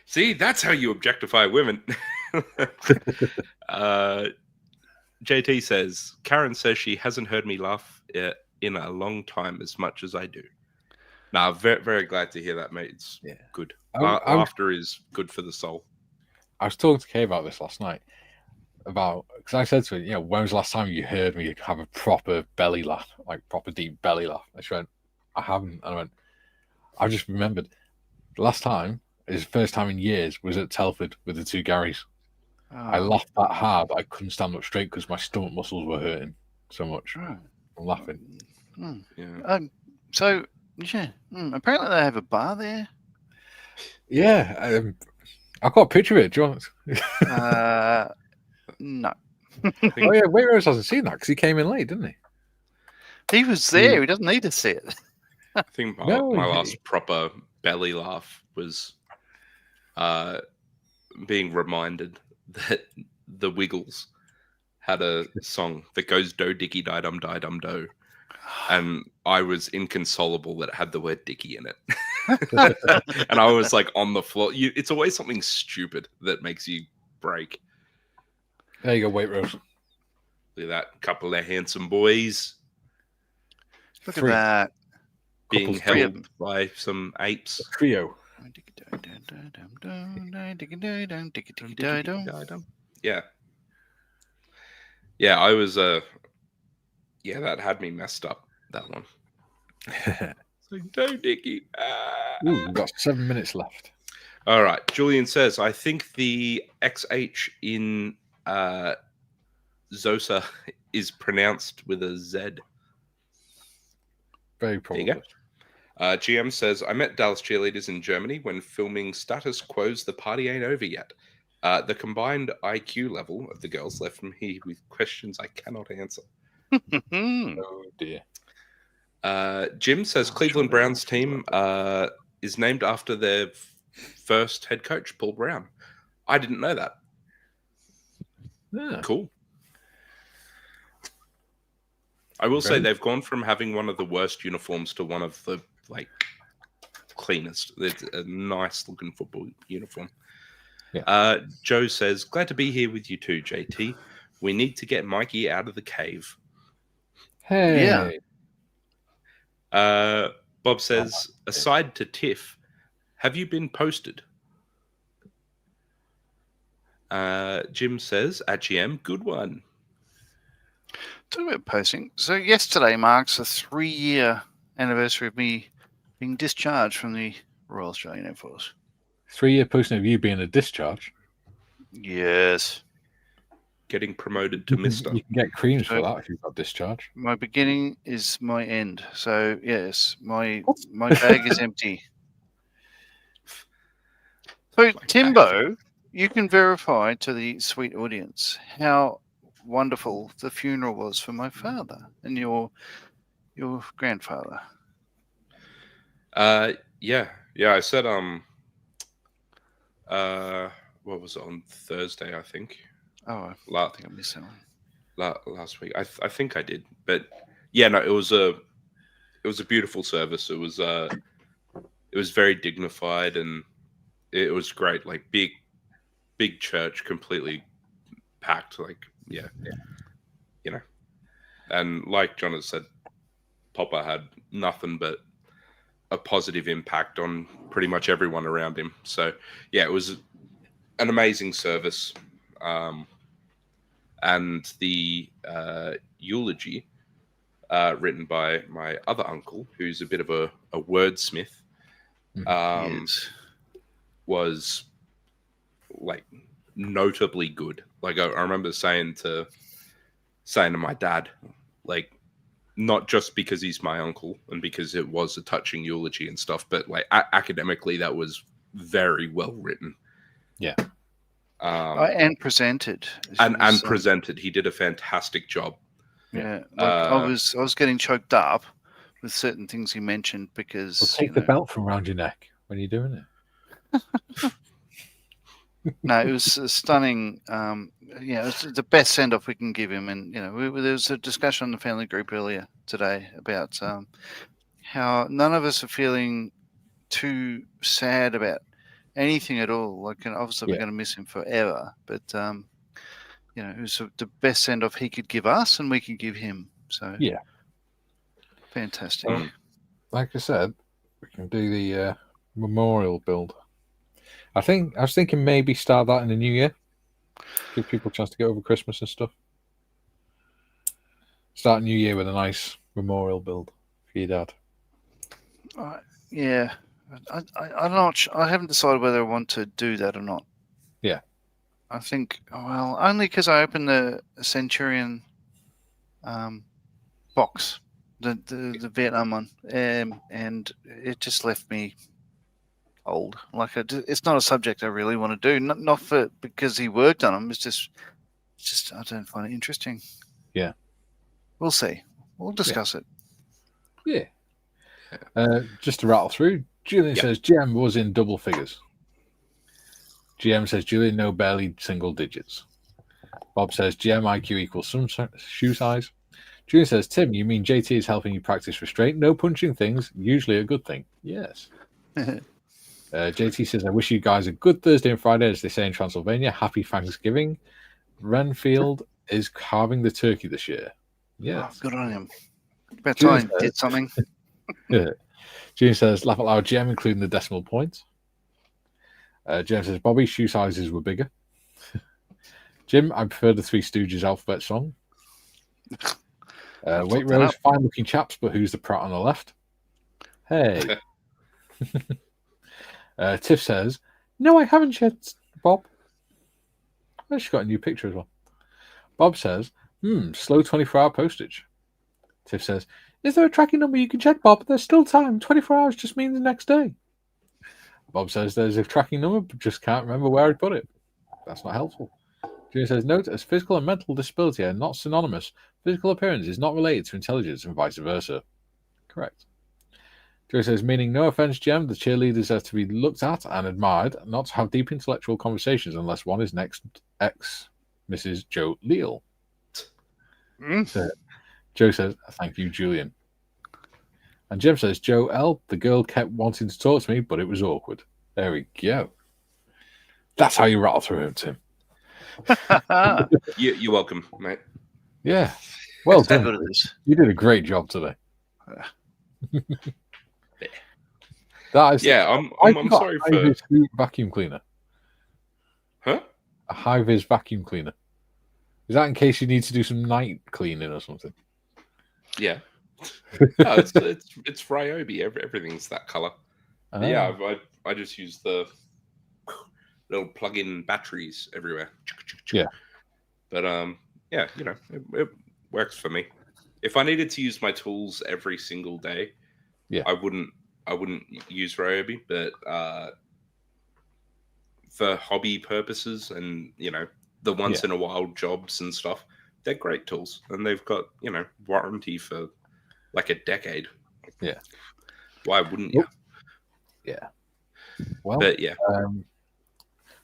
Speaker 3: See, that's how you objectify women. JT says, Karen says she hasn't heard me laugh in a long time as much as I do. Now, very, very glad to hear that, mate. It's good. Laughter is good for the soul.
Speaker 1: I was talking to Kay about this last night. Because I said to her, when was the last time you heard me have a proper belly laugh, like proper deep belly laugh? And she went, I haven't. And I went, I just remembered the last time, his first time in years, was at Telford with the two Garys. Oh. I laughed that hard that I couldn't stand up straight because my stomach muscles were hurting so much.
Speaker 2: Oh.
Speaker 1: I'm laughing.
Speaker 2: Yeah. Apparently they have a bar there.
Speaker 1: Yeah. I've got a picture of it. Do you want
Speaker 2: it? No.
Speaker 1: Oh, yeah. Waitrose hasn't seen that because he came in late, didn't he?
Speaker 2: He was there. He doesn't need to see it.
Speaker 3: I think my last proper belly laugh was being reminded that the Wiggles had a song that goes do dicky di dum do, and I was inconsolable that it had the word dicky in it. And I was like on the floor. It's always something stupid that makes you break.
Speaker 1: There you go, Waitrose.
Speaker 3: Look at that couple of handsome boys.
Speaker 2: Look at that.
Speaker 3: Being held by some apes.
Speaker 1: A trio.
Speaker 3: Yeah. Yeah, I was that had me messed up, that one. It's like, no, Dickie.
Speaker 1: Ooh, we've got 7 minutes left.
Speaker 3: All right. Julian says, I think the XH in Zosa is pronounced with a Z.
Speaker 1: Very probably.
Speaker 3: There you go. GM says, I met Dallas cheerleaders in Germany when filming Status Quo's The Party Ain't Over Yet. The combined IQ level of the girls left me with questions I cannot answer.
Speaker 1: Oh, dear.
Speaker 3: Jim says Cleveland Browns team is named after their first head coach, Paul Brown. I didn't know that.
Speaker 1: Yeah.
Speaker 3: Cool. I will say they've gone from having one of the worst uniforms to one of the cleanest. It's a nice looking football uniform. Yeah. Joe says, glad to be here with you too, JT. We need to get Mikey out of the cave.
Speaker 1: Hey.
Speaker 3: Yeah. Bob says, aside to Tiff, have you been posted? Jim says, at GM, good one.
Speaker 2: Talking about posting. So yesterday marks a 3-year anniversary of me being discharged from the Royal Australian Air Force.
Speaker 1: 3-year posting of you being a discharge?
Speaker 2: Yes.
Speaker 3: getting promoted to Mister.
Speaker 1: You can get creams for
Speaker 2: So-
Speaker 1: that if you've got discharge.
Speaker 2: My beginning is my end. So yes, my bag is empty. So Timbo, you can verify to the sweet audience how wonderful the funeral was for my father and your grandfather.
Speaker 3: Yeah. I said what was it, on Thursday? I think.
Speaker 2: Oh, I
Speaker 3: Last
Speaker 2: think I missed that one.
Speaker 3: last week. I think I did, but yeah, no, it was a beautiful service. It was very dignified and it was great. Like big church, completely packed. Like yeah. And like John has said, Popper had nothing but a positive impact on pretty much everyone around him. So yeah, it was an amazing service. And the eulogy written by my other uncle, who's a bit of a wordsmith,
Speaker 2: Yes.
Speaker 3: was like notably good. Like I remember saying to my dad, like, not just because he's my uncle and because it was a touching eulogy and stuff, but like academically, that was very well written.
Speaker 1: Yeah.
Speaker 2: And presented.
Speaker 3: And presented. He did a fantastic job.
Speaker 2: Yeah. I was getting choked up with certain things he mentioned because
Speaker 1: Well, take the belt from around your neck when you're doing it.
Speaker 2: No, it was a stunning. It was the best send off we can give him. And there was a discussion on the family group earlier today about how none of us are feeling too sad about anything at all. Like, obviously, we're going to miss him forever. But it was the best send off he could give us, and we could give him. So
Speaker 1: yeah,
Speaker 2: fantastic.
Speaker 1: Like I said, we can do the memorial build. I was thinking maybe start that in the new year. Give people a chance to get over Christmas and stuff. Start new year with a nice memorial build for your dad.
Speaker 2: Yeah. I'm not. I haven't decided whether I want to do that or not.
Speaker 1: Yeah.
Speaker 2: I think, well, only because I opened the Centurion box, the Vietnam one, and it just left me old. Like, it's not a subject I really want to do. Not because he worked on them. It's just I don't find it interesting.
Speaker 1: Yeah.
Speaker 2: We'll see. We'll discuss it.
Speaker 1: Yeah. Just to rattle through, Julian says GM was in double figures. GM says Julian, no, barely single digits. Bob says GM IQ equals some shoe size. Julian says, Tim, you mean JT is helping you practice restraint? No punching things, usually a good thing. Yes. JT says, I wish you guys a good Thursday and Friday, as they say in Transylvania. Happy Thanksgiving. Renfield is carving the turkey this year. Yes.
Speaker 2: Oh, good on him. About time he did something.
Speaker 1: June says, laugh out loud, GM, including the decimal points. James says, Bobby, shoe sizes were bigger. Jim, I prefer the Three Stooges alphabet song. Wait, Rose, fine looking chaps, but who's the prat on the left? Hey. Tiff says, no, I haven't yet, Bob. Oh, she's got a new picture as well. Bob says, slow 24-hour postage. Tiff says, is there a tracking number you can check, Bob? There's still time. 24 hours just means the next day. Bob says there's a tracking number, but just can't remember where I put it. That's not helpful. Junior says, note, as physical and mental disability are not synonymous, physical appearance is not related to intelligence and vice versa. Correct. Junior says, meaning no offense, Jem, the cheerleaders are to be looked at and admired, not to have deep intellectual conversations unless one is next ex Mrs. Joe Leal. So, Joe says, thank you, Julian. And Jem says, Joe L., the girl kept wanting to talk to me, but it was awkward. There we go. That's how you rattle through him, Tim.
Speaker 3: You're welcome, mate.
Speaker 1: Yeah. Well done.
Speaker 2: Good at this.
Speaker 1: You did a great job today. That is,
Speaker 3: I'm sorry for...
Speaker 1: A high-vis vacuum cleaner.
Speaker 3: Huh?
Speaker 1: A high-vis vacuum cleaner. Is that in case you need to do some night cleaning or something?
Speaker 3: Yeah. No, it's Ryobi. Everything's that color. Yeah, I just use the little plug-in batteries everywhere.
Speaker 1: Yeah.
Speaker 3: But yeah, it works for me. If I needed to use my tools every single day, I wouldn't use Ryobi, but for hobby purposes and the once in a while jobs and stuff, they're great tools, and they've got warranty for like a decade.
Speaker 1: Yeah.
Speaker 3: Why wouldn't you?
Speaker 1: Yeah. Well,
Speaker 3: but yeah.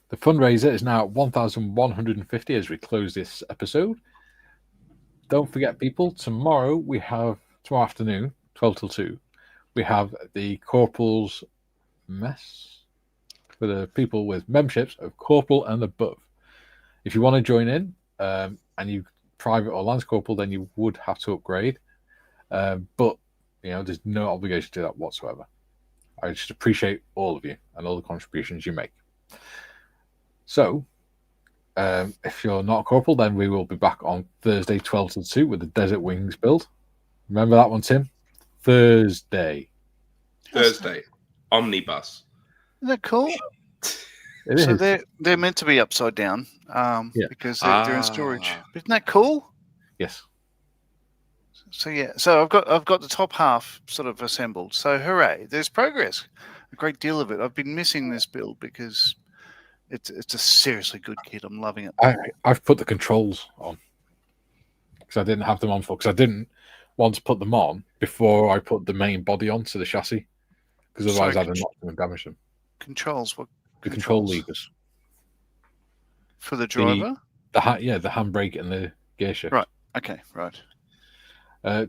Speaker 1: The fundraiser is now at 1,150 as we close this episode. Don't forget, people, tomorrow afternoon, 12 till 2, we have the Corporal's Mess for the people with memberships of Corporal and above. If you want to join in and you private or Lance Corporal, then you would have to upgrade. But, there's no obligation to do that whatsoever. I just appreciate all of you and all the contributions you make. So, if you're not a corporal, then we will be back on Thursday, 12 to 2 with the Desert Wings build. Remember that one, Tim? Thursday.
Speaker 2: Isn't
Speaker 3: Omnibus.
Speaker 2: that cool? So they're meant to be upside down because they're in storage. Isn't that cool?
Speaker 1: Yes.
Speaker 2: So I've got the top half sort of assembled. So hooray! There's progress. A great deal of it. I've been missing this build because it's a seriously good kit. I'm loving it.
Speaker 1: I've put the controls on because I didn't have them on because I didn't want to put them on before I put the main body on to the chassis because otherwise I'd have knocked them and damaged them.
Speaker 2: Controls? What?
Speaker 1: The control levers
Speaker 2: for the driver.
Speaker 1: The handbrake and the gear shift.
Speaker 2: Right. Okay. Right.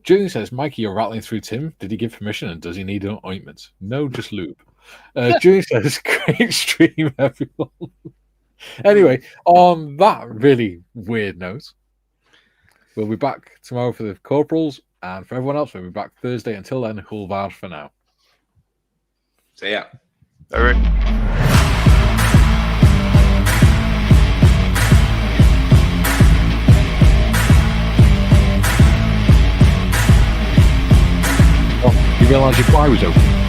Speaker 1: Julian says, Mikey, you're rattling through Tim. Did he give permission and does he need an ointment? No, just lube. Julian says, great stream, everyone. Anyway, on that really weird note, we'll be back tomorrow for the corporals, and for everyone else, we'll be back Thursday. Until then, Hulvad for now.
Speaker 3: See ya.
Speaker 2: All right.
Speaker 1: You realise your fly was open?